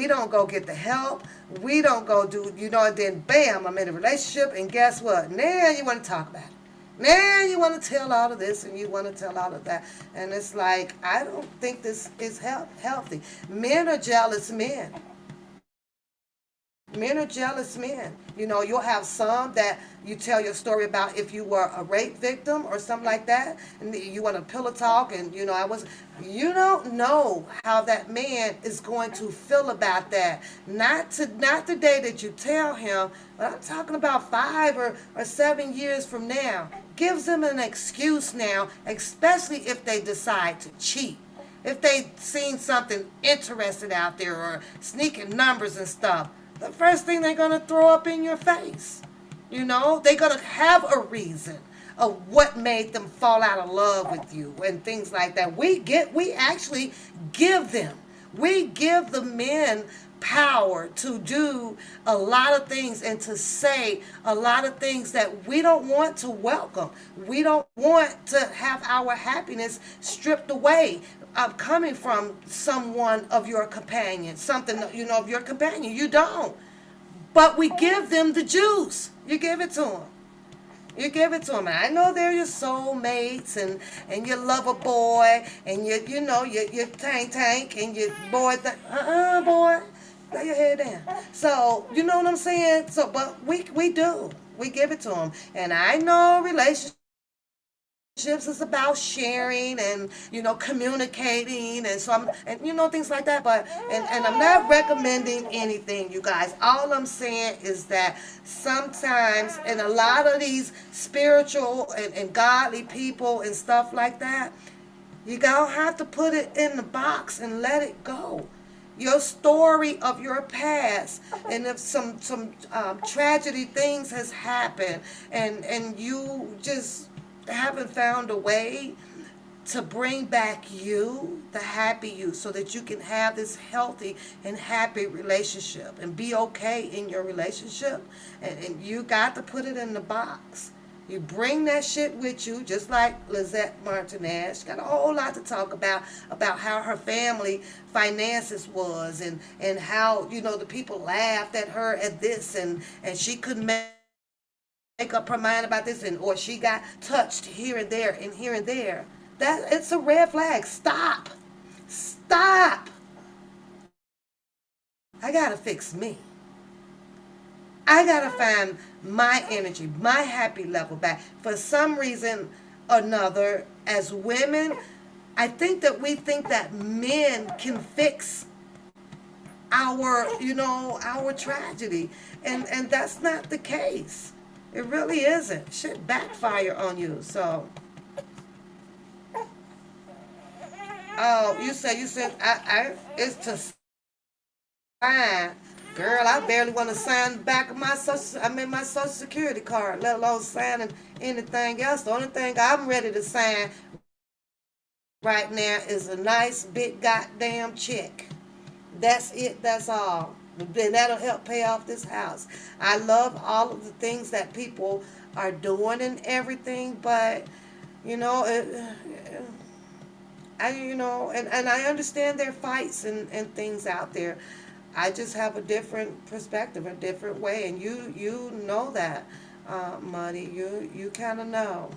don't go get the help. We don't go do, and then bam, I'm in a relationship, and guess what? Now you want to talk about it. Now you want to tell all of this and you want to tell all of that. And it's like, I don't think this is healthy. Men are jealous men. Men are jealous men. You'll have some that you tell your story about if you were a rape victim or something like that, and you want to pillow talk, and you don't know how that man is going to feel about that. Not the day that you tell him, but I'm talking about 5 or 7 years from now. Gives them an excuse now, especially if they decide to cheat. If they seen something interesting out there or sneaking numbers and stuff, the first thing they're going to throw up in your face. They're going to have a reason of what made them fall out of love with you and things like that. We actually give them. We give the men power to do a lot of things and to say a lot of things that we don't want to welcome. We don't want to have our happiness stripped away coming from someone of your companion, something, of your companion. You don't. But we give them the juice. You give it to them. You give it to them. And I know they're your soulmates, and you love a boy, and you tank, and your boy, boy, lay your head down. So, you know what I'm saying? So, but we do. We give it to them. And I know relationships is about sharing and communicating, and so things like that. But and I'm not recommending anything, you guys. All I'm saying is that sometimes, in a lot of these spiritual and godly people and stuff like that, you gonna have to put it in the box and let it go. Your story of your past, and if some tragedy things has happened, and you just haven't found a way to bring back you, the happy you, so that you can have this healthy and happy relationship and be okay in your relationship, and you got to put it in the box. You bring that shit with you, just like Lizette Martinez. She got a whole lot to talk about how her family finances was, and how the people laughed at her at this, and she couldn't make up her mind about this, or she got touched here and there and here and there. That it's a red flag. Stop. I gotta fix me. I gotta find my energy, my happy level back. For some reason or another, as women, I think that we think that men can fix our tragedy, and that's not the case. It really isn't. Shit backfire on you. So, oh, you said I it's to sign. Girl, I barely want to sign the back of my my social security card, let alone signing anything else. The only thing I'm ready to sign right now is a nice big goddamn check. That's it. That's all. Then that'll help pay off this house. I love all of the things that people are doing and everything, but you know, and I understand their fights and things out there. I just have a different perspective, a different way, and you know that, Muddy. You kind of know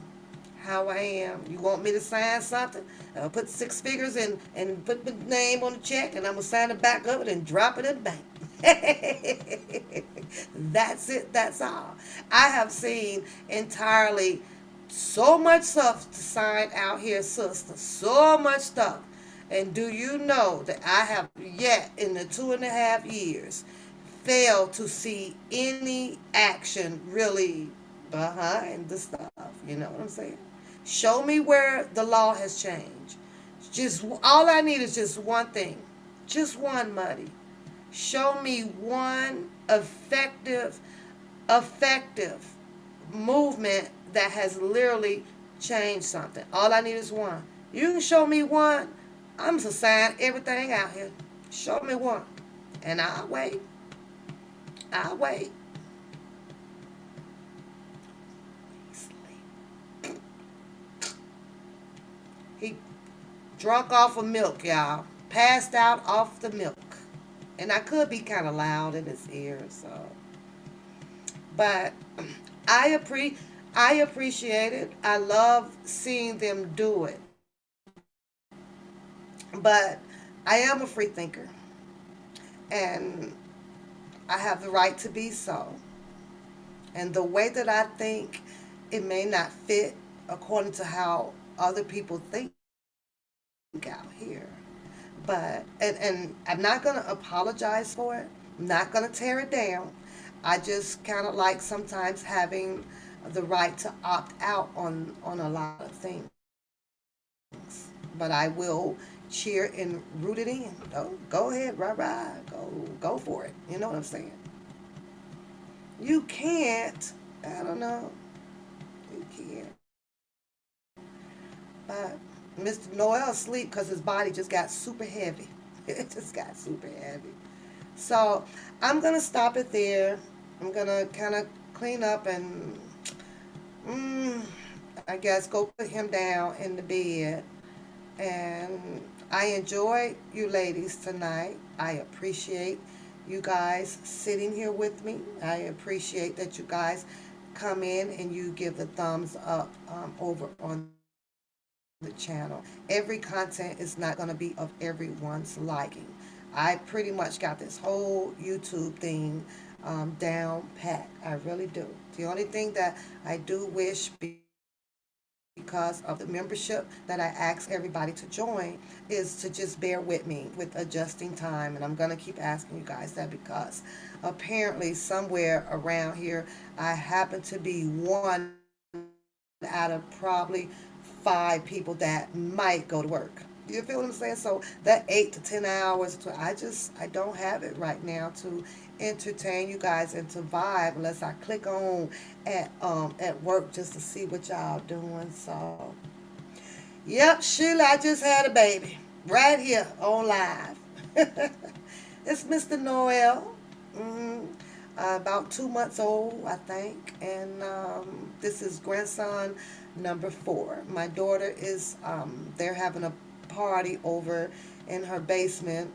how I am. You want me to sign something? Put six figures in and put my name on the check, and I'm gonna sign the back of it and drop it in the bank. That's it. That's all. I have seen entirely so much stuff to sign out here, sister. So much stuff. And do you know that I have yet in the 2.5 years failed to see any action really behind the stuff? You know what I'm saying? Show me where the law has changed. Just all I need is just one thing. Just one, Muddy. Show me one effective movement that has literally changed something. All I need is one. You can show me one, I'm going to sign everything out here. Show me one. And I'll wait. I'll wait. He drunk off of milk, y'all. Passed out off the milk. And I could be kind of loud in his ear, so. But I appreciate it. I love seeing them do it. But I am a free thinker. And I have the right to be so. And the way that I think, it may not fit according to how other people think out here. But, and I'm not going to apologize for it. I'm not going to tear it down. I just kind of like sometimes having the right to opt out on a lot of things. But I will cheer and root it in. Go ahead, rah. Go for it. You know what I'm saying? You can't. I don't know. You can't. But Mr. Noel asleep because his body just got super heavy. It just got super heavy. So I'm gonna stop it there. I'm gonna kind of clean up and, I guess, go put him down in the bed. And I enjoyed you ladies tonight. I appreciate you guys sitting here with me. I appreciate that you guys come in and you give the thumbs up over on the channel. Every content is not going to be of everyone's liking. I pretty much got this whole YouTube thing down pat. I really do. The only thing that I do wish, because of the membership that I ask everybody to join, is to just bear with me with adjusting time. And I'm going to keep asking you guys that because apparently somewhere around here I happen to be one out of probably 5 people that might go to work. You feel what I'm saying? So that 8 to 10 hours, I don't have it right now to entertain you guys and to vibe unless I click on at work just to see what y'all doing. So, yep, Sheila, I just had a baby right here on live. It's Mr. Noel. About 2 months old, I think, and this is grandson number 4. My daughter is, they're having a party over in her basement,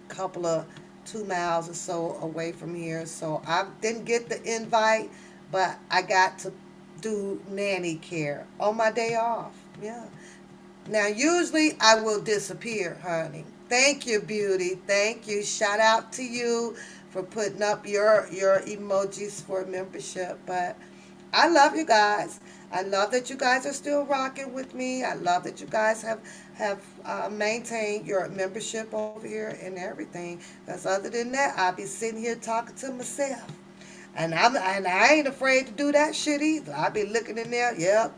couple of 2 miles or so away from here. So I didn't get the invite, but I got to do nanny care on my day off. Yeah. Now, usually I will disappear, honey. Thank you, beauty. Thank you. Shout out to you for putting up your emojis for membership. But I love you guys. I love that you guys are still rocking with me. I love that you guys have maintained your membership over here and everything. Because other than that, I'll be sitting here talking to myself. And I ain't afraid to do that shit either. I'll be looking in there,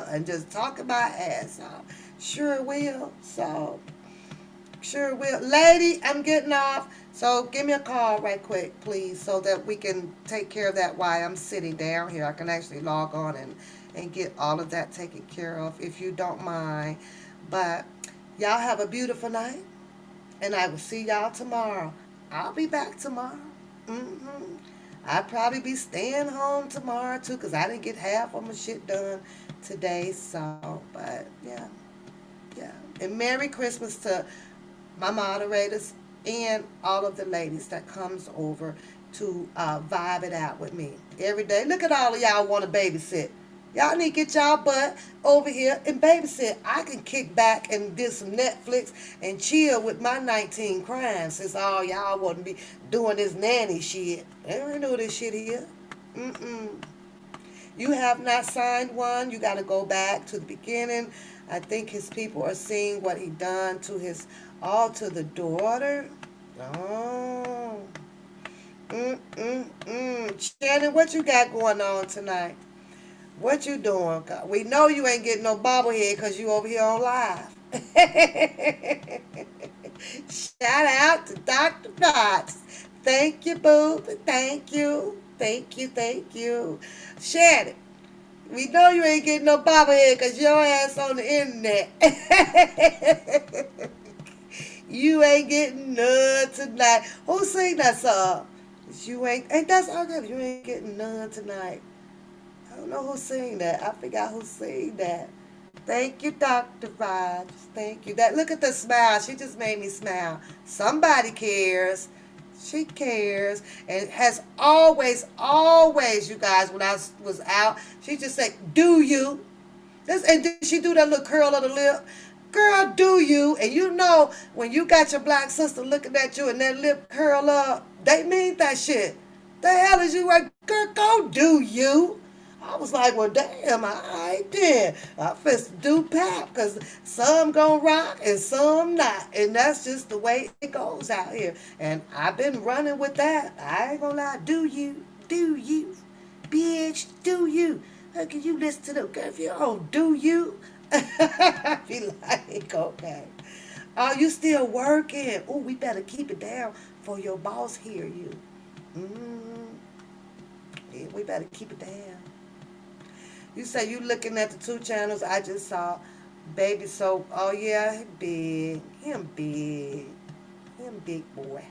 and just talking my ass off. Sure will. So, sure will. Lady, I'm getting off. So give me a call right quick, please, so that we can take care of that while I'm sitting down here. I can actually log on and get all of that taken care of, if you don't mind. But y'all have a beautiful night, and I will see y'all tomorrow. I'll be back tomorrow. Mm-hmm. I'll probably be staying home tomorrow too, because I didn't get half of my shit done today. So, but yeah, yeah. And Merry Christmas to my moderators and all of the ladies that comes over to vibe it out with me every day. Look at all of y'all want to babysit. Y'all need to get y'all butt over here and babysit. I can kick back and do some Netflix and chill with my 19 crimes since all y'all wouldn't be doing this nanny shit. They don't do this shit here. Mm-mm. You have not signed one. You got to go back to the beginning. I think his people are seeing what he done to his, all to the daughter. Oh. Shannon, what you got going on tonight? What you doing? We know you ain't getting no bobblehead because you over here on live. Shout out to Dr. Potts. Thank you, boo. Thank you. Thank you. Thank you. Shannon, we know you ain't getting no bobblehead because your ass on the internet. You ain't getting none tonight. Who sing that song? You ain't that's okay. You ain't getting none tonight. I don't know who sing that. I forgot who sing that. Thank you, Dr. Vibes. Thank you. That look at the smile. She just made me smile. Somebody cares. She cares and has always, you guys, when I was out, she just said, "Do you?" This, and then she do that little curl of the lip. Girl, do you? And you know when you got your black sister looking at you and that lip curl up, they mean that shit. The hell is you like, girl, go do you? I was like, well, damn, I did. I fist do pap because some gonna rock and some not. And that's just the way it goes out here. And I've been running with that. I ain't gonna lie. Do you? Do you? Bitch, do you? How can you listen to them? Girl, if you don't do you, I be like, okay. Oh, you still working? Oh, we better keep it down for your boss hear you. Mm, yeah, we better keep it down. You say you looking at the two channels I just saw. Baby Soap. Oh yeah, he big. Him big. Him big boy.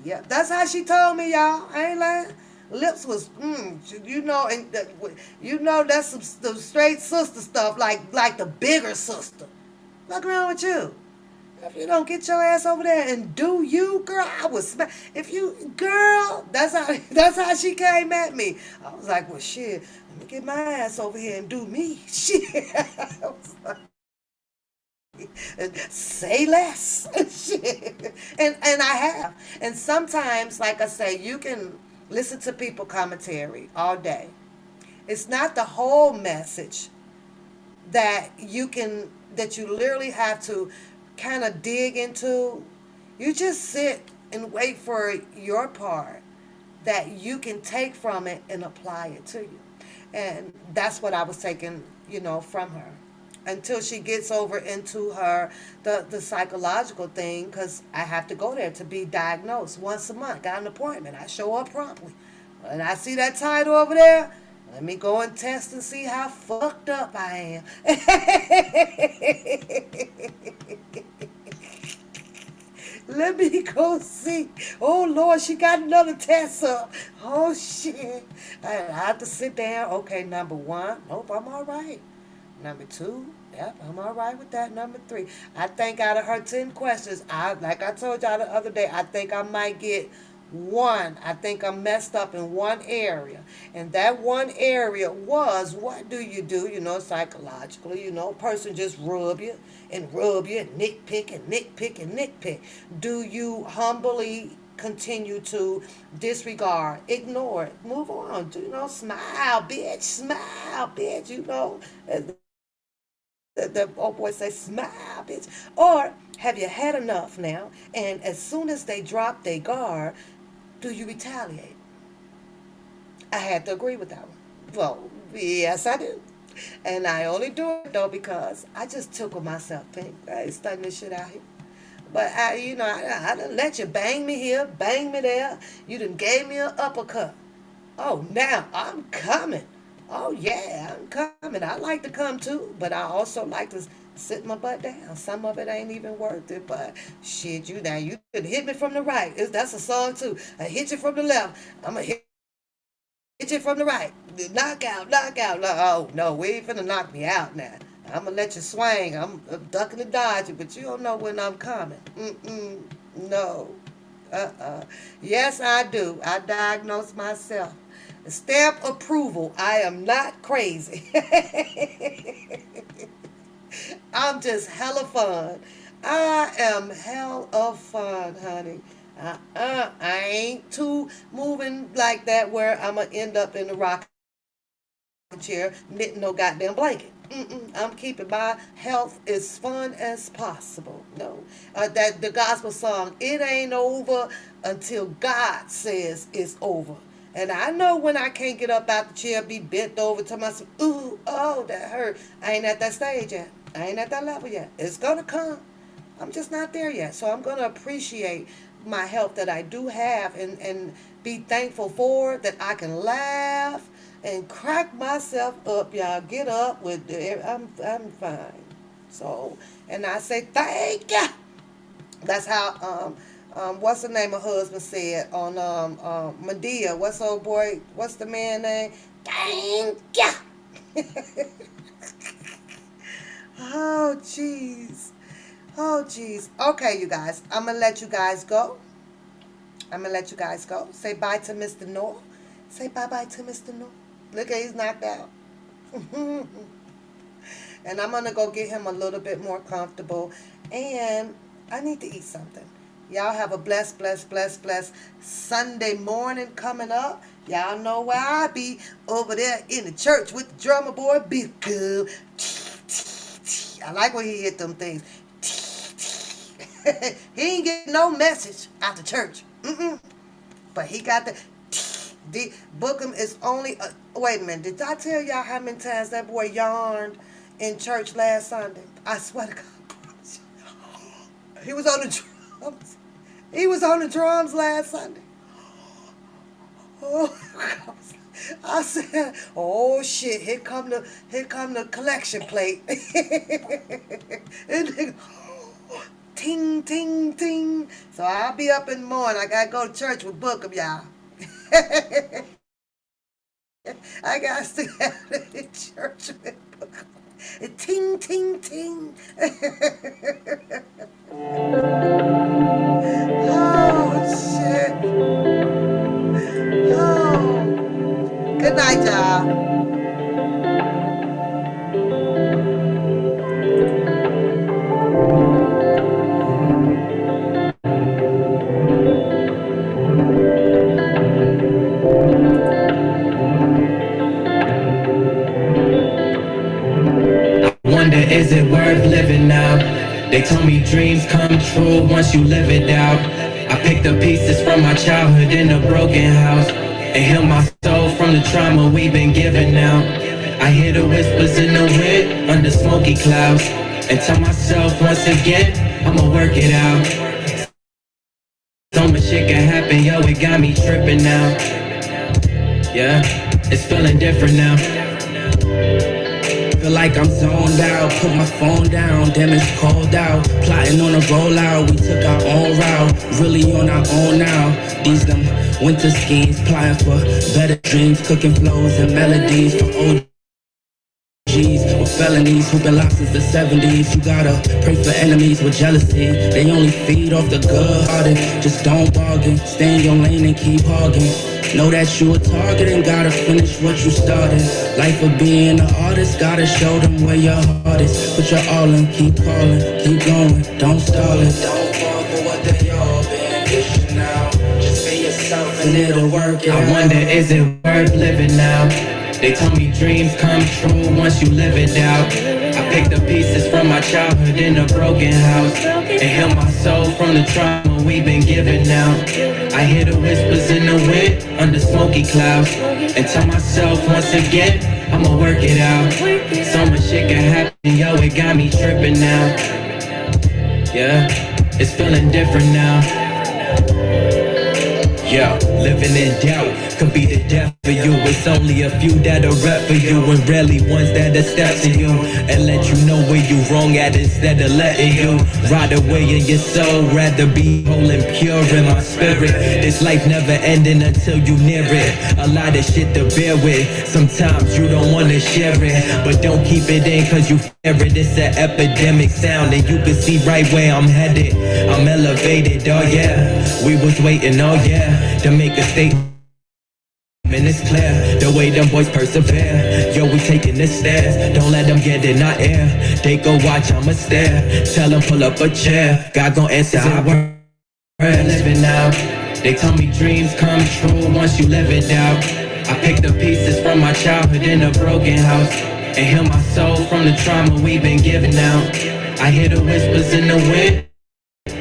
Yep, that's how she told me, y'all. I ain't lying. Lips was, you know, and you know that's some straight sister stuff, like the bigger sister. What's wrong with you? If you don't get your ass over there and do you, girl, I was smack. If you, girl, that's how she came at me. I was like, well, shit, let me get my ass over here and do me. Shit, I was like, say less. Shit. And I have. And sometimes, like I say, you can listen to people commentary all day. It's not the whole message that you literally have to kind of dig into. You just sit and wait for your part that you can take from it and apply it to you. And that's what I was taking, from her. Until she gets over into the psychological thing, because I have to go there to be diagnosed once a month. Got an appointment. I show up promptly. And I see that title over there. Let me go and test and see how fucked up I am. Let me go see. Oh Lord, she got another test up. Oh shit. I have to sit down. Okay, number one. Nope, I'm all right. Number two, yep, I'm all right with that. Number three, I think out of her 10 questions, like I told y'all the other day, I think I might get one. I think I'm messed up in one area. And that one area was, what do? Psychologically, person just rub you and nitpick and nitpick and nitpick. Do you humbly continue to disregard, ignore it, move on, smile, bitch, smile, bitch, the old boy say, smile, bitch. Or have you had enough now? And as soon as they drop their guard, do you retaliate? I had to agree with that one. Well, yes, I do. And I only do it though because I just tickle myself pink. I ain't studying this shit out here. But I done let you bang me here, bang me there. You done gave me an uppercut. Oh, now I'm coming. Oh yeah, I'm coming. I like to come too, but I also like to Sit my butt down. Some of it ain't even worth it, but shit, you could hit me from the right. That's a song too. I hit you from the left. I'm gonna hit you from the right. Knockout, knockout. No, oh no, we ain't finna knock me out now. I'm gonna let you swing. I'm ducking and dodging, but you don't know when I'm coming. No. Yes, I do. I diagnose myself. Stamp approval. I am not crazy. I'm just hella fun. I am hell of fun, honey. I ain't too moving like that where I'm going to end up in the rocking chair knitting no goddamn blanket. I'm keeping my health as fun as possible. No, that the gospel song, it ain't over until God says it's over. And I know when I can't get up out the chair, be bent over to myself, ooh, oh, that hurt. I ain't at that stage yet. I ain't at that level yet. It's gonna come. I'm just not there yet. So I'm gonna appreciate my health that I do have and be thankful for that I can laugh and crack myself up, y'all. Get up with I'm fine. So, and I say thank you. That's how what's the name of husband said on Medea. What's old boy? What's the man name? Thank you. Oh jeez. Oh jeez. Okay, you guys. I'm gonna let you guys go. Say bye to Mr. Noah. Say bye to Mr. Noah. Look at he's knocked out. And I'm gonna go get him a little bit more comfortable. And I need to eat something. Y'all have a blessed Sunday morning coming up. Y'all know where I be over there in the church with the drummer boy, Big Cub. I like when he hit them things. He ain't getting no message out the church. But he got the Bookham is only wait a minute. Did I tell y'all how many times that boy yarned in church last Sunday? I swear to God. He was on the drums. He was on the drums last Sunday. Oh, I said, oh shit, here come the collection plate. And ting, ting, ting. So I'll be up in the morning. I gotta go to church with Bookham, y'all. I got to have it in church with Bookham. Ting, ting, ting. Oh, shit. Oh. Good night, y'all. Wonder, is it worth living now? They told me dreams come true once you live it out. I picked the pieces from my childhood in a broken house and heal my soul from the trauma we've been given now. I hear the whispers in the wind under smoky clouds and tell myself once again, I'ma work it out. So much shit can happen, yo, it got me tripping now. Yeah, it's feeling different now. Feel like I'm zoned out, put my phone down, damn it's cold out. Plotting on a rollout, we took our own route, really on our own now. These them winter schemes, plotting for better dreams, cooking flows and melodies for OGs with felonies who've been lost since the 70s. You gotta pray for enemies with jealousy, they only feed off the good hearted. Just don't bargain, stay in your lane and keep hogging. Know that you a target and gotta finish what you started. Life of being an artist, gotta show them where your heart is. Put your all in, keep calling, keep going, don't stall it. Don't fall for what they all been dishing out. Just be yourself and it'll work it out. I wonder, is it worth living now? They told me dreams come true once you live it out. I picked the pieces from my childhood in a broken house and heal my soul from the trauma we've been given now. I hear the whispers in the wind under smoky clouds and tell myself once again, I'ma work it out. So much shit can happen, yo, it got me tripping now. Yeah, it's feeling different now. Yeah, living in doubt could be the death for you. It's only a few that'll rep for you, and rarely ones that'll step to you and let you know where you wrong at instead of letting you ride away in your soul. Rather be whole and pure in my spirit. This life never ending until you near it. A lot of shit to bear with. Sometimes you don't wanna share it, but don't keep it in cause you fear it. It's an epidemic sound and you can see right where I'm headed. I'm elevated, oh yeah. We was waiting, oh yeah, to make a statement. And it's clear, the way them boys persevere. Yo, we taking the stairs, don't let them get in our air. They go watch, I'ma stare. Tell them pull up a chair, God gon' answer our prayers. Living out, they tell me dreams come true once you live it out. I picked the pieces from my childhood in a broken house and heal my soul from the trauma we've been giving out. I hear the whispers in the wind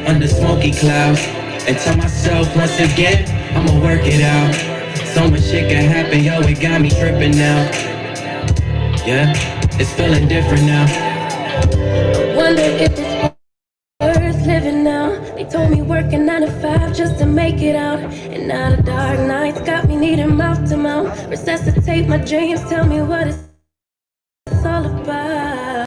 under smoky clouds and tell myself once again, I'ma work it out. So much shit can happen, yo, it got me tripping now. Yeah, it's feeling different now. Wonder if it's worth living now. They told me working 9 to 5 just to make it out. And now the dark nights got me needing mouth to mouth. Resuscitate my dreams, tell me what it's all about.